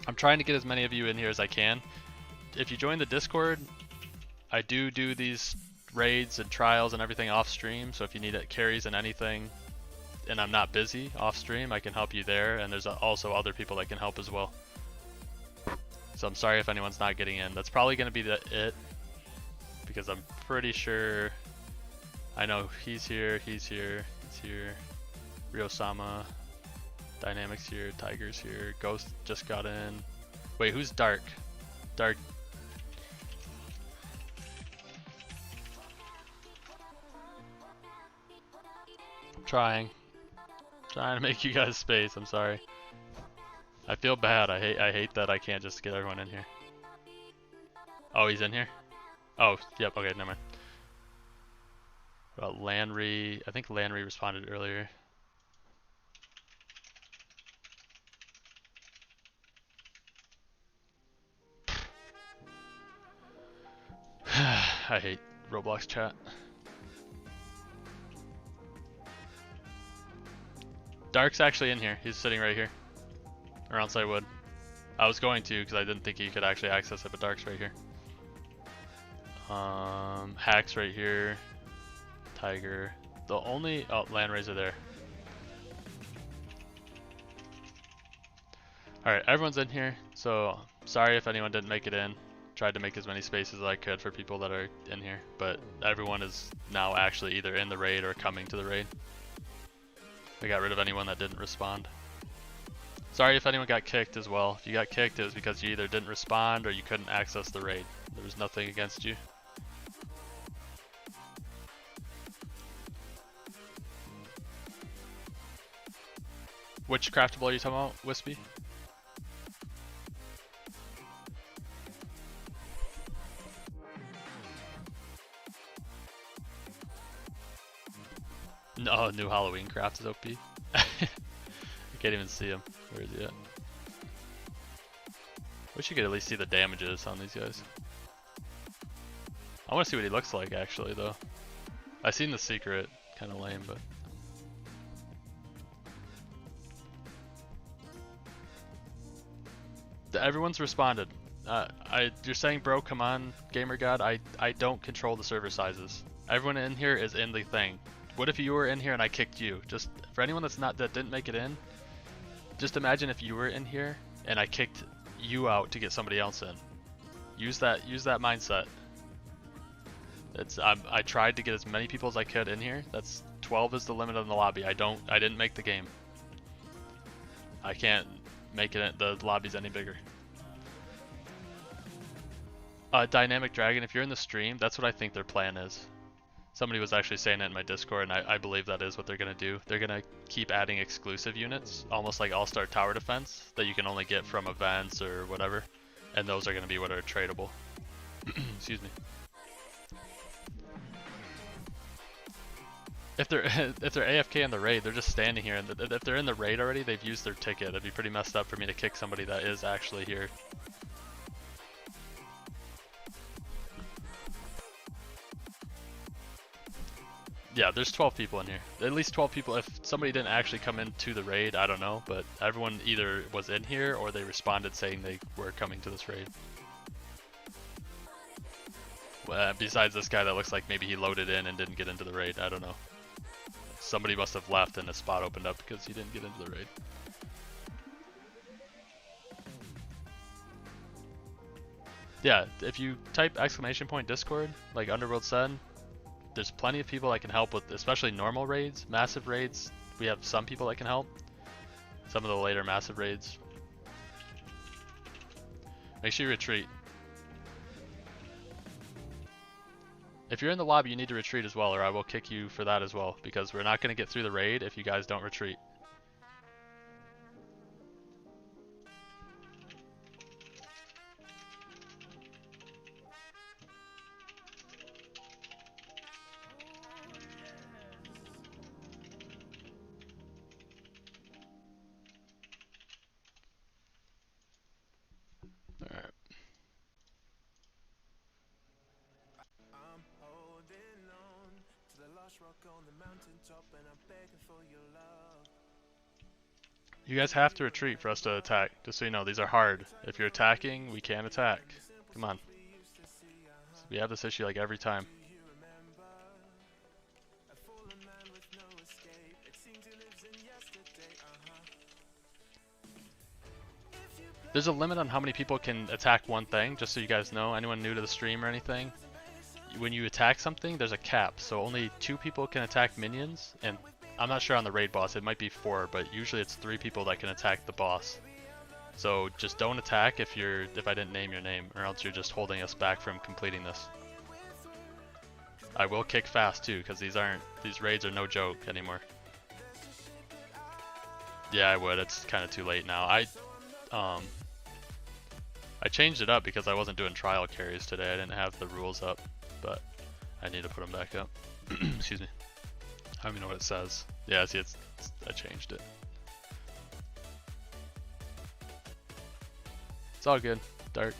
I'm trying to get as many of you in here as I can. If you join the Discord, I do these raids and trials and everything off stream, so if you need carries and anything and I'm not busy off stream, I can help you there, and there's also other people that can help as well. So I'm sorry if anyone's not getting in. That's probably going to be it, because I'm pretty sure I know he's here, he's here, he's here. Ryo-sama, Dynamics here, Tiger's here, Ghost just got in. Wait, who's Dark? Dark. I'm trying. Trying to make you guys space, I'm sorry. I feel bad, I hate that I can't just get everyone in here. Oh, he's in here? Oh, yep, okay, never mind. What about Landry? I think Landry responded earlier. I hate Roblox chat. Dark's actually in here. He's sitting right here. Around side wood. I was going to because I didn't think he could actually access it, but Dark's right here. Hack's right here. Tiger. The only... Oh, Landrays are there. Alright, everyone's in here, so sorry if anyone didn't make it in. Tried to make as many spaces as I could for people that are in here, but everyone is now actually either in the raid or coming to the raid. I got rid of anyone that didn't respond. Sorry if anyone got kicked as well. If you got kicked, it was because you either didn't respond or you couldn't access the raid. There was nothing against you. Which craftable are you talking about, Wispy? No, new Halloween craft is OP. I can't even see him. Where is he at? Wish you could at least see the damages on these guys. I want to see what he looks like actually though. I seen the secret, kind of lame, but. Everyone's responded. You're saying, bro, come on, gamer god. I don't control the server sizes. Everyone in here is in the thing. What if you were in here and I kicked you? Just for anyone that didn't make it in, just imagine if you were in here and I kicked you out to get somebody else in. Use that mindset. I tried to get as many people as I could in here. That's 12 is the limit on the lobby. I didn't make the game. I can't make it the lobbies any bigger. Dynamic Dragon, if you're in the stream, that's what I think their plan is. Somebody was actually saying it in my Discord, and I believe that is what they're going to do. They're going to keep adding exclusive units, almost like All-Star Tower Defense, that you can only get from events or whatever, and those are going to be what are tradable. Excuse me. If they're AFK in the raid, they're just standing here, and if they're in the raid already, they've used their ticket. It'd be pretty messed up for me to kick somebody that is actually here. Yeah, there's 12 people in here. At least 12 people. If somebody didn't actually come into the raid, I don't know, but everyone either was in here or they responded saying they were coming to this raid. Besides this guy that looks like maybe he loaded in and didn't get into the raid, I don't know. Somebody must have left and a spot opened up because he didn't get into the raid. Yeah, if you type !Discord, like Underworld said, there's plenty of people that can help with, especially normal raids, massive raids. We have some people that can help. Some of the later massive raids. Make sure you retreat. If you're in the lobby, you need to retreat as well, or I will kick you for that as well, because we're not going to get through the raid if you guys don't retreat. You guys have to retreat for us to attack, just so you know. These are hard. If you're attacking, we can't attack. Come on. We have this issue like every time. There's a limit on how many people can attack one thing, just so you guys know. Anyone new to the stream or anything, when you attack something, there's a cap. So only 2 people can attack minions, and I'm not sure on the raid boss, it might be 4, but usually it's 3 people that can attack the boss. So just don't attack if I didn't name your name, or else you're just holding us back from completing this. I will kick fast too, because these raids are no joke anymore. Yeah, I would. It's kind of too late now. I changed it up because I wasn't doing trial carries today. I didn't have the rules up, but I need to put them back up. Excuse me. I don't even know what it says. Yeah, see, I changed it. It's all good. Dart.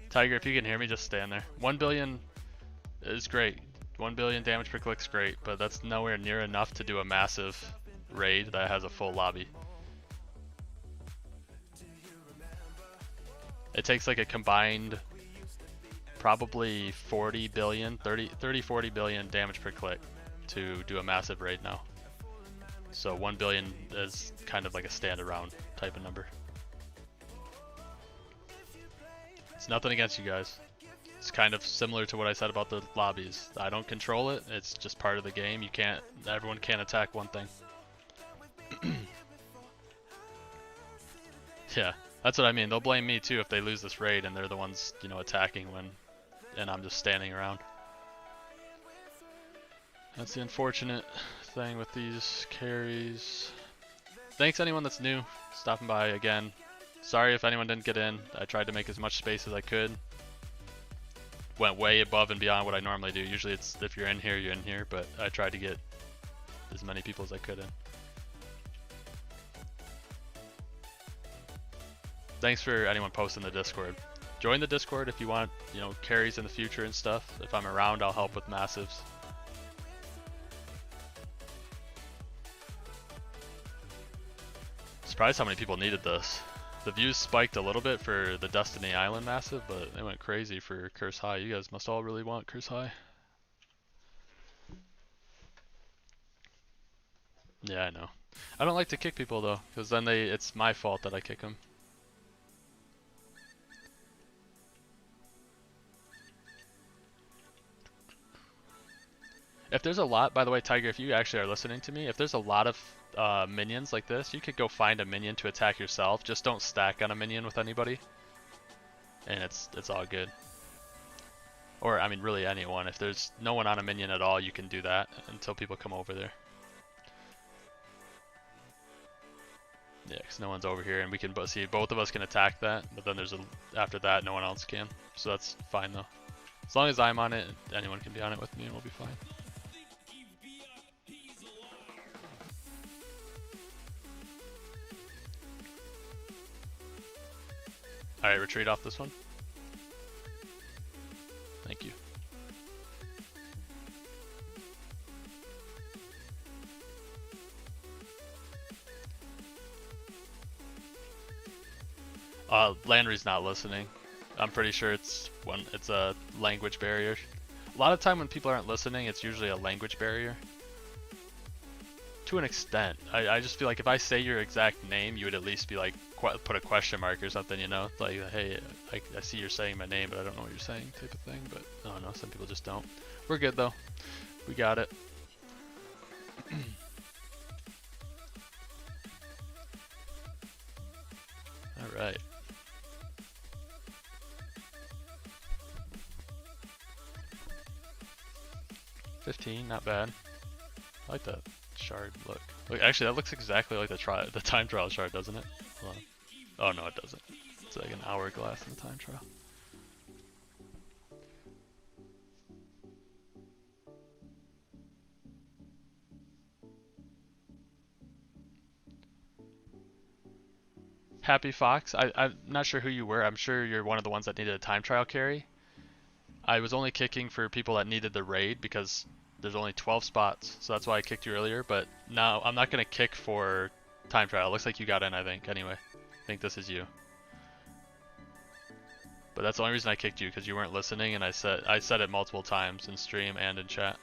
Tiger, if you can hear me, just stand there. 1 billion is great. 1 billion damage per click's great, but that's nowhere near enough to do a massive raid that has a full lobby. It takes like a combined probably 40 billion, 30, 40 billion damage per click to do a massive raid now. So 1 billion is kind of like a stand around type of number. It's nothing against you guys. It's kind of similar to what I said about the lobbies. I don't control it. It's just part of the game. Everyone can't attack one thing. Yeah, that's what I mean. They'll blame me too if they lose this raid and they're the ones, you know, attacking and I'm just standing around. That's the unfortunate thing with these carries. Thanks anyone that's new, stopping by again. Sorry if anyone didn't get in. I tried to make as much space as I could. Went way above and beyond what I normally do. Usually it's if you're in here, you're in here, but I tried to get as many people as I could in. Thanks for anyone posting the Discord. Join the Discord if you want, you know, carries in the future and stuff. If I'm around, I'll help with massives. Surprised how many people needed this. The views spiked a little bit for the Destiny Island massive, but they went crazy for Curse High. You guys must all really want Curse High. Yeah, I know. I don't like to kick people though, because then it's my fault that I kick them. If there's a lot, by the way, Tiger, if you actually are listening to me, if there's a lot of minions like this, you could go find a minion to attack yourself. Just don't stack on a minion with anybody, and it's all good. Or I mean, really anyone. If there's no one on a minion at all, you can do that until people come over there. Yeah, because no one's over here, and we can see both of us can attack that, but then after that, no one else can. So that's fine though. As long as I'm on it, anyone can be on it with me, and we'll be fine. Alright, retreat off this one. Thank you. Landry's not listening. I'm pretty sure it's a language barrier. A lot of time when people aren't listening, it's usually a language barrier. To an extent. I just feel like if I say your exact name, you would at least be like, put a question mark or something, you know? Like, hey, I see you're saying my name, but I don't know what you're saying type of thing. But I don't know, some people just don't. We're good though. We got it. Alright. $15, not bad. I like that shard look. Actually, that looks exactly like the time trial shard, doesn't it? Hold on. Oh no, it doesn't. It's like an hourglass in the time trial. Happy Fox, I'm not sure who you were. I'm sure you're one of the ones that needed a time trial carry. I was only kicking for people that needed the raid because there's only 12 spots, so that's why I kicked you earlier. But now I'm not going to kick for time trial. It looks like you got in, I think. Anyway, I think this is you. But that's the only reason I kicked you, because you weren't listening, and I said it multiple times in stream and in chat.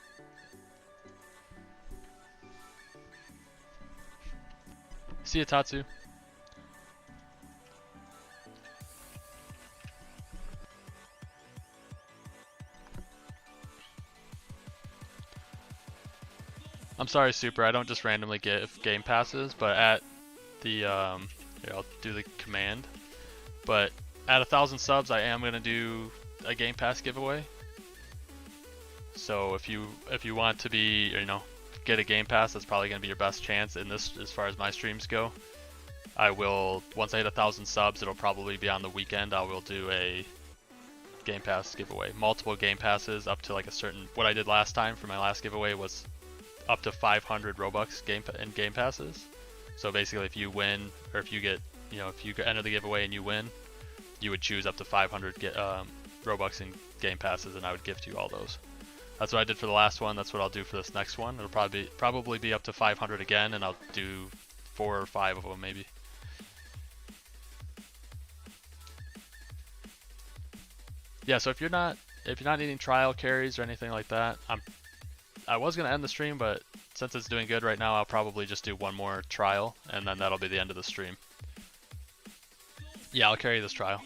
See ya, Tatsu. I'm sorry, Super, I don't just randomly give game passes, but at the, here, I'll do the command. But at 1,000 subs, I am gonna do a Game Pass giveaway. So if you want to be, get a Game Pass, that's probably gonna be your best chance in this as far as my streams go. I will, once I hit 1,000 subs, it'll probably be on the weekend. I will do a Game Pass giveaway, multiple Game Passes up to like a certain. What I did last time for my last giveaway was up to 500 Robux in Game Passes. So basically, if you win, or if you get, if you enter the giveaway and you win, you would choose up to 500 Robux in Game Passes, and I would gift you all those. That's what I did for the last one. That's what I'll do for this next one. It'll probably be up to 500 again, and I'll do 4 or 5 of them maybe. Yeah, so if you're not needing trial carries or anything like that, I was gonna end the stream, but since it's doing good right now, I'll probably just do one more trial, and then that'll be the end of the stream. Yeah, I'll carry this trial.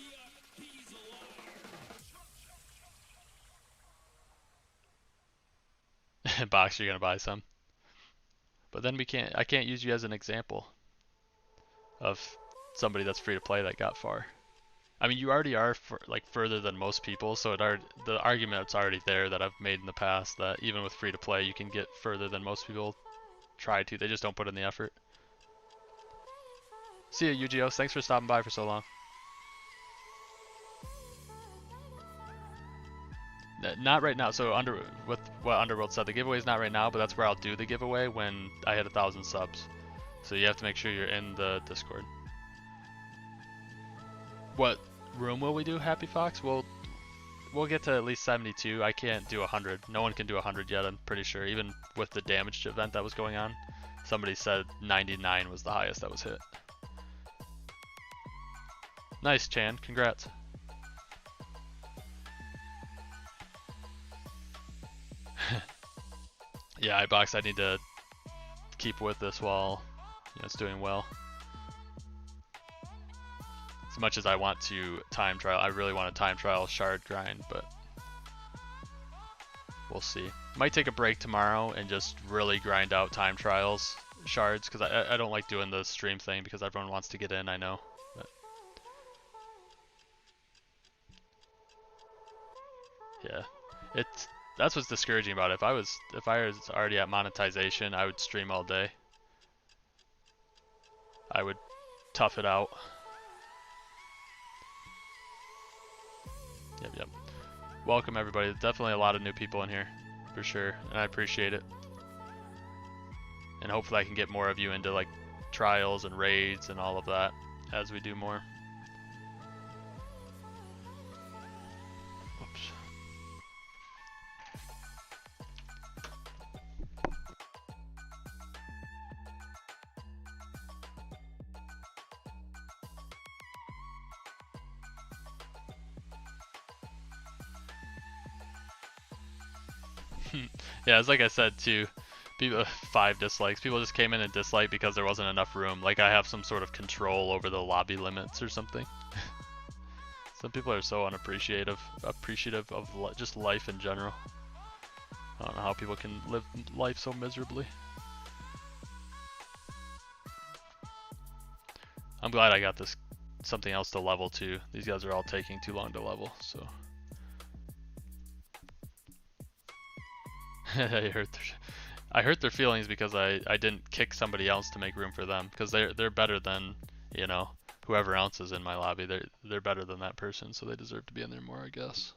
Box, you're gonna buy some. But then I can't use you as an example of somebody that's free to play that got far. I mean, you already are further than most people, so the argument's already there that I've made in the past that even with free to play, you can get further than most people try to. They just don't put in the effort. See ya, UGOs. Thanks for stopping by for so long. Not right now. So with what Underworld said, the giveaway is not right now, but that's where I'll do the giveaway when I hit 1,000 subs. So you have to make sure you're in the Discord. What room will we do, Happy Fox? We'll get to at least 72. I can't do 100. No one can do 100 yet, I'm pretty sure. Even with the damaged event that was going on, somebody said 99 was the highest that was hit. Nice, Chan. Congrats. Yeah, iBox, I need to keep with this while it's doing well. As much as I want to time trial, I really want to time trial shard grind, but we'll see. Might take a break tomorrow and just really grind out time trials shards, because I don't like doing the stream thing because everyone wants to get in, I know. But yeah, that's what's discouraging about it. If I was already at monetization, I would stream all day. I would tough it out. Yep. Welcome everybody. There's definitely a lot of new people in here, for sure, and I appreciate it. And hopefully I can get more of you into like trials and raids and all of that as we do more. Oops. Yeah, it's like I said too. People 5 dislikes. People just came in and disliked because there wasn't enough room. Like I have some sort of control over the lobby limits or something. Some people are so appreciative of just life in general. I don't know how people can live life so miserably. I'm glad I got this something else to level too. These guys are all taking too long to level, so. I hurt their feelings because I didn't kick somebody else to make room for them, because they're better than, whoever else is in my lobby. They're better than that person, so they deserve to be in there more, I guess.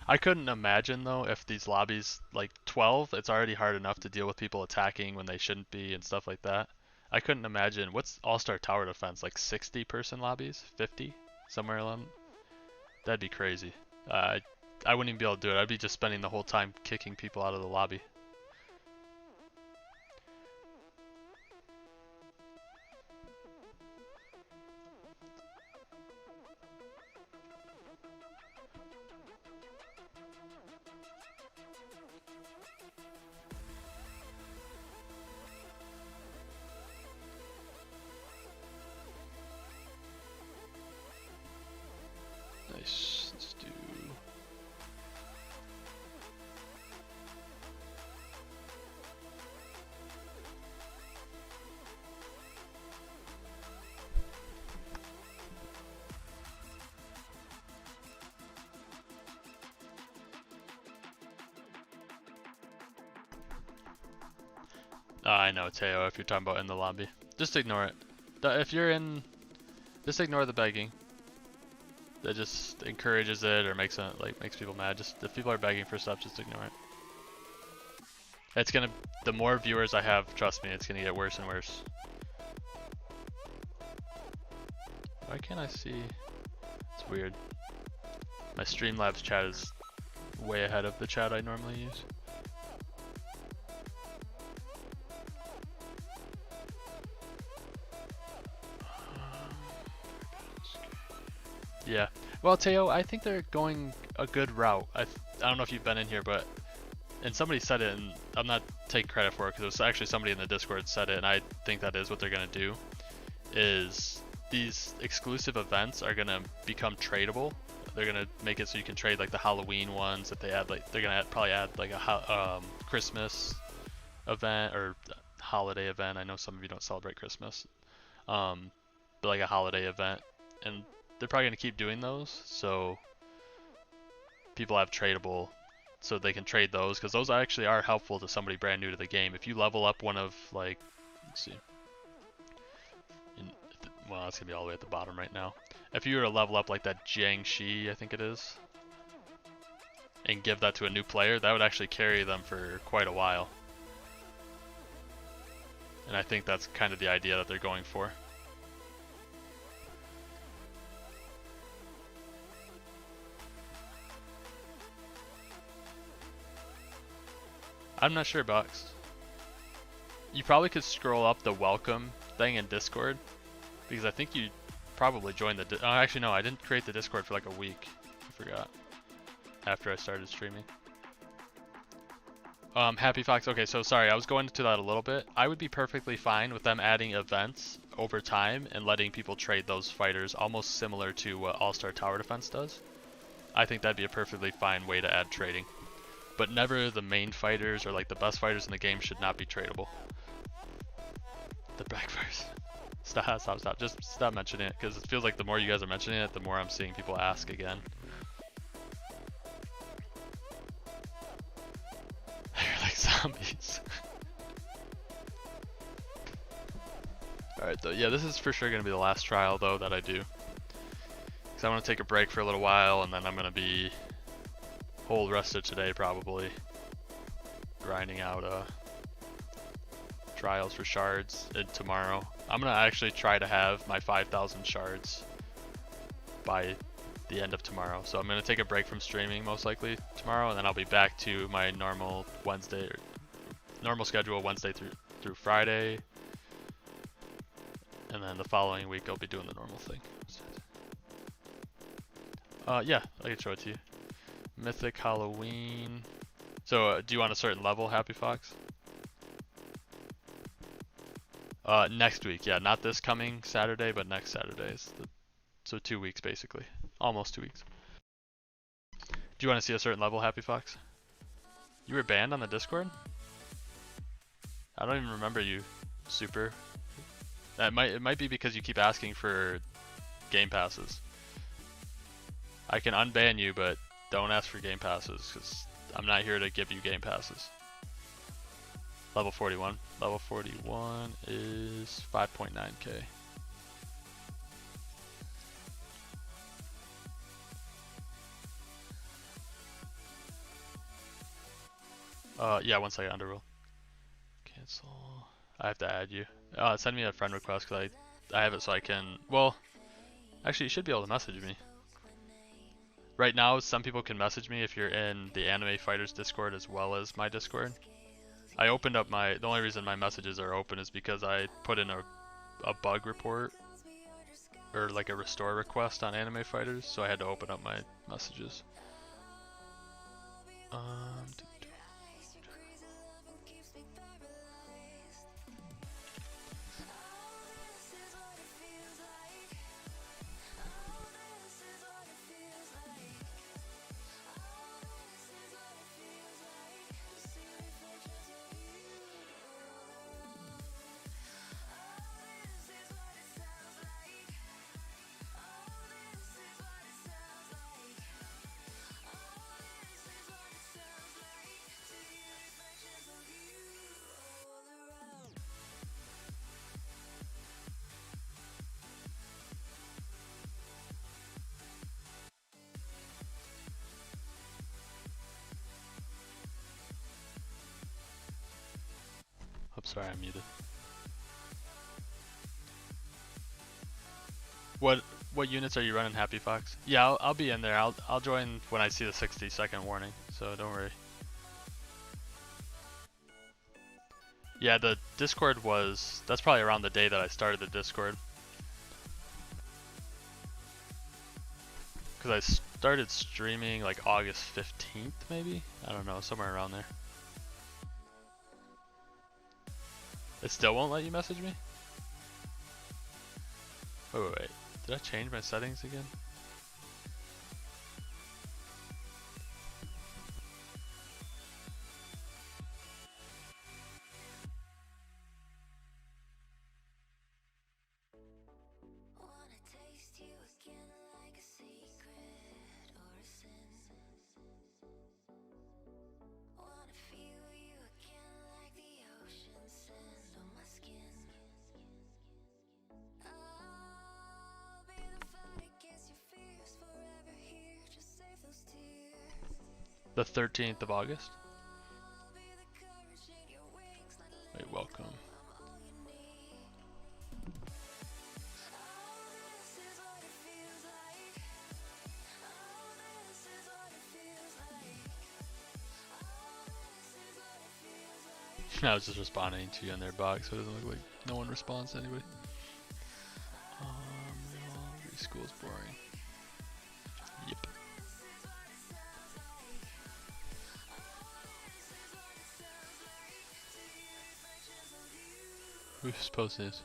I couldn't imagine though if these lobbies, like 12, it's already hard enough to deal with people attacking when they shouldn't be and stuff like that. I couldn't imagine, what's All-Star Tower Defense, like 60 person lobbies? 50? Somewhere along? That'd be crazy. I wouldn't even be able to do it. I'd be just spending the whole time kicking people out of the lobby. Nice. Let's do... I know, Teo, if you're talking about in the lobby. Just ignore it. If you're in, just ignore the begging. That just encourages it or makes it, like, makes people mad. Just if people are begging for stuff, just ignore it. It's gonna, the more viewers I have, trust me, it's gonna get worse and worse. Why can't I see? It's weird. My Streamlabs chat is way ahead of the chat I normally use. Yeah. Well, Teo, I think they're going a good route. I don't know if you've been in here, but and somebody said it, and I'm not taking credit for it because it was actually somebody in the Discord said it, and I think that is what they're gonna do. Is these exclusive events are gonna become tradable. They're gonna make it so you can trade like the Halloween ones. If they add like, they're gonna probably add like a Christmas event or holiday event. I know some of you don't celebrate Christmas, but like a holiday event, and they're probably gonna keep doing those. So people have tradable, so they can trade those because those actually are helpful to somebody brand new to the game. If you level up one of like, let's see. Well, that's gonna be all the way at the bottom right now. If you were to level up like that Jiangxi, I think it is, and give that to a new player, that would actually carry them for quite a while. And I think that's kind of the idea that they're going for. I'm not sure, Box. You probably could scroll up the welcome thing in Discord, because I think you probably joined the oh, actually no, I didn't create the Discord for like a week. I forgot. After I started streaming. Happy Fox, okay, so sorry, I was going into that a little bit. I would be perfectly fine with them adding events over time and letting people trade those fighters, almost similar to what All-Star Tower Defense does. I think that'd be a perfectly fine way to add trading. But never the main fighters or like the best fighters in the game should not be tradable. The backfires. Stop. Just stop mentioning it, because it feels like the more you guys are mentioning it, the more I'm seeing people ask again. They're like zombies. Alright though, yeah, this is for sure going to be the last trial though that I do. Because I want to take a break for a little while, and then I'm going to be whole rest of today probably grinding out trials for shards, and tomorrow I'm gonna actually try to have my 5,000 shards by the end of tomorrow. So I'm gonna take a break from streaming most likely tomorrow, and then I'll be back to my normal Wednesday or normal schedule Wednesday through Friday, and then the following week I'll be doing the normal thing. Yeah, I can show it to you. Mythic Halloween. So do you want a certain level, Happy Fox? Next week, yeah, not this coming Saturday, but next Saturday. So 2 weeks basically, almost 2 weeks. Do you want to see a certain level, Happy Fox? You were banned on the Discord? I don't even remember you, Super. It might be because you keep asking for game passes. I can unban you, but don't ask for game passes, because I'm not here to give you game passes. Level 41. Level 41 is 5.9k. Yeah, 1 second, Underworld. Cancel. I have to add you. Send me a friend request, because I have it so I can, well, actually you should be able to message me. Right now, some people can message me if you're in the Anime Fighters Discord as well as my Discord. I opened up the only reason my messages are open is because I put in a bug report or like a restore request on Anime Fighters, so I had to open up my messages. Sorry, I'm muted. What units are you running, Happy Fox? Yeah, I'll be in there. I'll join when I see the 60-second warning, so don't worry. Yeah, the Discord that's probably around the day that I started the Discord. Because I started streaming like August 15th, maybe? I don't know, somewhere around there. It still won't let you message me? Wait. Did I change my settings again? The 13th of August? Wait, welcome. I was just responding to you in their box, so it doesn't look like no one responds to anybody. School's boring. Yep. Whose post is?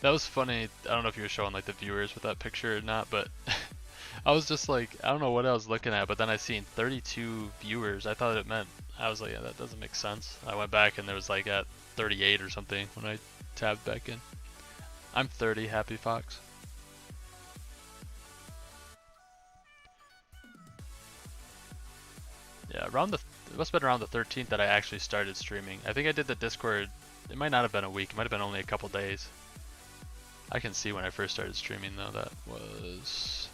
That was funny. I don't know if you were showing like the viewers with that picture or not, but I was just like, I don't know what I was looking at, but then I seen 32 viewers. I thought it meant, I was like, yeah, that doesn't make sense. I went back and there was like at 38 or something when I tabbed back in. I'm 30, Happy Fox. Yeah, it must have been around the 13th that I actually started streaming. I think I did the Discord, it might not have been a week, it might have been only a couple days. I can see when I first started streaming though, that was...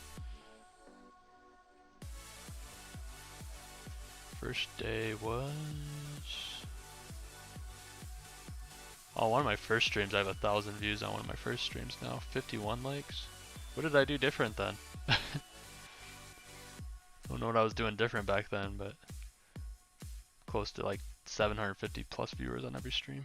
First day was... Oh, one of my first streams, I have 1,000 views on one of my first streams now. 51 likes. What did I do different then? I don't know what I was doing different back then, but close to like 750 plus viewers on every stream.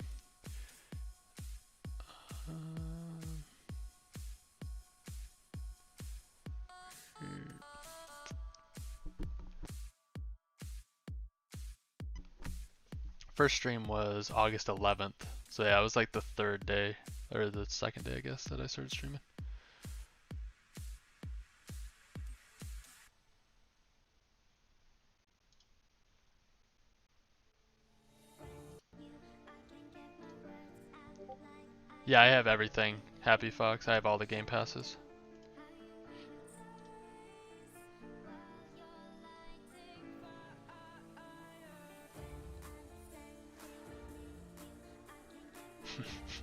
First stream was August 11th. So yeah, it was like the third day, or the second day I guess, that I started streaming. Yeah, I have everything. Happy Fox, I have all the game passes.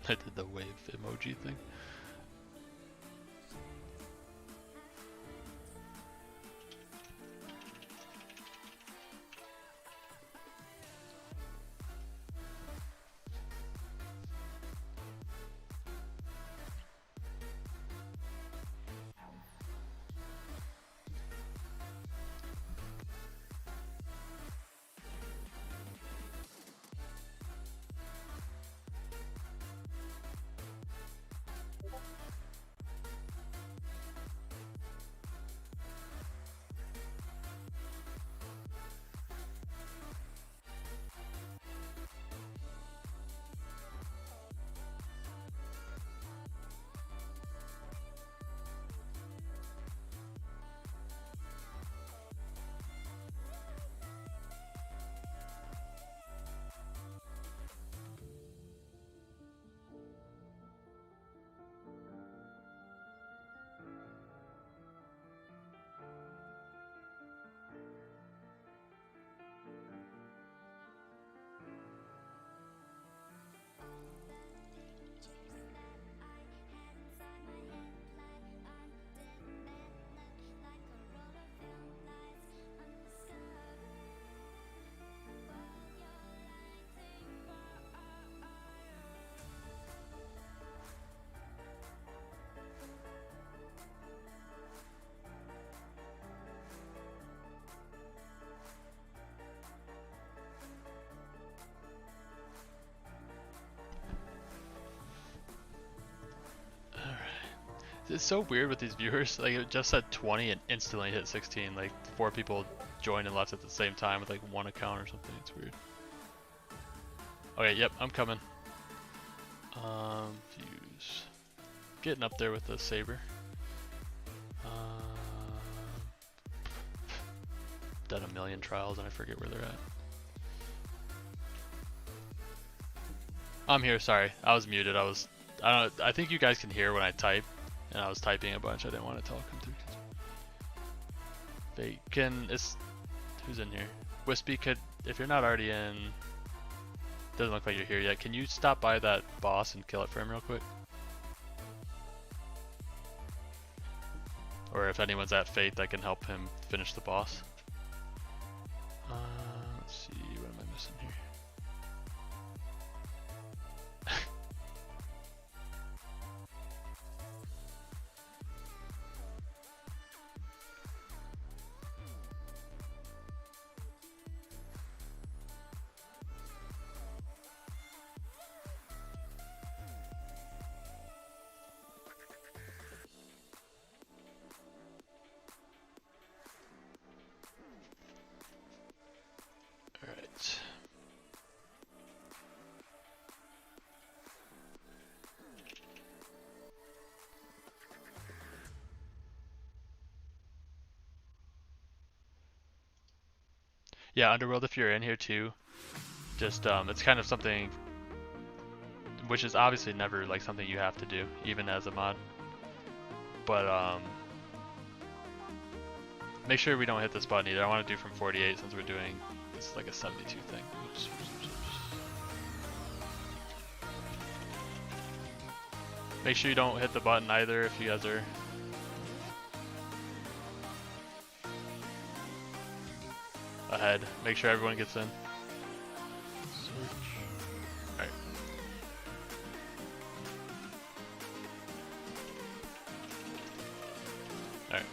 I did the wave emoji thing. It's so weird with these viewers. Like it just said 20 and instantly hit 16. Like 4 people joined and left at the same time with like 1 account or something. It's weird. Okay, yep, I'm coming. Views. Getting up there with the saber. Done a million trials and I forget where they're at. I'm here, sorry. I was muted. I think you guys can hear when I type, and I was typing a bunch. I didn't want it to all come through. Bacon is who's in here? Wispy could, if you're not already in, doesn't look like you're here yet. Can you stop by that boss and kill it for him real quick? Or if anyone's at Fate that can help him finish the boss. Let's see, what am I missing here? Alright. Yeah, Underworld, if you're in here too, just it's kind of something which is obviously never like something you have to do, even as a mod. But make sure we don't hit this button either. I want to do from 48 since we're doing this is like a 72 thing. Oops. Make sure you don't hit the button either if you guys are ahead. Make sure everyone gets in. Alright. Alright.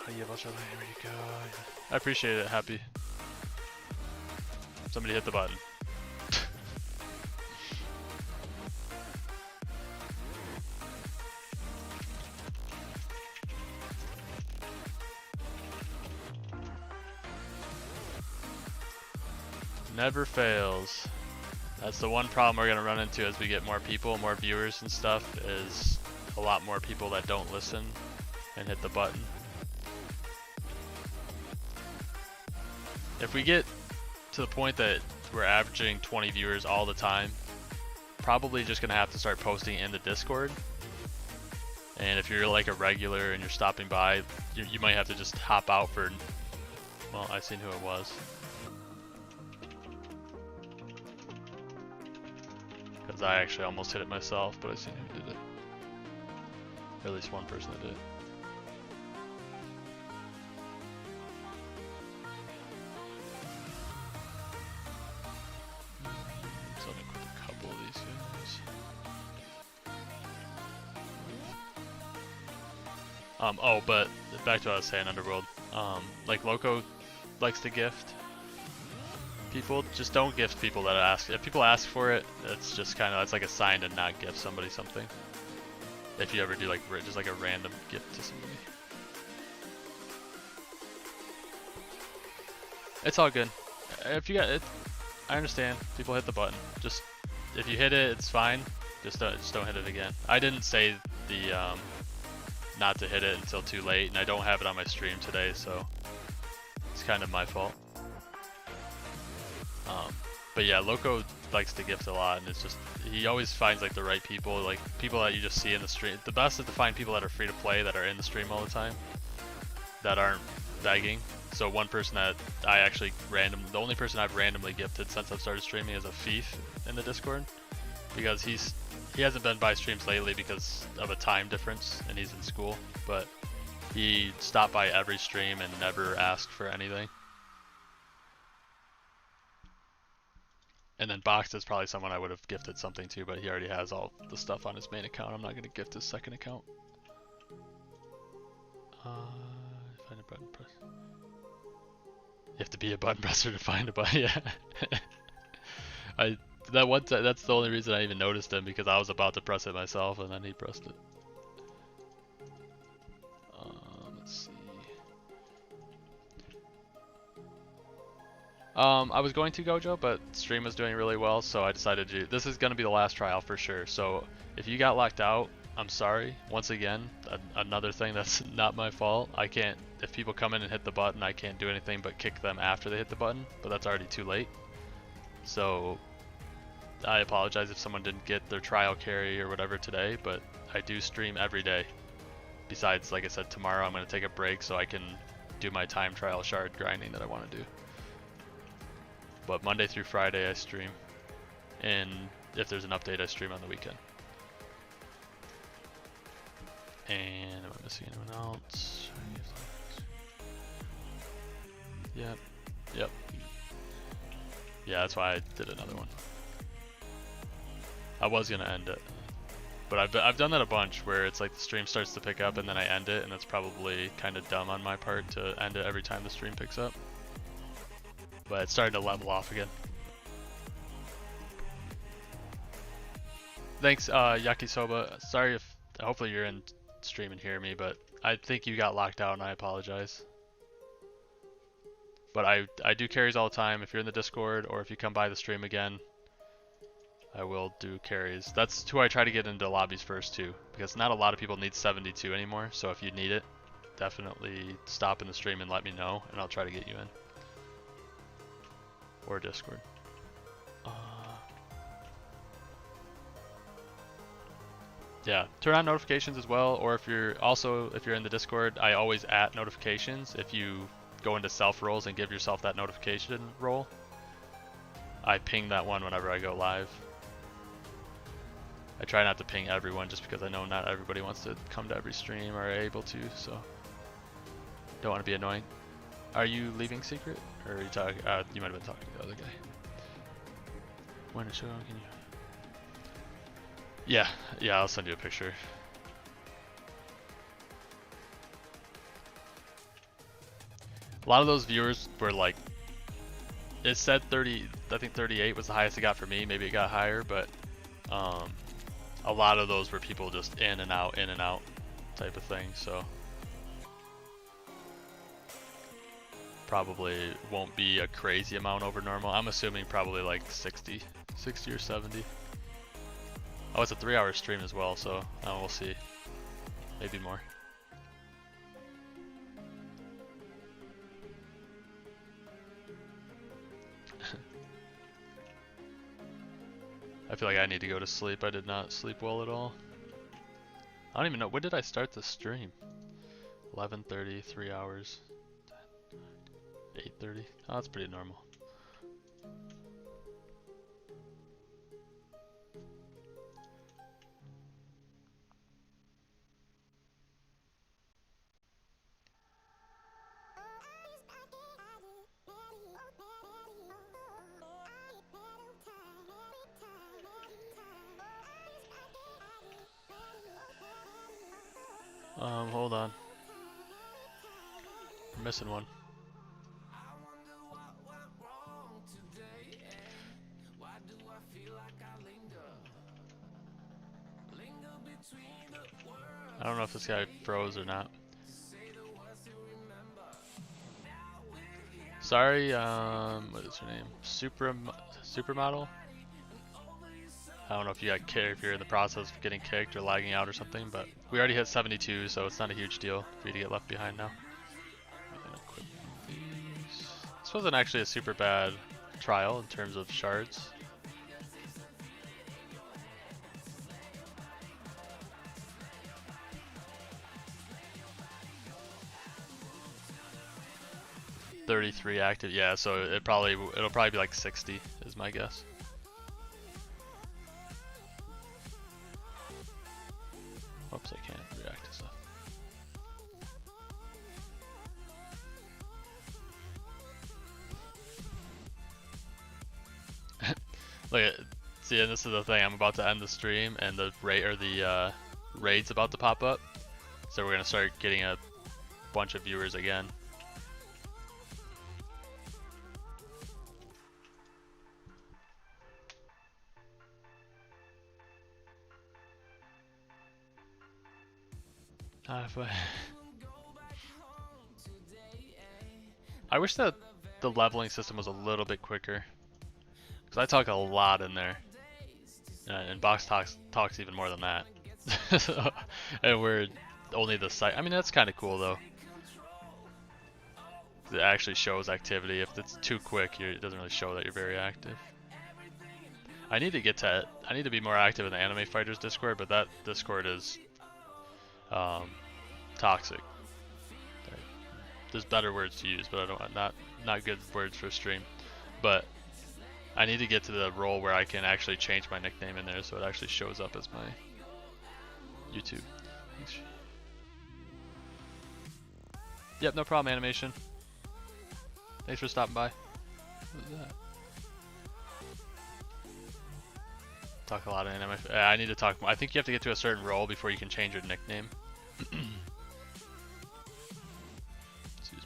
Here you go. I appreciate it, Happy. Somebody hit the button. Never fails. That's the one problem we're gonna run into as we get more people, more viewers and stuff, is a lot more people that don't listen and hit the button. If we get to the point that we're averaging 20 viewers all the time, probably just gonna have to start posting in the Discord. And if you're like a regular and you're stopping by, you might have to just hop out for, well, I seen who it was. Because I actually almost hit it myself, but I seen who did it. Or at least one person that did it. So I'll equip a couple of these guys. Oh, but back to what I was saying, Underworld. Like Loco likes to gift people. Just don't gift people that ask. If people ask for it, it's just kind of, that's like a sign to not gift somebody something. If you ever do like just like a random gift to somebody. It's all good. If you got it, I understand. People hit the button. Just if you hit it, it's fine. Just don't hit it again. I didn't say the not to hit it until too late, and I don't have it on my stream today, so it's kind of my fault. But yeah, Loco likes to gift a lot, and it's just, he always finds like the right people, like people that you just see in the stream. The best is to find people that are free to play, that are in the stream all the time, that aren't begging. So one person that I actually the only person I've randomly gifted since I've started streaming is a Thief in the Discord, because he hasn't been by streams lately because of a time difference and he's in school, but he stopped by every stream and never asked for anything. And then Boxed is probably someone I would have gifted something to, but he already has all the stuff on his main account. I'm not going to gift his second account. Find a button press. You have to be a button presser to find a button, yeah. That one time, that's the only reason I even noticed him, because I was about to press it myself and then he pressed it. Let's see. I was going to Gojo, but stream was doing really well, so I decided to. This is going to be the last trial for sure. So if you got locked out, I'm sorry. Once again, another thing that's not my fault. I can't. If people come in and hit the button, I can't do anything but kick them after they hit the button. But that's already too late. So I apologize if someone didn't get their trial carry or whatever today, but I do stream every day. Besides, like I said, tomorrow I'm going to take a break so I can do my time trial shard grinding that I want to do. But Monday through Friday I stream, and if there's an update I stream on the weekend. And am I missing anyone else? Yep. Yep. Yeah, that's why I did another one. I was gonna end it, but I've done that a bunch where it's like the stream starts to pick up and then I end it, and that's probably kind of dumb on my part to end it every time the stream picks up. But it's starting to level off again. Thanks, Yakisoba. Sorry if, hopefully you're in stream and hear me, but I think you got locked out and I apologize. But I do carries all the time. If you're in the Discord or if you come by the stream again, I will do carries. That's who I try to get into lobbies first too, because not a lot of people need 72 anymore. So if you need it, definitely stop in the stream and let me know, and I'll try to get you in. Or Discord. Yeah, turn on notifications as well, or if you're in the Discord, I always at notifications. If you go into self roles and give yourself that notification role, I ping that one whenever I go live. I try not to ping everyone just because I know not everybody wants to come to every stream or are able to, so don't want to be annoying. Are you leaving Secret? Or are you talking? You might have been talking to the other guy. When to show? Can you? Yeah, I'll send you a picture. A lot of those viewers were like, it said 30. I think 38 was the highest it got for me. Maybe it got higher, but a lot of those were people just in and out type of thing. So. Probably won't be a crazy amount over normal. I'm assuming probably like 60 or 70. Oh, it's a 3-hour stream as well, so we'll see. Maybe more. I feel like I need to go to sleep. I did not sleep well at all. I don't even know. When did I start the stream? 11:30, 3 hours. 8:30. Oh, that's pretty normal. Hold on. I'm missing one. I don't know if this guy froze or not. Sorry, what is her name? Supermodel? I don't know if you got kicked, if you're in the process of getting kicked or lagging out or something, but we already hit 72, so it's not a huge deal for you to get left behind now. This wasn't actually a super bad trial in terms of shards. $33 active, yeah, so it'll probably be like 60 is my guess. Oops, I can't react to stuff. Look at, see, and this is the thing. I'm about to end the stream, and the raid's about to pop up, so we're gonna start getting a bunch of viewers again. But I wish that the leveling system was a little bit quicker, because I talk a lot in there, and Box talks even more than that. And we're only the site. I mean, that's kind of cool though. It actually shows activity. If it's too quick, it doesn't really show that you're very active. I need to be more active in the Anime Fighters Discord, but that Discord is toxic. There's better words to use, but I don't not good words for stream. But I need to get to the role where I can actually change my nickname in there so it actually shows up as my YouTube. Yep, no problem, Animation. Thanks for stopping by. What was that? Talk a lot of anime. I need to talk more. I think you have to get to a certain role before you can change your nickname. Excuse me.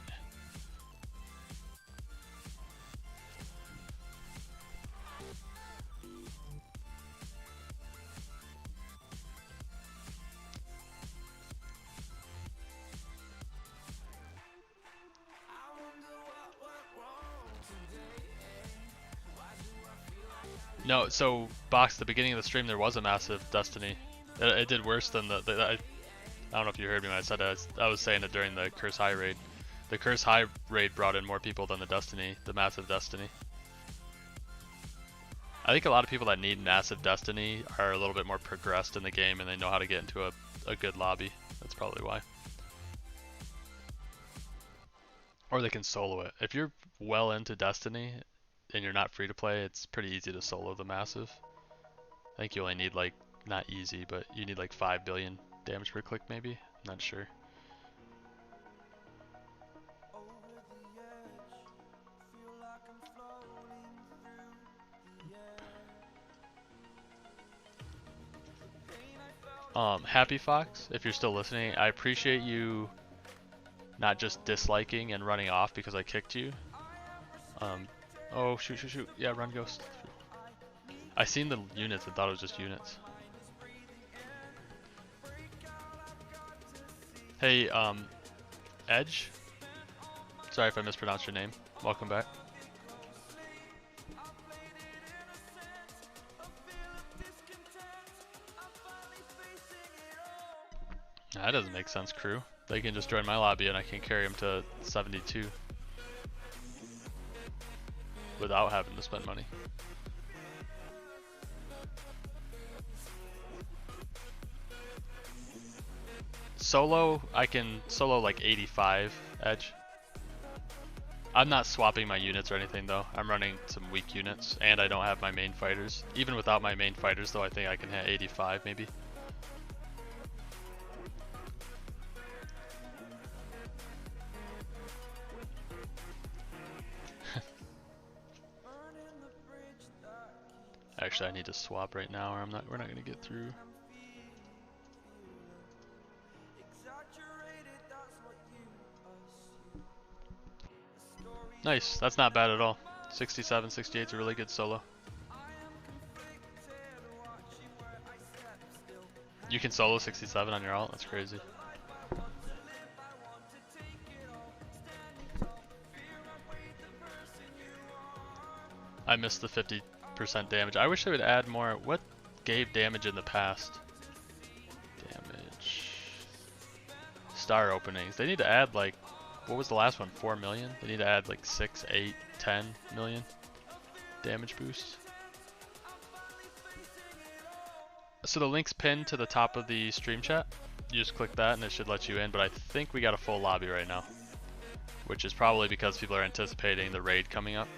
No, so Box, the beginning of the stream there was a massive Destiny. It did worse than I don't know if you heard me when I said that. I was saying it during the Curse High raid. The Curse High raid brought in more people than the massive Destiny. I think a lot of people that need massive Destiny are a little bit more progressed in the game and they know how to get into a good lobby. That's probably why. Or they can solo it. If you're well into Destiny and you're not free to play, it's pretty easy to solo the massive. I think you only need like, not easy, but you need like 5 billion damage per click maybe? I'm not sure. Happy Fox, if you're still listening, I appreciate you not just disliking and running off because I kicked you. Oh, shoot. Yeah, run, Ghost. I seen the units and thought it was just units. Hey, Edge? Sorry if I mispronounced your name. Welcome back. That doesn't make sense, crew. They can just join my lobby and I can carry them to 72 without having to spend money. Solo, I can solo like 85 Edge. I'm not swapping my units or anything though. I'm running some weak units and I don't have my main fighters. Even without my main fighters though, I think I can hit 85 maybe. Actually, I need to swap right now, or we're not gonna get through. Nice, that's not bad at all. 67, 68 is a really good solo. You can solo 67 on your ult, that's crazy. I missed the 50% damage. I wish they would add more. What gave damage in the past? Damage. Star openings. They need to add like, what was the last one? 4 million? They need to add like 6, 8, 10 million damage boost. So the link's pinned to the top of the stream chat. You just click that and it should let you in, but I think we got a full lobby right now, which is probably because people are anticipating the raid coming up.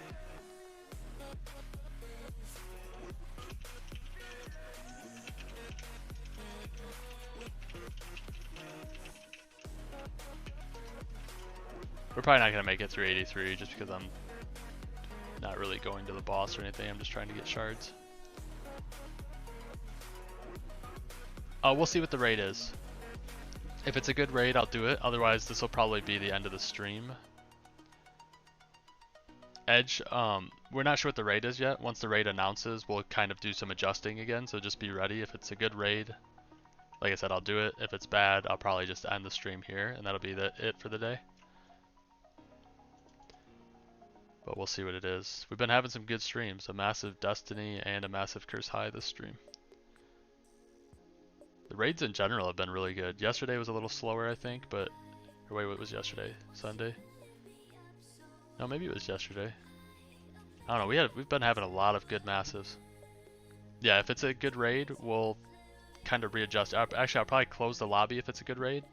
We're probably not going to make it through 83 just because I'm not really going to the boss or anything. I'm just trying to get shards. We'll see what the raid is. If it's a good raid, I'll do it. Otherwise, this will probably be the end of the stream. Edge, we're not sure what the raid is yet. Once the raid announces, we'll kind of do some adjusting again. So just be ready. If it's a good raid, Like I said, I'll do it. If it's bad, I'll probably just end the stream here, and that'll be it for the day. But we'll see what it is. We've been having some good streams. A massive Destiny and a massive Curse High this stream. The raids in general have been really good. Yesterday was a little slower, I think, but... Or wait, what was yesterday? Sunday? No, maybe it was yesterday. I don't know, we've been having a lot of good massives. Yeah, if it's a good raid, we'll kind of readjust. Actually, I'll probably close the lobby if it's a good raid,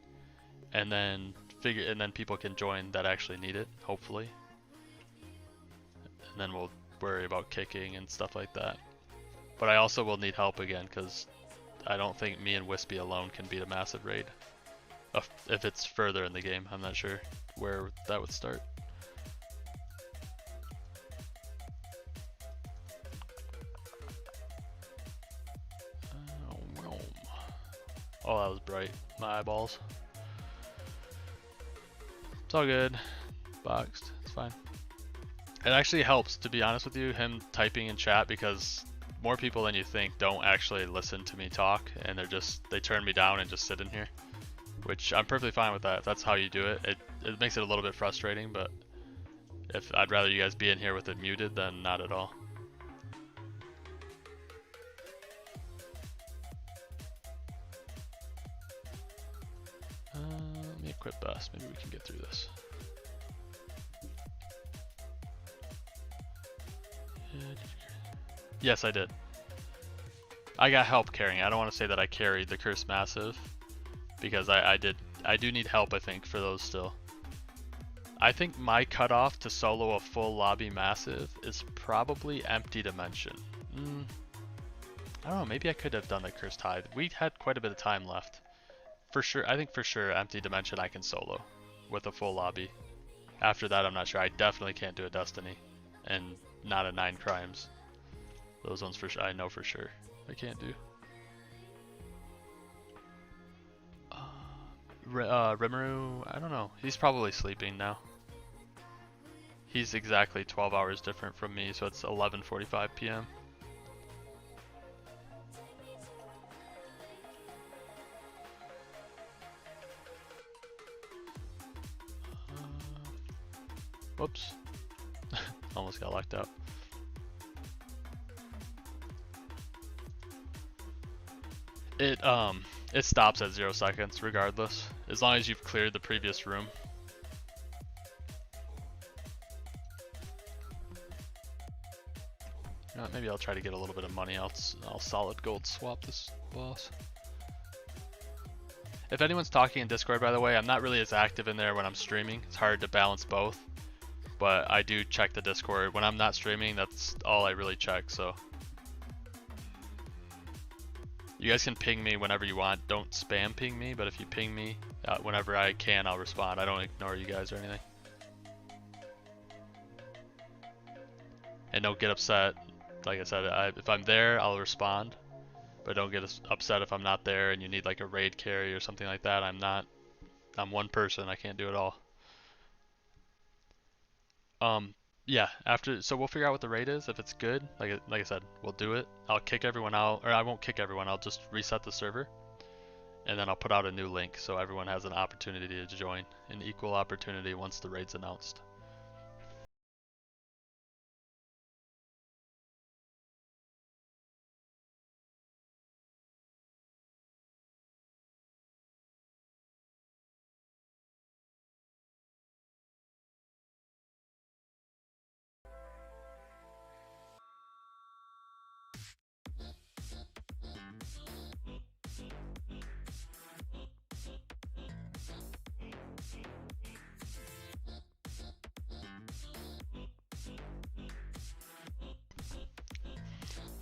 and then people can join that actually need it, hopefully. And then we'll worry about kicking and stuff like that. But I also will need help again, because I don't think me and Wispy alone can beat a massive raid. If it's further in the game, I'm not sure where that would start. Oh, that was bright. My eyeballs. It's all good. Boxed. It's fine. It actually helps, to be honest with you, him typing in chat, because more people than you think don't actually listen to me talk, and they turn me down and just sit in here. Which I'm perfectly fine with that. If that's how you do it. It makes it a little bit frustrating, but I'd rather you guys be in here with it muted than not at all. Let me equip best. Maybe we can get through this. Yes, I did. I got help carrying. I don't want to say that I carried the Curse Massive, because I do need help, I think, for those still. I think my cutoff to solo a full lobby massive is probably Empty Dimension. I don't know, maybe I could have done the Cursed Tithe. We had quite a bit of time left. For sure, I think for sure Empty Dimension I can solo with a full lobby. After that, I'm not sure. I definitely can't do a Destiny, and not a 9 Crimes. Those ones for sure, I know for sure I can't do. Rimuru, I don't know. He's probably sleeping now. He's exactly 12 hours different from me, so it's 11:45 p.m. Whoops. Almost got locked out. It stops at 0 seconds regardless, as long as you've cleared the previous room. You know what, maybe I'll try to get a little bit of money. I'll solid gold swap this boss. If anyone's talking in Discord, by the way, I'm not really as active in there when I'm streaming. It's hard to balance both, but I do check the Discord. When I'm not streaming, that's all I really check, so. You guys can ping me whenever you want. Don't spam ping me, but if you ping me whenever I can, I'll respond. I don't ignore you guys or anything. And don't get upset. Like I said, if I'm there, I'll respond. But don't get upset if I'm not there and you need like a raid carry or something like that. I'm one person. I can't do it all. Yeah, so we'll figure out what the raid is. If it's good, like I said, we'll do it. I'll kick everyone out, or I won't kick everyone. I'll just reset the server, and then I'll put out a new link so everyone has an opportunity to join, an equal opportunity once the raid's announced.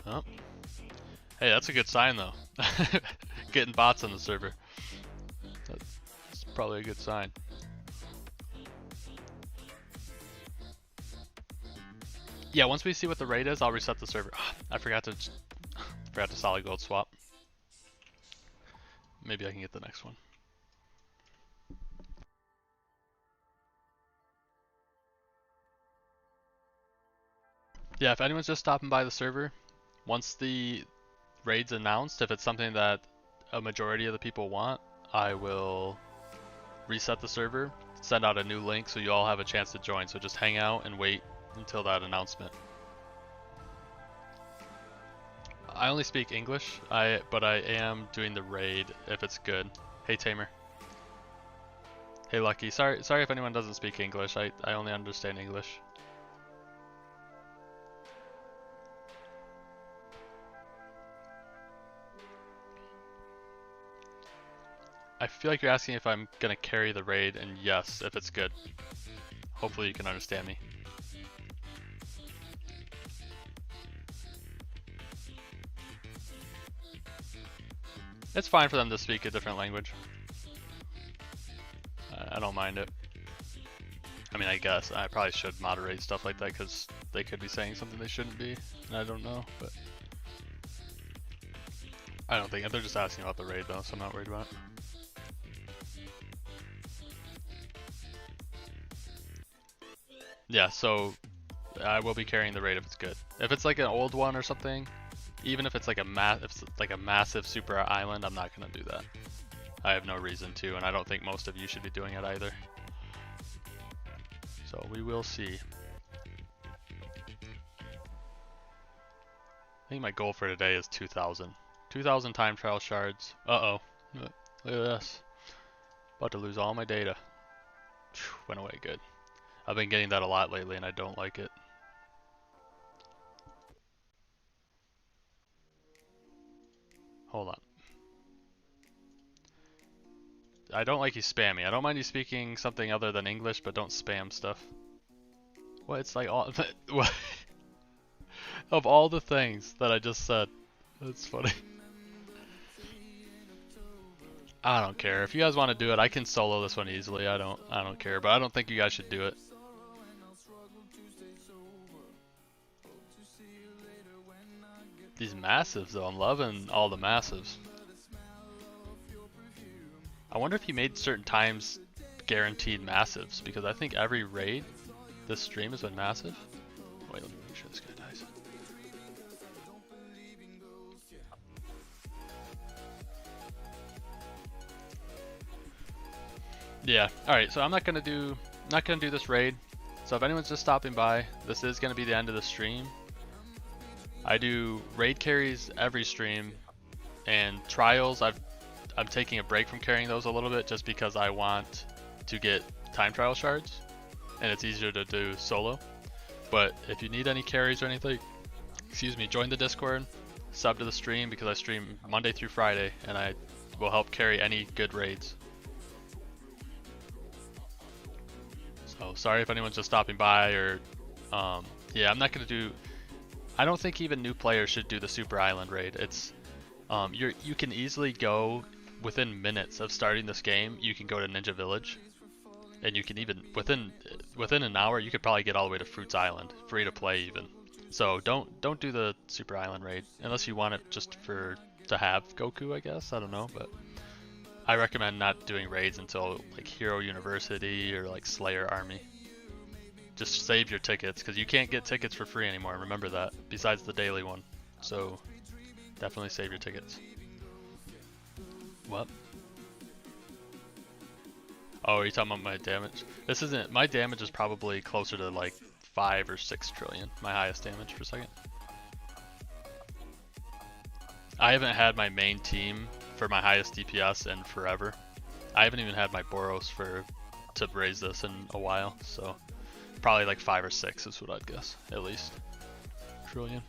Oh. Hey, that's a good sign though. Getting bots on the server. That's probably a good sign. Yeah, once we see what the raid is, I'll reset the server. I forgot to solid gold swap. Maybe I can get the next one. Yeah, if anyone's just stopping by the server, once the raid's announced, if it's something that a majority of the people want, I will reset the server, send out a new link so you all have a chance to join. So just hang out and wait until that announcement. I only speak English, but I am doing the raid if it's good. Hey Tamer. Hey Lucky. Sorry if anyone doesn't speak English. I only understand English. I feel like you're asking if I'm gonna carry the raid, and yes, if it's good. Hopefully you can understand me. It's fine for them to speak a different language. I don't mind it. I mean, I guess I probably should moderate stuff like that because they could be saying something they shouldn't be, and I don't know, but I don't think, they're just asking about the raid though, so I'm not worried about it. Yeah, so I will be carrying the raid if it's good. If it's like an old one or something, even if it's like a massive super island, I'm not gonna do that. I have no reason to, and I don't think most of you should be doing it either. So we will see. I think my goal for today is 2,000. 2,000 time trial shards. Uh-oh. Look at this. About to lose all my data. Went away good. I've been getting that a lot lately and I don't like it. Hold on. I don't like you spamming. I don't mind you speaking something other than English, but don't spam stuff. What? It's like all... What? Of all the things that I just said. That's funny. I don't care. If you guys want to do it, I can solo this one easily. I don't care, but I don't think you guys should do it. These massives though, I'm loving all the massives. I wonder if you made certain times guaranteed massives, because I think every raid this stream has been massive. Wait, let me make sure this guy dies. Yeah, alright, so I'm not gonna do this raid. So if anyone's just stopping by, this is gonna be the end of the stream. I do raid carries every stream, and trials I'm taking a break from carrying those a little bit just because I want to get time trial shards and it's easier to do solo. But if you need any carries or anything, excuse me, join the Discord, sub to the stream because I stream Monday through Friday and I will help carry any good raids. So sorry if anyone's just stopping by or yeah, I'm not gonna do, I don't think even new players should do the Super Island raid. It's you can easily go within minutes of starting this game. You can go to Ninja Village, and you can even within an hour you could probably get all the way to Fruits Island, free to play even. So don't do the Super Island raid unless you want it just to have Goku, I guess. I don't know, but I recommend not doing raids until like Hero University or like Slayer Army. Just save your tickets, because you can't get tickets for free anymore, remember that, besides the daily one. So definitely save your tickets. What? Oh, are you talking about my damage? This isn't, my damage is probably closer to like 5 or 6 trillion, my highest damage per second. I haven't had my main team for my highest DPS in forever. I haven't even had my Boros to raise this in a while, so probably like 5 or 6 is what I'd guess, at least. Trillion.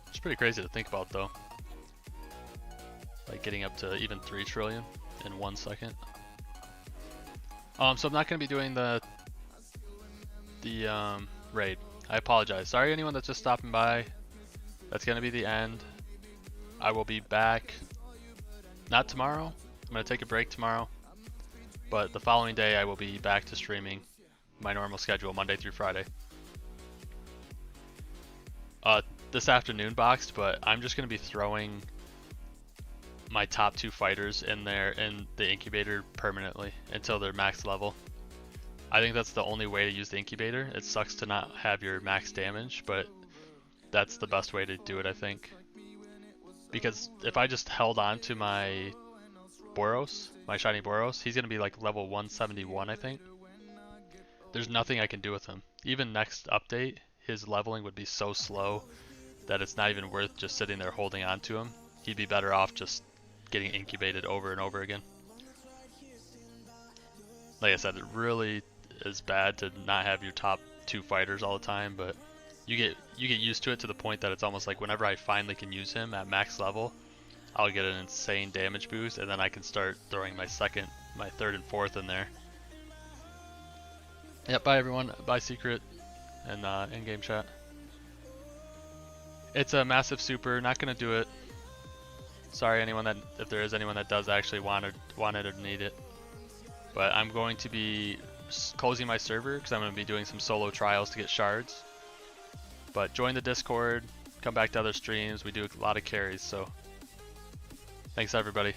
It's pretty crazy to think about though. Like getting up to even 3 trillion in 1 second. So I'm not going to be doing the raid. I apologize. Sorry anyone that's just stopping by. That's going to be the end. I will be back, not tomorrow. I'm going to take a break tomorrow. But the following day I will be back to streaming my normal schedule, Monday through Friday. This afternoon boxed, but I'm just going to be throwing my top 2 fighters in there in the incubator permanently until they're max level. I think that's the only way to use the incubator. It sucks to not have your max damage, but that's the best way to do it, I think. because if I just held on to my Boros, my shiny Boros, he's gonna be like level 171, I think. There's nothing I can do with him. Even next update, his leveling would be so slow that it's not even worth just sitting there holding on to him. He'd be better off just getting incubated over and over again. Like I said, it really is bad to not have your top 2 fighters all the time, but you get used to it to the point that it's almost like whenever I finally can use him at max level, I'll get an insane damage boost, and then I can start throwing my second, my third and fourth in there. Yep, bye everyone. Bye Secret and in-game chat. It's a massive super, not gonna do it. Sorry anyone that, if there is anyone that does actually want it or need it. But I'm going to be closing my server because I'm going to be doing some solo trials to get shards. But join the Discord, come back to other streams, we do a lot of carries, so thanks everybody.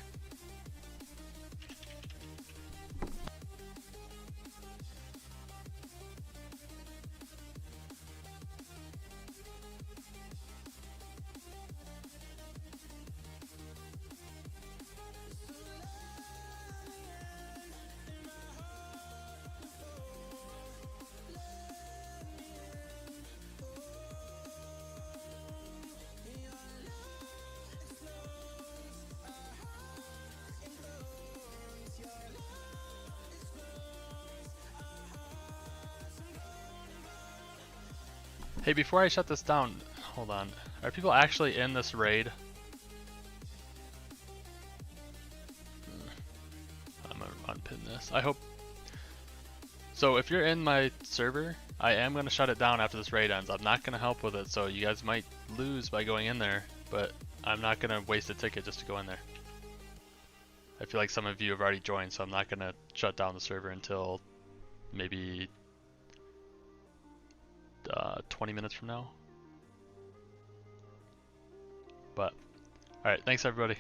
Hey, before I shut this down, hold on. Are people actually in this raid? I'm gonna unpin this. I hope. So if you're in my server, I am gonna shut it down after this raid ends. I'm not gonna help with it, so you guys might lose by going in there, but I'm not gonna waste a ticket just to go in there. I feel like some of you have already joined, so I'm not gonna shut down the server until maybe 20 minutes from now. But, alright, thanks everybody.